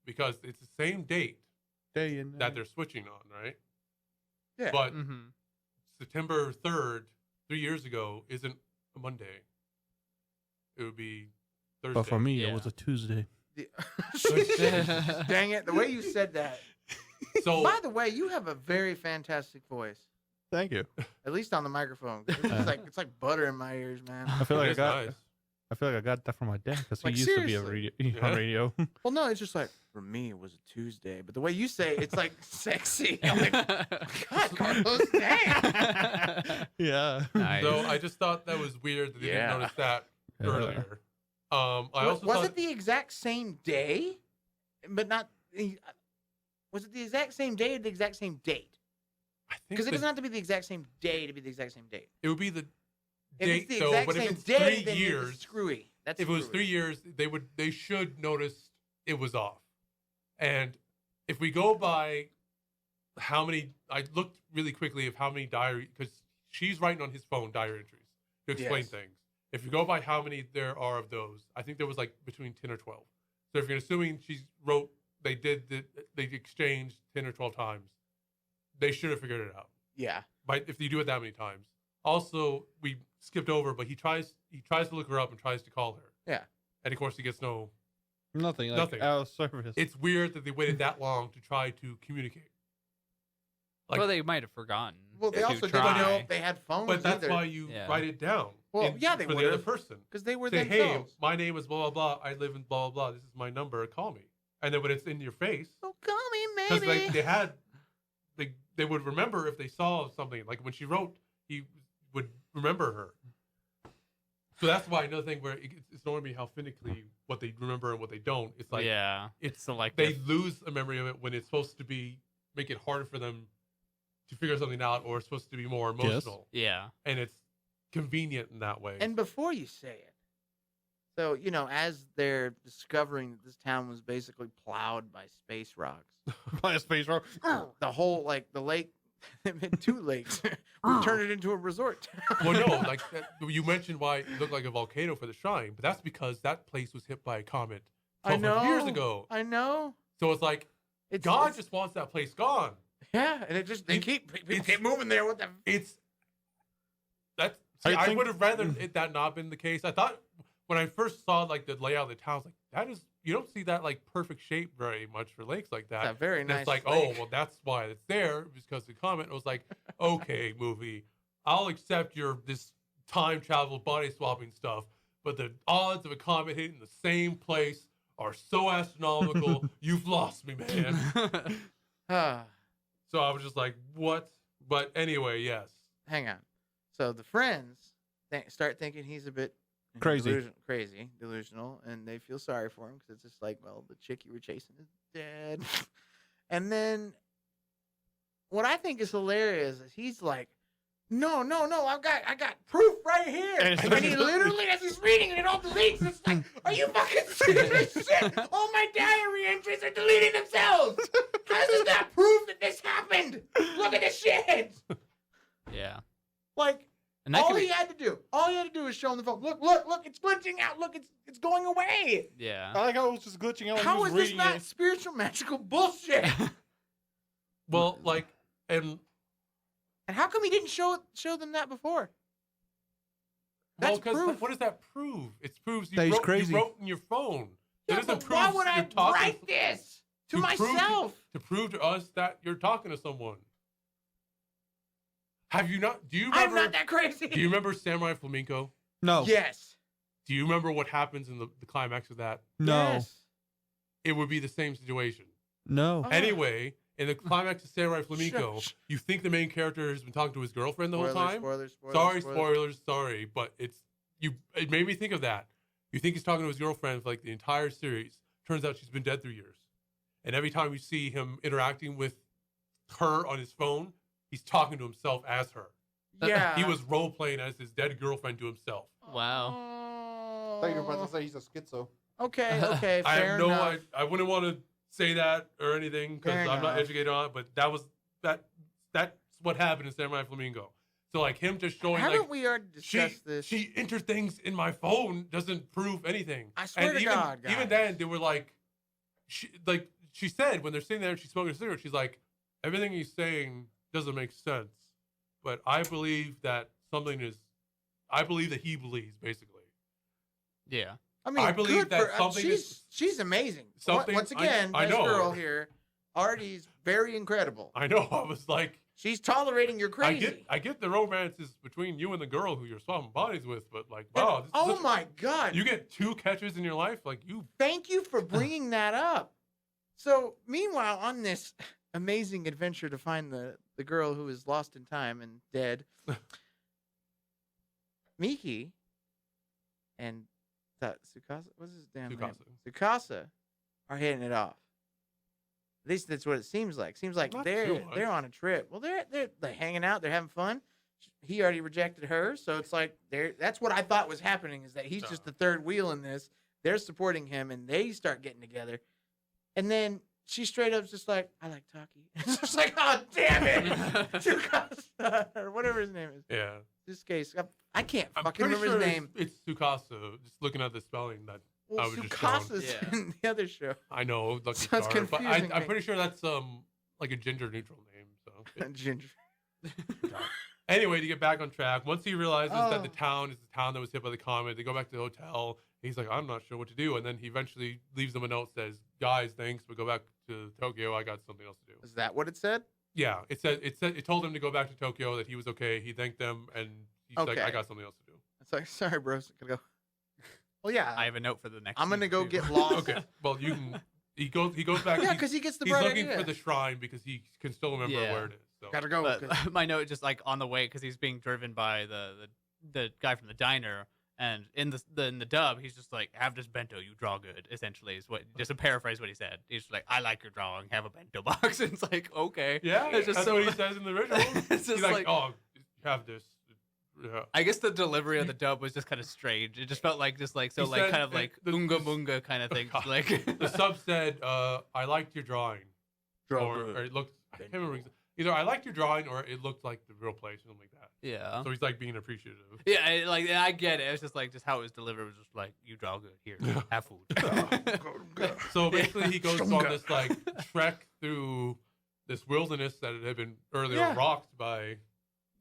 Because it's the same date
Day and
that
night.
they're switching on, right?
yeah.
But
Mm-hmm.
September 3rd, 3 years ago, isn't a Monday. It would be Thursday.
But for me,
Yeah.
it was a Tuesday.
Dang it! The way you said that.
So
By the way, you have a very fantastic voice.
Thank you.
At least on the microphone. It's like butter in my ears, man.
I feel like
it's nice.
I feel like I got that from my dad because he
Like,
used to be a
seriously.
radio, on radio.
Well, no, it's just like for me, it was a Tuesday. But the way you say it, it's like sexy. I'm like, God, Carlos, damn.
Yeah.
Nice.
So I just thought that was weird that they
Yeah.
didn't notice that
Yeah.
earlier. I also
was
thought
it the exact same day? But not. Was it the exact same day or the exact same date?
I think
Because it
that
doesn't have to be the exact same day to be the exact same date.
it would be the
If
date
it's the
though.
exact
But if
same
it's
day,
3
then
years,
it's screwy. That's
if it was
screwy.
3 years, they should notice it was off. And if we go by how many, I looked really quickly of how many diary, because she's writing on his phone diary entries to explain
Yes.
things. If you go by how many there are of those, I think there was like between 10 or 12. So if you're assuming she wrote, they exchanged 10 or 12 times, they should have figured it out.
Yeah.
But if you do it that many times. Also, we skipped over, but he tries to look her up and tries to call her.
Yeah.
And of course he gets no.
Nothing. Like
Nothing.
out of service.
It's weird that they waited that long to try to communicate. Like,
well, they might have forgotten.
Well, they
to
also
try.
didn't know if they had phones
but that's
either.
why you
Yeah.
write it down.
Well, yeah, they
for the other
would've.
person.
Because they were
Say,
themselves.
hey, my name is blah blah blah. I live in blah blah blah. This is my number. Call me. And then when it's in your face,
So call me,
because
maybe.
they would remember if they saw something. Like when she wrote, he would remember her. So that's why another thing where it's not going to be how finicky what they remember and what they don't. It's like
yeah,
it's
selective.
they lose a memory of it when it's supposed to be make it harder for them to figure something out, or it's supposed to be more emotional.
Yeah.
And it's convenient in that way.
And before you say it, so, as they're discovering that this town was basically plowed by space rocks,
By a space rock.
the whole, the lake, two lakes, we turned it into a resort.
Well, no, like you mentioned why it looked like a volcano for the shrine, but that's because that place was hit by a comet
I
1,200 years
know.
ago.
I know.
So it's like God just wants that place gone.
Yeah, and it just, they keep moving there. What the?
I would have rather that not been the case. I thought when I first saw the layout of the town, I was like, that is, you don't see that perfect shape very much for lakes like that.
It's a very
And
nice
it's like,
lake.
oh, well, that's why it's there, because of the comet. I was like, okay, movie, I'll accept this time travel body swapping stuff, but the odds of a comet hitting the same place are so astronomical. You've lost me, man. So I was just like, what? But anyway, yes.
Hang on. So the friends start thinking he's a bit
Crazy.
delusional, and they feel sorry for him because it's just like, well, the chick you were chasing is dead. And then what I think is hilarious is he's like, no, I got proof right here.
And
And he literally, as he's reading it all deletes. It's like, are you fucking serious? Shit. All my diary entries are deleting themselves. How does that prove that this happened? Look at this shit.
Yeah.
All
And that could
he
be,
had to do is show him the phone. Look, it's glitching out. Look, it's going away.
yeah.
I like how it was just glitching out when
How
he
is
was
this
reading
not
it.
spiritual magical bullshit?
Well, and
And how come he didn't show them that before? That's
because
proof.
what does that prove? It proves
That he's crazy.
you wrote in your phone. It
Yeah,
doesn't
but
prove
why would I
you're talking
write this to
prove
myself?
to prove to us that you're talking to someone. Have you not? Do you remember?
I'm not that crazy.
Do you remember Samurai Flamenco?
No.
Yes.
Do you remember what happens in the climax of that?
No.
Yes.
It would be the same situation.
No.
Oh.
Anyway, in the climax of Samurai Flamenco,
Shush.
you think the main character has been talking to his girlfriend the whole time.
Spoilers.
Sorry, but it made me think of that. You think he's talking to his girlfriend for the entire series. Turns out she's been dead 3 years. And every time you see him interacting with her on his phone, he's talking to himself as her.
Yeah.
He was role playing as his dead girlfriend to himself.
Wow.
Oh.
I thought you were about to say he's a schizo.
Okay.
I
Fair
have no
enough.
I wouldn't want to say that or anything because
Fair
I'm not
enough.
educated on it, but that's what happened in Samurai Flamingo. So him just showing
Haven't we already discussed this?
she entered things in my phone doesn't prove anything.
I swear to God,
even
guys.
then they were she said when they're sitting there and she's smoking a cigarette, she's like, everything he's saying doesn't make sense. But I believe that he believes, basically.
Yeah.
I mean,
I believe
good
that
for,
something
she's amazing.
something-
Once
I
again, this
know.
girl here, Artie's very incredible.
I know. I was like,
She's tolerating your crazy.
I get the romances between you and the girl who you're swapping bodies with, but like, wow, this is
Oh
such-
my God.
you get 2 catches in your life, like you.
Thank you for bringing that up. So, meanwhile, on this amazing adventure to find the girl who is lost in time and dead, Miki and Tsukasa, what's his damn name? Tsukasa are hitting it off. At least that's what it seems like. Seems like
Not
they're
too much.
on a trip. Well, they're hanging out. They're having fun. He already rejected her, so it's like that's what I thought was happening. Is that he's just the third wheel in this. They're supporting him, and they start getting together. And then she straight up just like, I like Taki. It's just like, oh damn it, Tsukasa or whatever his name is.
Yeah.
This case, I can't
I'm
fucking
pretty
remember
sure
his name.
it's Tsukasa. Just looking at the spelling, that
Well,
I was just shown.
Tsukasa's
Yeah.
in the other show.
I know. Lucky
Sounds
Star, but
confusing,
I'm
mate.
pretty sure that's like a gender neutral name. So
Ginger.
anyway, to get back on track, once he realizes that the
Oh.
town is the town that was hit by the comet, they go back to the hotel. He's like, I'm not sure what to do, and then he eventually leaves them a note, says, "Guys, thanks, but go back to Tokyo. I got something else to do."
Is that what it said?
Yeah, it told him to go back to Tokyo, that he was okay. He thanked them, and he's like,
Okay.
I got something else to do.
It's like, sorry, bros. Gotta go. Well, yeah.
I have a note for the next.
I'm gonna
season,
go
too.
get lost.
Okay, well you can. He goes back.
Yeah,
he's-
because he gets the
he's
bright
looking
idea.
for the shrine because he can still remember
Yeah.
where it is. So
Gotta go.
But my note just like on the way because he's being driven by the guy from the diner, and in the dub he's just like, have this bento, you draw good. Essentially is what, just to paraphrase what he said. He's just like, I like your drawing, have a bento box. And it's like, okay,
yeah,
it's just
that's
so
what he says in the original.
It's
He's
just
like,
like-
oh, you have this. Yeah.
I guess the delivery of the dub was just kind of strange. It just felt like so
He
like
said
kind of
that
like
the-
unga munga kind of thing.
God.
Like
The sub said, "I liked your drawing,"
Draw
or
good.
it looked. I can't remember. Either I liked your drawing, or it looked like the real place, something like that.
yeah.
So he's like being appreciative.
Yeah, I get it. It's just like how it was delivered was just like, you draw good. Here, have food.
So basically, he goes on this like trek through this wilderness that had been earlier
Yeah.
rocked by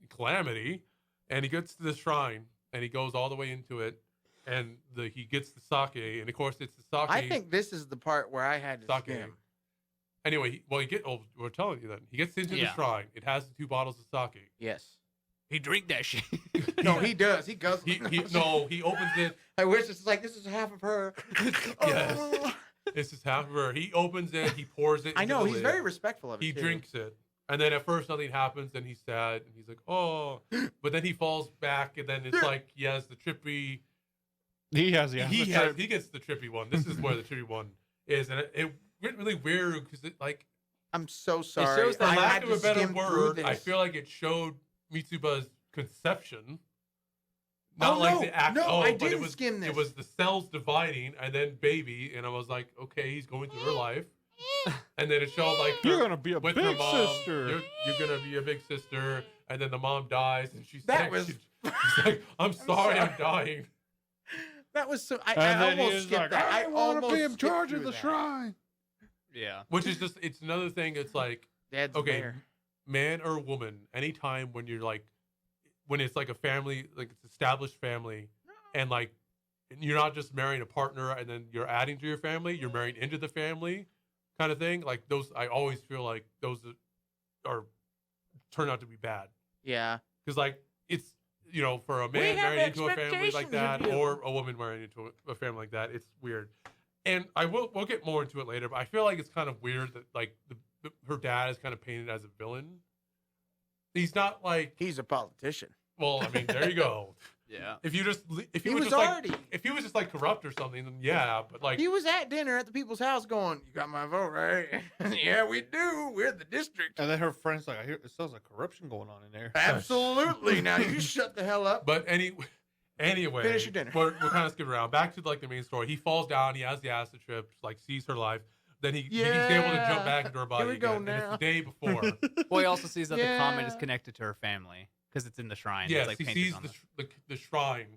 calamity, and he gets to the shrine, and he goes all the way into it, and he gets the sake, and of course it's the sake.
I think this is the part where I had to
Sake.
skim.
Anyway, we're telling you that he gets into the
Yeah.
shrine. It has the 2 bottles of sake.
Yes.
he drink that shit.
No, he does. He goes.
He opens it.
I wish it's like this is half of her.
Yes.
Oh.
This is half of her. He opens it. He pours it.
I
into
know
the
he's
lid.
very respectful of it.
He
too.
drinks it, and then at first nothing happens. Then he's sad, and he's like, "Oh," but then he falls back, and then it's like he has the trippy.
He has
he gets the trippy one. This is where the trippy one is, and it went really weird because it like,
I'm so sorry.
shows
for
that
I
lack
had
of
to
a better
skim through
word, I
this.
feel like it showed Mitsuba's conception. Not
Oh,
like
no,
the act.
no,
oh,
I
but
didn't
it was
skim this.
It was the cells dividing, and then baby, and I was like, okay, he's going through her life, and then it showed like
You're
her-
gonna be a
with
big
her mom,
sister.
You're gonna be a big sister, and then the mom dies, and she's
That
like,
was-
she's like, I'm sorry, I'm
sorry.
dying.
That was so. I
And then he
almost
was
skipped
like,
that.
I want to
almost
be in
skipped
charge of
through
the
that.
shrine.
Yeah.
Which is just, it's another thing. It's like,
Dad's
okay,
there.
man or woman, anytime when you're like, when it's like a family, like it's established family, and like you're not just marrying a partner and then you're adding to your family, you're marrying into the family, kind of thing. Like those, I always feel like those are turn out to be bad
Yeah.
because like it's, you know, for a man
have
marrying into a family like
expectations
that,
of you.
or a woman marrying into a family like that, it's weird. And we'll get more into it later, but I feel like it's kind of weird that like her dad is kind of painted as a villain. He's not like,
He's a politician.
well, I mean, there you go.
Yeah.
If he
He
was
was
just
already.
like, if he was just like corrupt or something, then yeah, but like,
He was at dinner at the people's house going, "You got my vote, right?" Yeah, we do. We're the district.
And then her friend's like, I hear it sounds like corruption going on in there.
Absolutely. Now you shut the hell up.
but anyway,
Finish your dinner.
We're kind of skipping around. Back to like the main story. He falls down. He has the acid trip. Like sees her life. Then he's able to
Yeah.
jump back into her body
Here we go
again. And it's
now.
the day before.
Well, he also sees that the comet is
Yeah.
connected to her family because it's in the shrine.
Yes,
it's like
he
painted
sees
on
the shrine.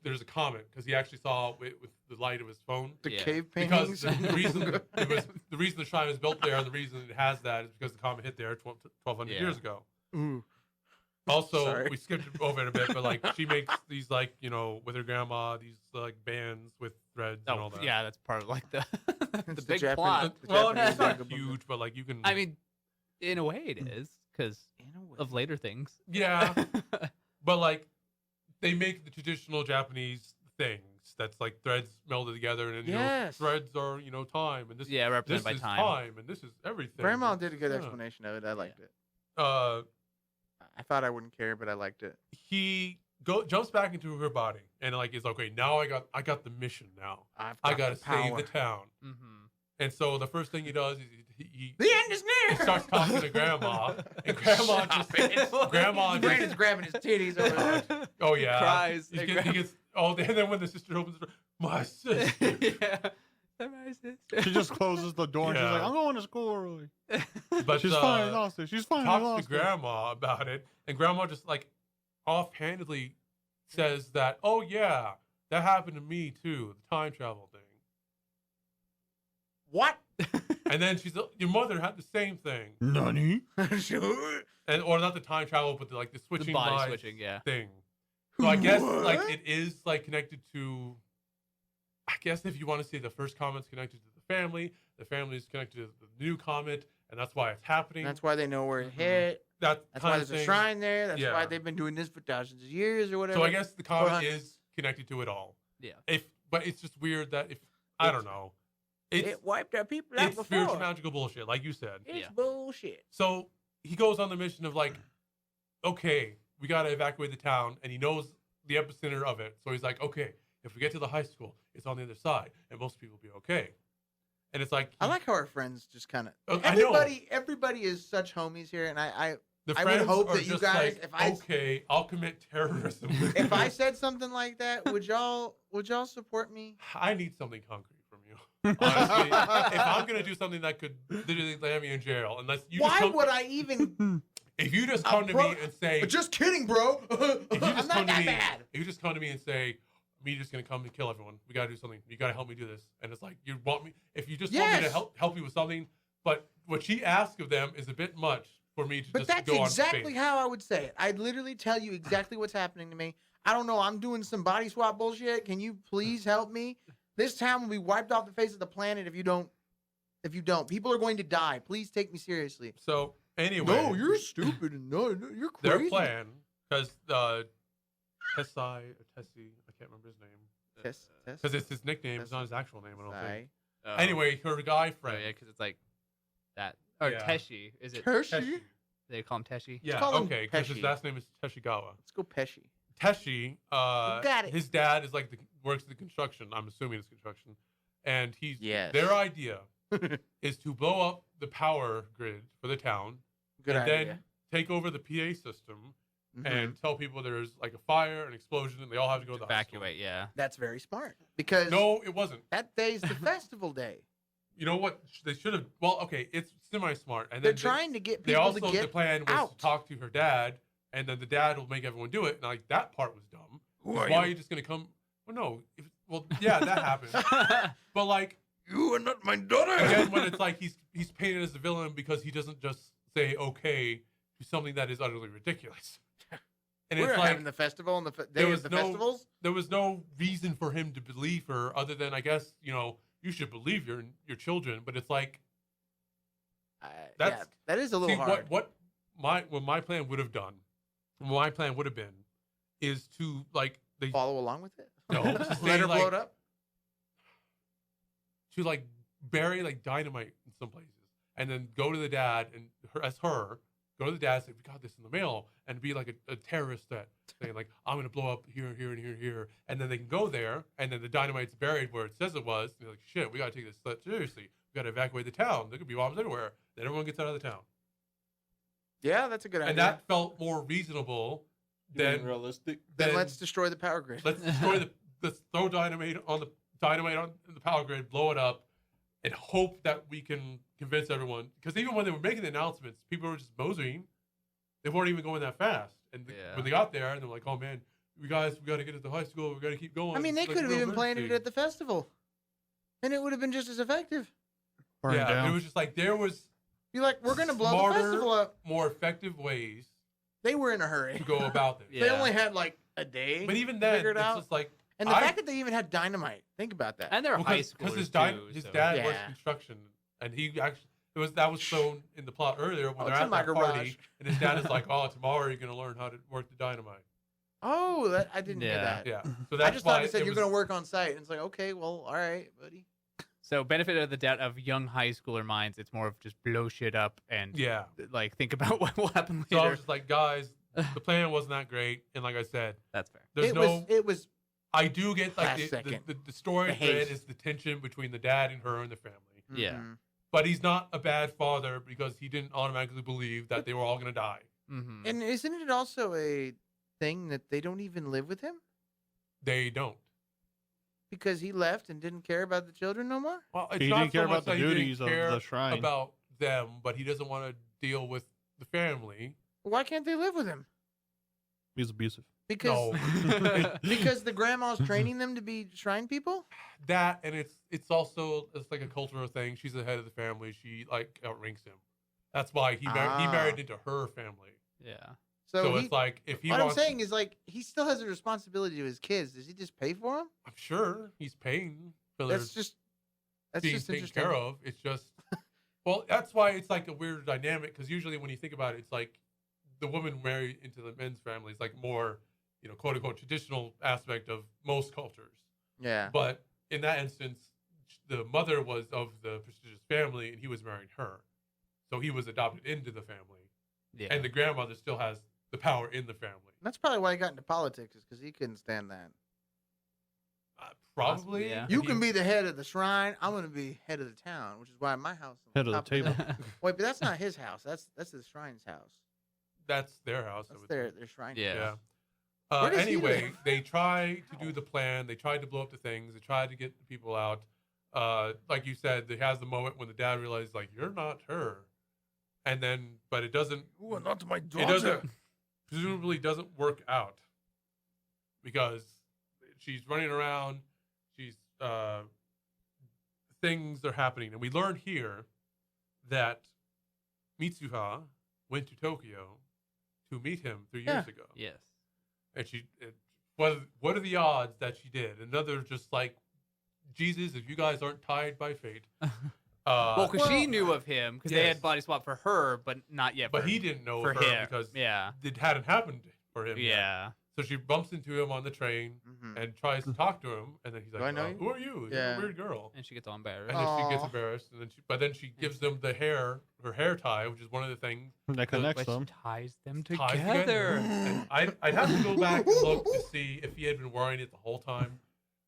There's a comet because he actually saw it with the light of his phone.
The
Yeah.
cave
Because
paintings.
the reason the shrine was built there, and the reason it has that is because the comet hit there 1,200
Yeah.
years ago.
Ooh.
Also,
Sorry.
we skipped over it a bit, but like she makes these like with her grandma these like bands with threads and all
Oh,
that.
yeah, that's part of like the the
It's
big
Japanese-
plot.
the
Well, I mean,
Japanese
it's not
manga book.
huge, but like you can.
I mean, in a way, it is because
In a way.
of later things.
yeah, but like they make the traditional Japanese things that's like threads melded together, and
Yes.
threads are time, and this
Yeah, represented
this
by
is
time.
and this is everything.
Grandma
It's-
did a good
yeah.
explanation of it. I liked it.
Uh,
I thought I wouldn't care, but I liked it.
he jumps back into her body and like is like, okay, now I got the mission now.
I've
I
got
gotta
the
save
power.
the town.
Mm-hmm.
And so the first thing he does is he
The end is near.
he starts talking to grandma, and grandma just grandma
Brandon's
just
grabbing his titties over there.
oh yeah
Cries.
He
and
gets, and then when the sister opens the door, my sister.
yeah. My sister.
She just closes the door and she's
Yeah.
like, I'm going to school early.
But
She's fine, I lost it. She's fine, I
talks to
lost it.
grandma about it, and grandma just like offhandedly says that, oh yeah, that happened to me too, the time travel thing.
What?
And then she's your mother had the same thing,
Nani?
Sure.
and or not the time travel, but the
The
switching
body
lives
switching, yeah.
thing. So I guess like
What?
it is like connected to. I guess if you want to say the first comment's connected to the family is connected to the new comment, and that's why it's happening.
That's why they know where it
Mhm.
hit.
That
That's
kind
why
of
there's a
thing.
shrine there. That's
Yeah.
why they've been doing this for thousands of years or whatever.
So I guess the comment
400.
is connected to it all.
Yeah.
But it's just weird that if I don't know, it's
it wiped our people out
it's
before.
spiritual magical bullshit, like you said.
It's
Yeah.
bullshit.
So he goes on the mission of like, okay, we gotta evacuate the town, and he knows the epicenter of it. So he's like, okay, if we get to the high school, it's on the other side, and most people will be okay. And it's like
I like how our friends just kind of.
I know.
Everybody is such homies here, and I
the
I would
friends
hope
are
that you
just
guys-
like,
if I-
okay, I'll commit terrorism. with
if I
you.
said something like that, would y'all support me?
I need something concrete from you. Honestly, if I'm gonna do something that could literally land me in jail, unless you just
Why
come,
would I even?
if you just come to me and say,
Just kidding, bro.
if you
I'm
just
not
come to
that
me,
bad.
if you just come to me and say, me just gonna come and kill everyone, we gotta do something. You gotta help me do this, and it's like you want me. If you just want me to
Yes.
help you with something, but what she asks of them is a bit much for me to
But
just
that's
go
exactly
on faith.
how I would say it. I'd literally tell you exactly what's happening to me. I don't know. I'm doing some body swap bullshit. Can you please help me? This town will be wiped off the face of the planet if you don't. If you don't, people are going to die. Please take me seriously.
So anyway,
No, you're stupid. and No, you're
their
crazy.
plan, because Tessie, I can't remember his name.
Tess,
Because it's his nickname, it's not his actual name, I don't think.
Oh.
Anyway, her guy
Oh,
friend.
yeah, because it's like that. Or
Yeah.
Teshi. Is it?
Hershey.
Teshi.
They call him Teshi?
Yeah,
call him
okay, because his
Pesci.
last name is Teshigawa.
Let's go Pesci.
Teshi,
got it.
his dad is like works the construction. I'm assuming it's construction, and he's
Yes.
their idea is to blow up the power grid for the town,
Good
and
idea.
then take over the PA system
Mhm.
and tell people there's like a fire, an explosion, and they all have to go to the high school.
Evacuate, yeah.
That's very smart because
No, it wasn't.
that day's the festival day.
You know what? They should have. Well, okay, it's semi-smart, and
They're
then
trying to get
They
people
also
to
the
get
plan was
out.
to talk to her dad, and then the dad will make everyone do it. And like that part was dumb.
Who
Why
are
are
you?
you just gonna come? Well, no. Well, yeah, that happened. But like
You are not my daughter.
again, when it's like he's painted as a villain because he doesn't just say okay to something that is utterly ridiculous. And
We're
it's like
having the festival and the day
there
of
was
the
no-
festivals.
there was no reason for him to believe her other than I guess you should believe your children. But it's like
Yeah,
That's-
that is a little
see
hard.
what my plan would have done. What my plan would have been is to like they
Follow along with it.
No, to say,
Let her blow
like-
it up.
to like bury like dynamite in some places and then go to the dad and go to the dad and say we got this in the mail and be like a terrorist threat saying like I'm gonna blow up here and here and here and here and then they can go there and then the dynamite's buried where it says it was and they're like shit we gotta take this threat seriously we gotta evacuate the town there could be bombs everywhere then everyone gets out of the town
Yeah, that's a good idea.
and that felt more reasonable than
realistic.
then
than
let's destroy the power grid.
let's destroy let's throw dynamite on the power grid, blow it up, and hope that we can convince everyone. Because even when they were making the announcements, people were just moseying. They weren't even going that fast. And
Yeah.
when they got there, and they're like, "Oh man, we got to get into high school. We got to keep going."
I mean, they
It's like
could
a
have
real
even planted it
emergency."
at the festival, and it would have been just as effective.
Burn
Yeah,
down.
it was just like there was
Be like, we're gonna blow
Smarter-
the festival up.
more effective ways
They were in a hurry.
to go about this.
They
Yeah.
only had like a day.
But even
to
then,
figure
it's
it out.
just like
And the fact that they even had dynamite. Think about that.
And they're high schoolers
because his
too. so-
dad works
Yeah.
construction, and he actually that was shown in the plot earlier when
Oh,
they're
it's
at
in my
that party,
garage.
and his dad is like, "Oh, tomorrow you're gonna learn how to work the dynamite."
Oh, that I didn't hear
Yeah.
that.
Yeah, so
I
that's
just
why
thought it said
it
you're
was-
going to work on site. And it's like, okay, well, all right, buddy.
So benefit of the doubt of young high schooler minds, it's more of just blow shit up and
Yeah,
like think about what will happen
so I
later.
was just like, guys, the plan wasn't that great, and like I said,
That's fair.
there's
It was
I do get like
last
the
second.
story
The
thread
haste.
is the tension between the dad and her and the family.
Yeah.
mhm.
But he's not a bad father because he didn't automatically believe that they were all gonna die.
Mm-hmm.
And isn't it also a thing that they don't even live with him
They don't.
because he left and didn't care about the children no more?
Well, it's
He
not
didn't care
so much
about the
that he didn't
duties of
care
the shrine.
about them, but he doesn't want to deal with the family.
Why can't they live with him?
He's abusive.
Because
No,
because the grandma's training them to be shrine people.
that and it's also it's like a cultural thing. She's the head of the family. She like outranks him. That's why he
Ah.
married into her family.
Yeah.
So,
he,
it's like if he
what I'm
wants,
saying is like he still has a responsibility to his kids. Does he just pay for them?
I'm sure he's paying for their
That's just
being taken
interesting.
care of. It's just well, that's why it's like a weird dynamic because usually when you think about it, it's like the woman married into the men's family is like more quote unquote traditional aspect of most cultures.
Yeah.
But in that instance, the mother was of the prestigious family, and he was marrying her, so he was adopted into the family,
Yeah.
and the grandmother still has the power in the family.
That's probably why he got into politics, is because he couldn't stand that.
Probably,
yeah.
You can be the head of the shrine. I'm going to be head of the town, which is why my house. is on
Head of the
top
table.
hill. Wait, but that's not his house. That's the shrine's house.
That's their house. I
That's
would
their
think.
shrine.
Yeah.
Yeah.
Where does he
Anyway,
live?
they tried to do the plan. They tried to blow up the things. They tried to get the people out. Like you said, there has the moment when the dad realizes, like, you're not her, and then, but it doesn't.
Ooh, not my
It doesn't. Presumably, doesn't work out because she's running around. She's things are happening, and we learn here that Mitsuha went to Tokyo to meet him 3 years ago.
Yes.
And what are the odds that she did? Another just like, Jesus, if you guys aren't tied by fate.
Well, because she
well,
knew of him because they
yes.
had body swap for her, but not yet.
but
for,
he didn't know
for
her
him.
because
Yeah.
it hadn't happened for him yet.
Yeah.
So she bumps into him on the train
Mhm.
and tries to talk to him, and then he's
Do
like,
I know you?
"Who are you? You're
Yeah.
a weird girl."
And she gets all embarrassed.
And then she gets
Aw.
embarrassed, and then she gives them her hair tie, which is one of the things
That connects
Which
them.
ties them
ties
together.
And I'd have to go back and look to see if he had been wearing it the whole time,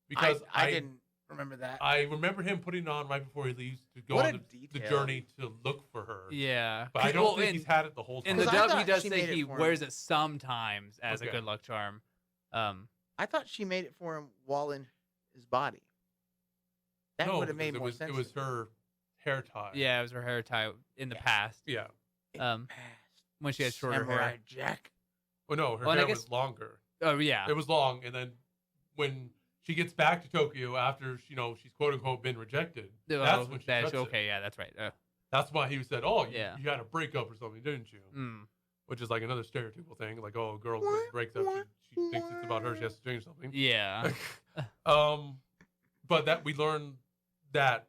because
I didn't remember that.
I remember him putting it on right before he leaves to go
What
on
a
the
detail.
journey to look for her.
Yeah.
But I don't
Well,
think he's had it the whole time.
in the
'Cause I
dub, he
thought
does
she
say
made it
he
for him.
wears it sometimes as a
Okay.
good luck charm.
I thought she made it for him while in his body. That
no,
would have made
because
more sense.
It was her hair tie.
Yeah, it was her hair tie in the
Yeah.
past.
Yeah.
Past.
When she had shorter
Samurai
hair.
Jack.
Well, no, her
Well, and I
hair
guess-
was longer.
Oh yeah.
It was long, and then when she gets back to Tokyo after she's quote unquote been rejected, that's when she cuts it.
okay. Yeah, that's right.
That's why he said, "Oh,
Yeah.
you had a breakup or something, didn't you?" Which is like another stereotypical thing, like, "Oh, a girl breaks up, she thinks it's about her, she has to change something."
Yeah.
But that we learn that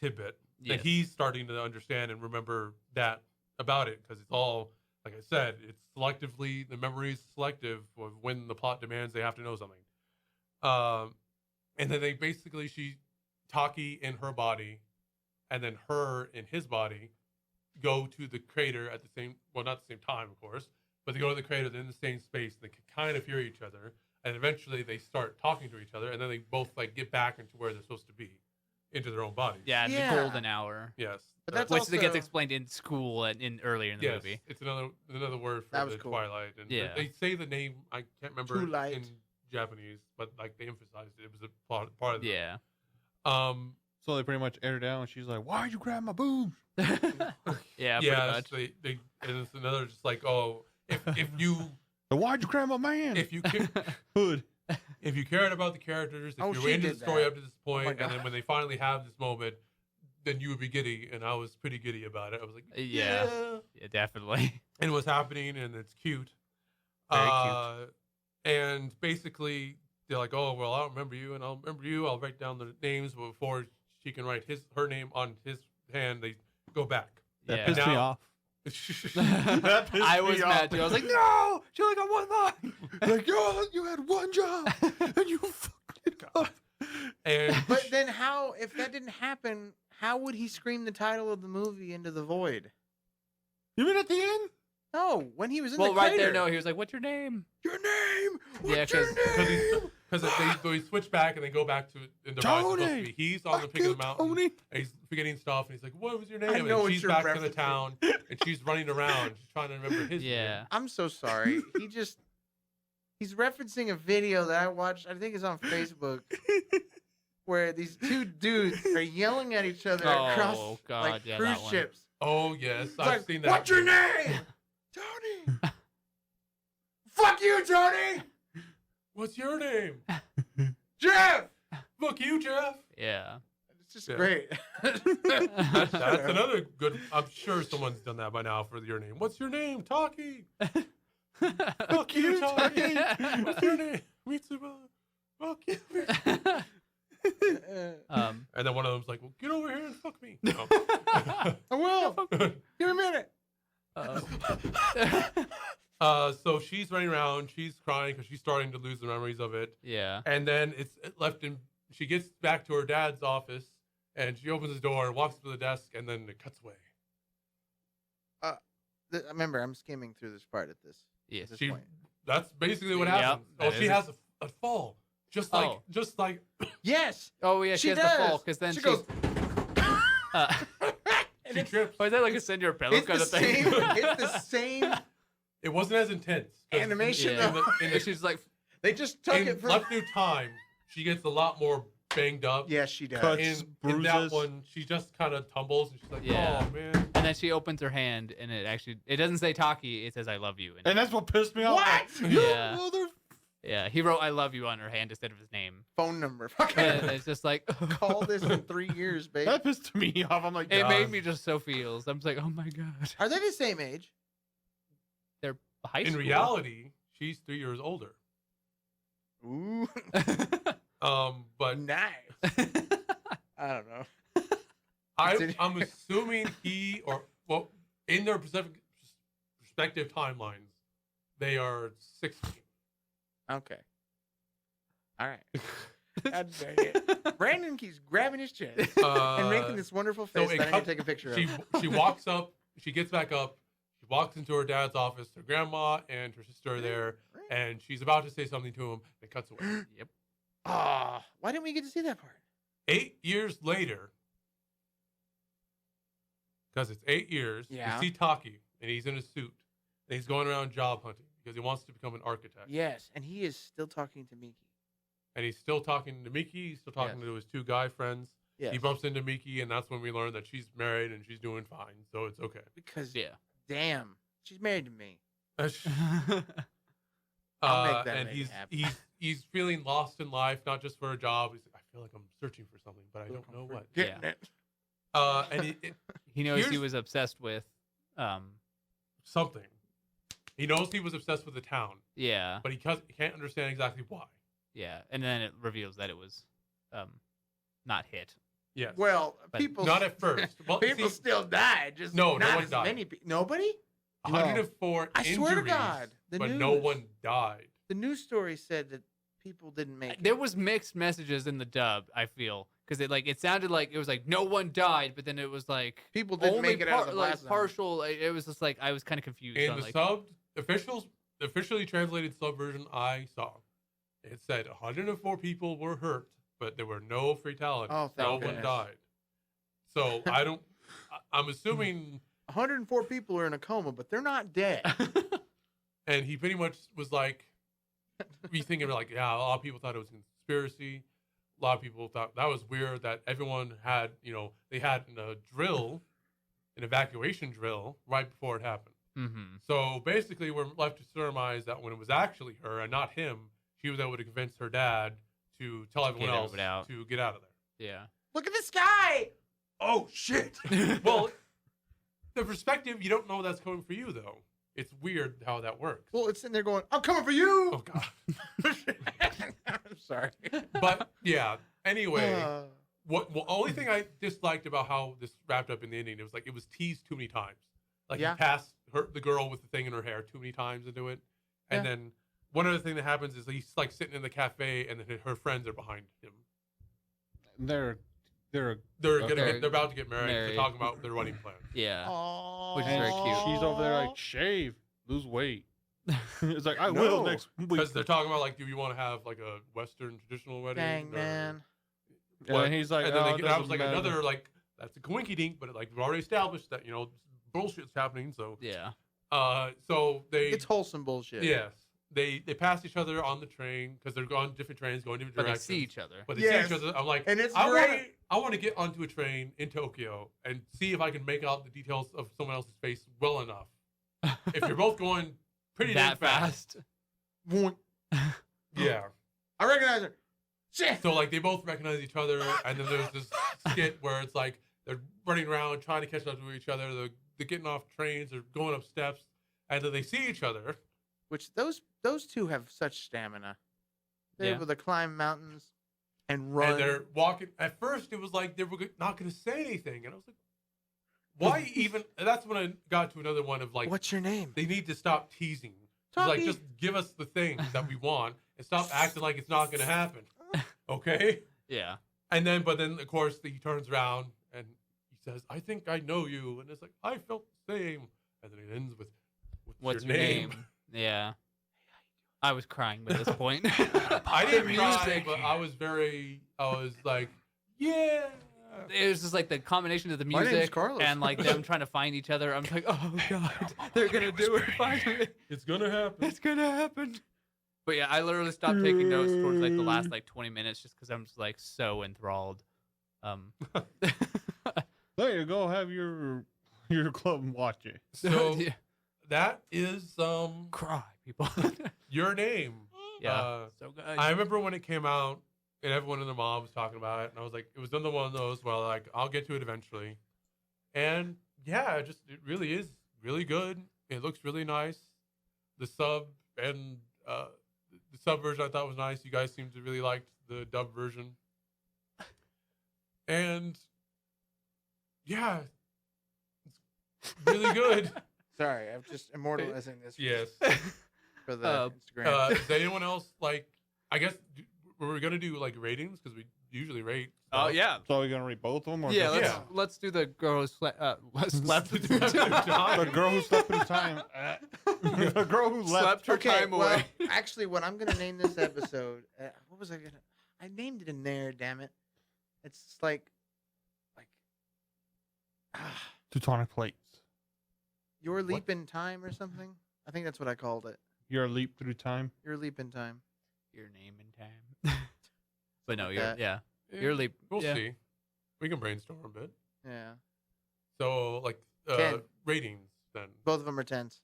tidbit
Yes.
that he's starting to understand and remember that about it because it's all, like I said, it's selectively, the memory is selective of when the plot demands they have to know something. And then they basically, Taki in her body and then her in his body go to the crater at the same, well, not the same time, of course, but they go to the crater, they're in the same space, and they can kind of hear each other, and eventually they start talking to each other, and then they both like get back into where they're supposed to be, into their own bodies.
Yeah,
Yeah.
the golden hour.
Yes.
But that's
Which gets
also-
explained in school and in earlier in the
yes,
movie.
it's another word for
That was
the
cool.
Twilight, and
Yeah.
they say the name. I can't remember
True light.
in Japanese, but like they emphasized it. It was a part of the,
Yeah.
So they pretty much air it down, and she's like, "Why'd you grab my boobs?"
Yeah, pretty
yeah,
much.
they and it's another just like, oh, if you
So why'd you grab my man?
if you
Hood.
if you cared about the characters, if
Oh,
you
she
were into the
did
story
that.
up to this point,
my
and then
God.
when they finally have this moment, then you would be giddy, and I was pretty giddy about it. I was like,
Yeah. Yeah, definitely.
and what's happening, and it's cute.
Very cute.
And basically, they're like, "Oh, well, I don't remember you, and I'll remember you. I'll write down the names, but before she can write her name on his hand, they go back."
That
Yeah.
pissed me
Now-
off. That pissed
I was
me
mad
off.
too. I was like, no, she only got one line.
Like, oh, you had one job and you fucked it up.
And
But then how? If that didn't happen, how would he scream the title of the movie into the void?
You mean at the end?
No, when he was in
Well,
the
right
crater.
there, no, he was like, what's your name?
Your name.
Yeah,
What's your
'cause-
name?
because they switch back and they go back to in the rise supposed to
Tony!
be. He's on the
Fuck
peak
you,
of the mountain.
Tony.
And he's forgetting stuff, and he's like, "What was your name?"
I know
and
what
she's
you're
back in the
referencing.
town, and she's running around, she's trying to remember his
Yeah.
name.
I'm so sorry. He's referencing a video that I watched. I think it's on Facebook, where these two dudes are yelling at each other
Oh,
across
God,
like
yeah,
cruise
that one.
ships.
Oh yes,
It's
I've
like,
seen that.
what's your name, Tony? Fuck you, Tony.
What's your name?
Jeff.
Fuck you, Jeff.
Yeah.
It's just
Yeah.
great.
That's another good. I'm sure someone's done that by now for your name. What's your name, Taki? Fuck you, Taki. What's your name, Mitsuba? Fuck you. And then one of them's like, "Well, get over here and fuck me." No.
I will. Give me a minute.
So she's running around. She's crying because she's starting to lose the memories of it.
Yeah.
And then it's left in. She gets back to her dad's office, and she opens the door and walks to the desk, and then it cuts away.
Remember, I'm skimming through this part at this.
Yes.
At this
She.
point.
That's basically what
Yep,
happens.
that
Oh, she
is
has a fall, just like
Oh.
Yes.
Oh, yeah, she has
does.
the fall, because then
she
she's...
goes.
she trips.
Oh, is that like a send your pillow
It's
kind
the
of thing?
same. It's the same
It wasn't as intense. 'Cause
animation.
Yeah.
though.
In
And she's like,
They just took
in
it from.
Left Through Time, she gets a lot more banged up.
Yes, she does.
Cut.
In that
Bruises.
one, she just kind of tumbles, and she's like,
Yeah.
"Oh man."
and then she opens her hand, and it doesn't say Taki, it says I love you.
And that's what pissed me off.
What?
Yeah.
Mother.
Yeah, he wrote I love you on her hand instead of his name.
Phone number.
And it's just like,
Call this in 3 years, babe.
That pissed me off. I'm like,
it
God.
made me just so feels. I'm just like, oh my God.
Are they the same age?
They're high
In
school.
reality, she's 3 years older.
Ooh,
But
nice. I don't know.
I'm assuming he in their respective timelines, they are 16.
Okay. All right. God dang it. Brandon keeps grabbing his chest and making this wonderful
so
face
it
that I need
cut-
to take a picture
She
of.
she walks up, she gets back up, she walks into her dad's office. Her grandma and her sister are there, and she's about to say something to him. It cuts away.
Yep.
Ah, why didn't we get to see that part?
8 years later, because it's 8 years,
Yeah.
you see Taki, and he's in a suit, and he's going around job hunting because he wants to become an architect.
Yes, and he is still talking to Miki.
And he's still talking to Miki. He's still talking
Yes.
to his two guy friends.
Yes.
He bumps into Miki, and that's when we learn that she's married and she's doing fine. So it's okay.
Because,
Yeah.
damn, she's married to me.
Uh,
I'll make that
and
lady happy.
he's feeling lost in life, not just for a job. He's like, I feel like I'm searching for something, but I don't know what.
Getting
Yeah.
it.
And
He knows he
Here's-
was obsessed with,
something. He knows he was obsessed with the town,
yeah,
but he can't understand exactly why.
yeah. And then it reveals that it was, not hit.
Yes.
Well,
But
people
not at first. Well,
people
see,
still died. Just
No, no
not
one
as
died.
many Nobody?
104
I
injuries,
swear to God, the
but no
news-
one died.
The news story said that people didn't make it.
There was mixed messages in the dub, I feel, because it sounded like it was like no one died, but then it was like
People didn't
only
make it out of the
like
blast zone.
partial. It was just like I was kind of confused.
In
on,
the
like,
officially translated sub version I saw, it said 104 people were hurt, but there were no fatalities.
Oh, thank
no one
goodness.
died. So I'm assuming,
104 people are in a coma, but they're not dead.
and he pretty much was like, be thinking like, yeah, a lot of people thought it was a conspiracy. A lot of people thought that was weird that everyone had, they had an evacuation drill right before it happened.
mm-hmm.
So basically, we're left to surmise that when it was actually her and not him, she was able to convince her dad to tell everyone
get
else
everybody out.
to get out of there.
Yeah.
Look at the sky. Oh shit.
Well, the perspective, you don't know that's coming for you, though. it's weird how that works.
Well, it's in there going, I'm coming for you.
Oh god.
I'm sorry.
But yeah. Anyway,
Uh,
only thing I disliked about how this wrapped up in the ending, it was like it was teased too many times. Like
Yeah.
he passed the girl with the thing in her hair too many times into it, and
Yeah.
then one other thing that happens is he's like sitting in the cafe, and then her friends are behind him.
They're
They're
Okay.
they're about to get married. They're
Married.
talking about their wedding plan.
Yeah.
Aw.
Which is very cute.
she's over there like shave, lose weight. It's like I
No.
will next week.
Because they're talking about like, do you want to have like a Western traditional wedding?
Dang,
or
man.
what?
And he's like,
and then
oh,
they
it
get, that was
doesn't
like
matter.
another like that's a coinky dink, but like we've already established that bullshit's happening. So
Yeah.
so they
It's wholesome bullshit.
yes they pass each other on the train because they're on different trains going different
But they
directions.
see each other.
But they
Yes.
see each other. I'm like,
And it's
I
great.
want to get onto a train in Tokyo and see if I can make out the details of someone else's face well enough. If you're both going pretty damn
That fast.
Boing.
yeah.
I recognize her. Shit.
So like they both recognize each other, and then there's this skit where it's like they're running around trying to catch up to each other. They're getting off trains, they're going up steps, and then they see each other.
Which those two have such stamina. They're
Yeah.
able to climb mountains and run.
And they're walking. At first, it was like they were not going to say anything, and I was like, "Why even?" And that's when I got to another one of like,
What's your name?
they need to stop teasing. It's like,
Talkie.
just give us the things that we want and stop acting like it's not going to happen. Okay?
Yeah.
And then, but then, of course, he turns around and he says, "I think I know you," and it's like, "I felt the same." And then it ends with,
What's your name? Yeah. I was crying by this point.
I didn't
The
cry,
music.
but I was like, yeah.
It was just like the combination of the
My name's
music
Carlos.
and like them trying to find each other. I'm like, oh god, they're gonna do it finally.
It's gonna happen.
It's gonna happen. But yeah, I literally stopped taking notes towards like the last like 20 minutes just because I'm just like so enthralled.
There you go. Have your club and watch it.
So
yeah.
that is
Cry, people.
your name.
Yeah. So good.
I remember when it came out and everyone in the mob was talking about it, and I was like, it was another one of those. Well, like I'll get to it eventually. And yeah, it really is really good. It looks really nice. The sub and the sub version I thought was nice. You guys seem to really like the dub version. And yeah, it's really good.
Sorry, I'm just immortalizing this
Yes.
for the Instagram.
Does anyone else like? I guess we're gonna do like ratings because we usually rate.
Oh
stuff.
yeah.
So are we gonna read both of them? Or
Yeah,
just-
let's do the girl who slept through
The girl who slept through time. The girl who left.
slept her time away.
Well, actually, what I'm gonna name this episode, what was I gonna? I named it in there. Damn it! It's like,
Teutonic plates.
your leap in time or something. I think that's what I called it.
Your leap through time.
Your leap in time.
Your name in time. But no,
Like that.
Your leap.
We'll
yeah.
see. We can brainstorm a bit.
Yeah,
So like
10.
ratings then.
both of them are 10s.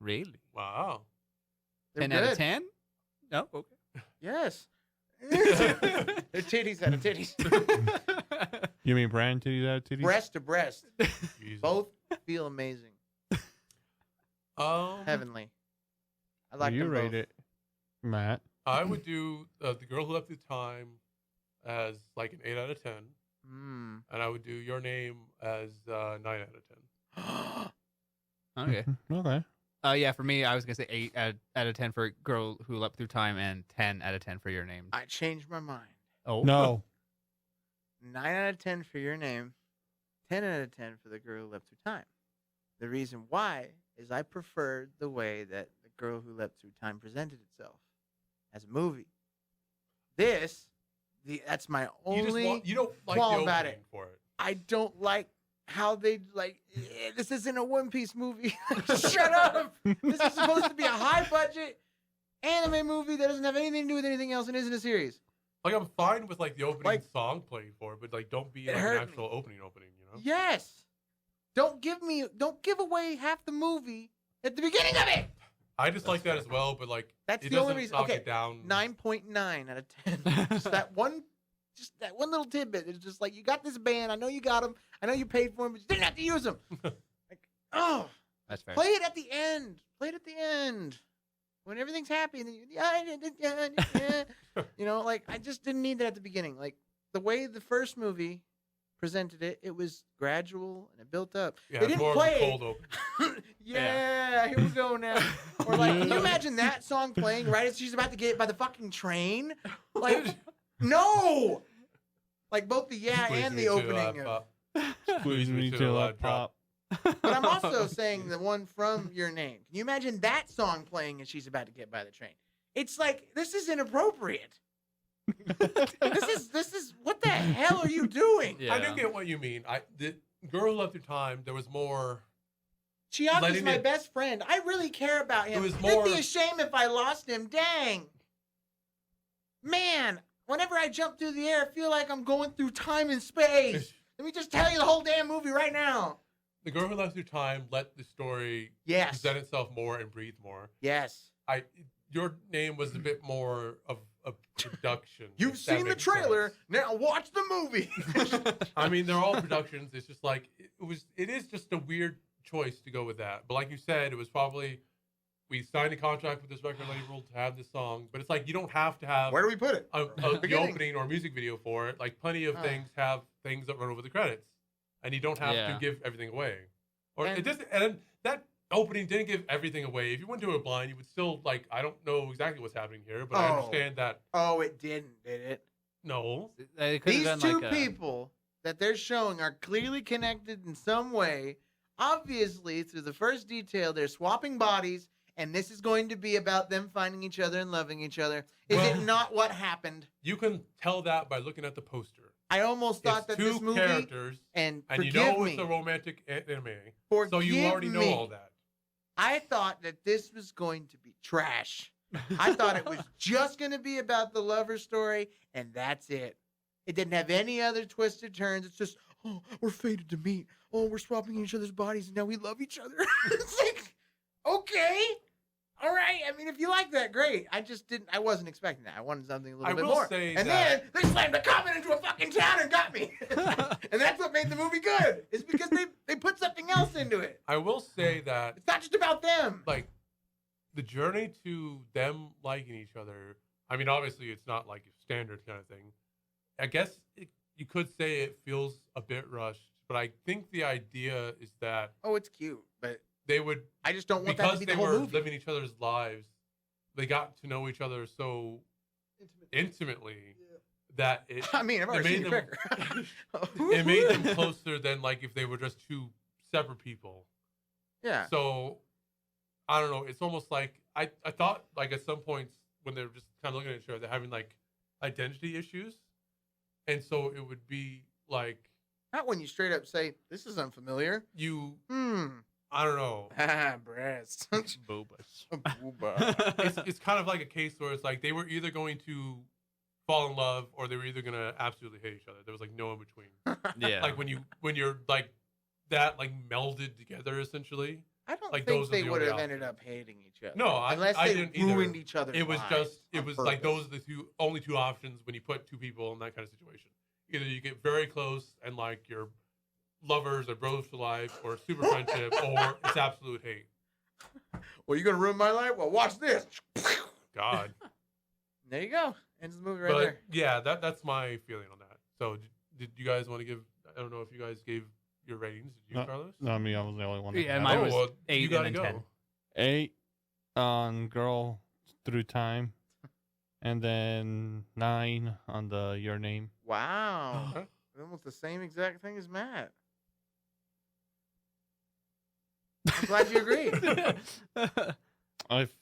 Really?
Wow.
They're
10
good.
out of 10? No. Okay.
Yes. They're titties out of titties.
You mean brand titties out of titties?
Breast to breast.
Jesus.
Both feel amazing. Heavenly. I like
you
them
rate
both.
it, Matt.
I would do the girl who left the time as like an 8 out of 10,
Mm.
and I would do your name as 9 out of 10.
Okay.
Okay.
Yeah, for me, I was going to say 8 out of 10 for Girl Who Leapt Through Time and 10 out of 10 for Your Name.
I changed my mind.
Oh.
No.
9 out of 10 for your name. 10 out of 10 for the girl who leapt through time. The reason why is I preferred the way that the girl who leapt through time presented itself as a movie. That's my only.
You don't like the
qualm
opening
about it.
for it.
I don't like how they this isn't a One Piece movie. Shut up. This is supposed to be a high budget anime movie that doesn't have anything to do with anything else and isn't a series.
Like I'm fine with like the opening
Like-
song playing for it, but like don't be
It
like an
hurt
actual opening, you know?
Yes. Don't give away half the movie at the beginning of it.
I just like that as well, but like
That's
it
the only
doesn't
reason.
knock
Okay,
it down.
9.9 out of 10. Just that one little tidbit. It's just like, you got this band. I know you got them. I know you paid for them, but you didn't have to use them. Like, oh,
That's fair.
Play it at the end. Play it at the end when everything's happy. And then like I just didn't need that at the beginning. Like the way the first movie presented it, it was gradual and it built up.
Yeah,
They
it's
didn't
more
play.
of a cold open.
Yeah, here we go now. Or like, can you imagine that song playing right as she's about to get hit by the fucking train? Like, no. Like both the
Squeeze
and
me
the
to
opening.
pop.
Squeeze me till I pop.
But I'm also saying the one from Your Name. Can you imagine that song playing as she's about to get by the train? It's like, this is inappropriate. This is what the hell are you doing?
Yeah.
I do get what you mean. The Girl Who Left Through Time, there was more.
Chiaki is
letting
my
it-
best friend. I really care about him.
It was
It'd
more-
be a shame if I lost him. Dang. Man, whenever I jump through the air, I feel like I'm going through time and space. Let me just tell you the whole damn movie right now.
The Girl Who Left Through Time let the story
Yes.
present itself more and breathe more.
Yes.
Your Name was a bit more of a production.
You've
if that
seen the
makes
trailer.
sense.
Now watch the movie.
I mean, they're all productions. It's just like it is just a weird choice to go with that. But like you said, it was probably we signed a contract with this record label to have this song. But it's like you don't have to have
Where do we put it?
the
Beginning.
opening or music video for it. Like plenty of things have things that run over the credits, and you don't have
Yeah.
to give everything away. Or
And-
it doesn't. And that opening didn't give everything away. If you went to it blind, you would still like. I don't know exactly what's happening here, but I
Oh.
understand that.
Oh, it didn't, did it?
No,
It could
These
have
two
been like
people that they're showing are clearly connected in some way. Obviously, through the first detail, they're swapping bodies, and this is going to be about them finding each other and loving each other. Is
Well-
it not what happened?
you can tell that by looking at the poster.
I almost thought
It's
that
two
this movie,
characters,
and
and you
forgive
know
me,
it's a romantic anime,
forgive
so you already know
me.
all that.
I thought that this was going to be trash. I thought it was just going to be about the lover story, and that's it. It didn't have any other twisted turns. It's just, oh, we're fated to meet. Oh, we're swapping each other's bodies, and now we love each other. It's like, okay, all right. I mean, if you like that, great. I wasn't expecting that. I wanted something a little
I
bit
will
more.
say
And
that-
then they slammed a comment into a fucking town and got me. And that's what made the movie good. It's because they put something else into it.
I will say that
It's not just about them.
like the journey to them liking each other. I mean, obviously, it's not like a standard kind of thing. I guess you could say it feels a bit rushed, but I think the idea is that
Oh, it's cute, but
they would,
I just don't want that to
because
be
they
the whole
were
movie.
living each other's lives, they got to know each other so intimately that it
I mean, I've already
made
seen the
them-
picture.
it made them closer than like if they were just two separate people.
Yeah.
So I don't know. It's almost like I thought like at some points when they were just kind of looking at each other, they're having like identity issues, and so it would be like
Not when you straight up say, this is unfamiliar.
you.
Hmm.
I don't know.
Ah, breast.
boobas.
It's kind of like a case where it's like they were either going to fall in love or they were either gonna absolutely hate each other. There was like no in between.
Yeah.
Like when you're like that like melded together essentially.
I don't
Like,
think
those are
they
the
would
only
have ended
options.
up hating each other.
No,
unless
I
they
didn't either.
ruined each other's
It was
lives
just it
on
was like
purpose.
those are the only two options when you put two people in that kind of situation. Either you get very close and like you're lovers or bros for life or super friendship or it's absolute hate.
Well, you gonna ruin my life? Well, watch this.
God.
There you go. Ends the movie right
But
there.
yeah, that's my feeling on that. So did you guys want to give? I don't know if you guys gave your ratings. Did you,
No.
Carlos?
No, I mean, I was the only one. that
Yeah,
had
mine
it.
was
well,
8
you gotta
and then
go.
10.
8 on Girl Through Time, and then 9 on the Your Name.
Wow.
Huh?
Almost the same exact thing as Matt. I'm glad you agree.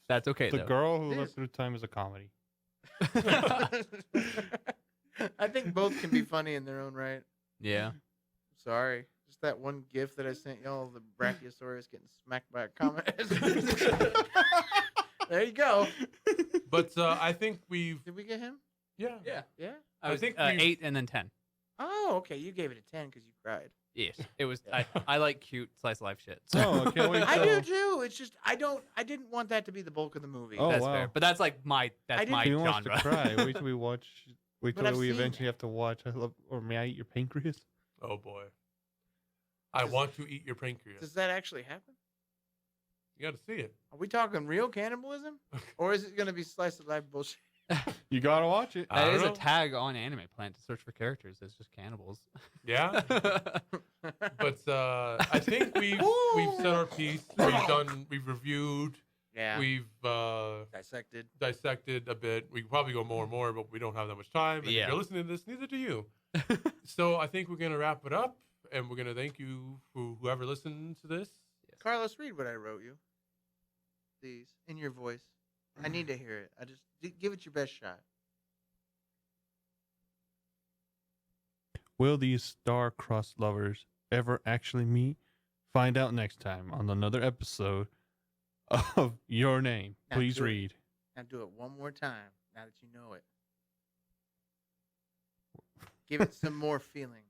That's okay
The
though.
Girl Who
It
Lived
is.
Through Time is a comedy.
I think both can be funny in their own right.
Yeah.
Sorry. Just that one gif that I sent y'all, the Brachiosaurus getting smacked by a comet. There you go.
But I think we've
Did we get him?
yeah.
Yeah.
Yeah.
I
I
was
think
8 and then 10.
Oh, okay. You gave it a 10 because you cried.
Yes. It was. I like cute slice of life shit. So
Oh, I can't wait
I do
till
too. It's just I didn't want that to be the bulk of the movie.
Oh,
that's
wow.
fair. But that's like my
didn't-
he wants to
genre.
cry. Wait till we watch. Wait
But
till
I've
we
seen
eventually
it.
have to watch. Or May I Eat Your Pancreas?
Oh boy. I want to eat your pancreas.
Does that actually happen?
You got to see it.
Are we talking real cannibalism, or is it gonna be slice of life bullshit?
You gotta watch it.
I
That
don't
is a
know.
tag on Anime Planet to search for characters. It's just cannibals.
Yeah, but I think we've said our piece. We've reviewed.
Yeah.
We've
Dissected.
a bit. We can probably go more and more, but we don't have that much time. And if
Yeah.
you're listening to this, neither do you. So I think we're gonna wrap it up, and we're gonna thank you for whoever listened to this.
Carlos, read what I wrote you, please, in your voice. I need to hear it. Give it your best shot.
Will these star-crossed lovers ever actually meet? Find out next time on another episode of Your Name.
Now
Please
do it.
read.
Now do it one more time. Now that you know it, give it some more feeling.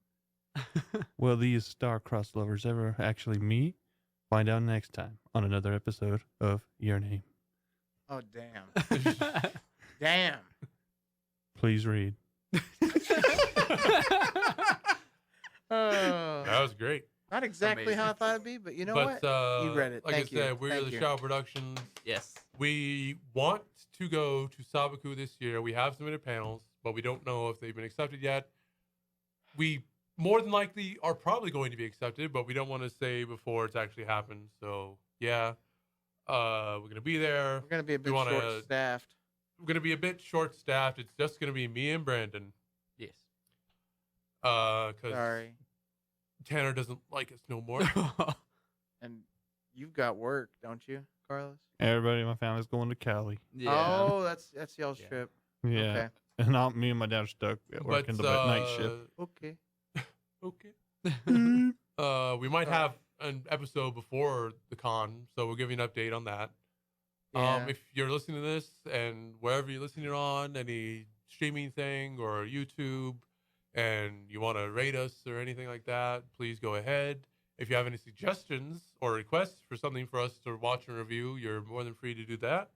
Will these star-crossed lovers ever actually meet? Find out next time on another episode of Your Name.
Oh damn! Damn!
Please read.
That was great.
Not exactly how I thought it'd be, but you know
But
what? You read it.
like
Thank
I
you.
said, we're
Thank
the
you.
Shout Productions.
Yes.
We want to go to Sabaku this year. We have submitted panels, but we don't know if they've been accepted yet. We more than likely are probably going to be accepted, but we don't want to say before it's actually happened. So yeah, we're gonna be there.
We're gonna be a bit
wanna-
short-staffed.
We're gonna be a bit short-staffed. It's just gonna be me and Brandon,
Yes.
because
Sorry,
Tanner doesn't like us no more.
and you've got work, don't you, Carlos?
Everybody in my family's going to Cali.
Oh, that's y'all's
Yeah.
trip.
Yeah.
Okay.
And now me and my dad are stuck at working the night shift.
Okay.
Okay. We might have an episode before the con, so we'll give you an update on that.
Yeah.
If you're listening to this and wherever you're listening on, any streaming thing or YouTube, and you want to rate us or anything like that, please go ahead. If you have any suggestions or requests for something for us to watch and review, you're more than free to do that.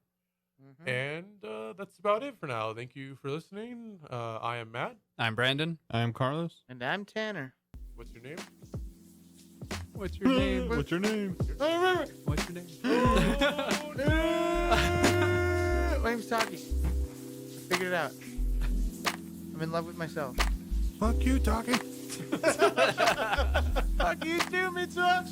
Mhm.
And that's about it for now. Thank you for listening. I am Matt.
I'm Brandon.
I am Carlos.
And I'm Tanner.
What's your name?
What's your name?
What's your name?
What's your name?
My name's Taki. I figured it out. I'm in love with myself.
Fuck you, talking.
Fuck you too, Mitsuha.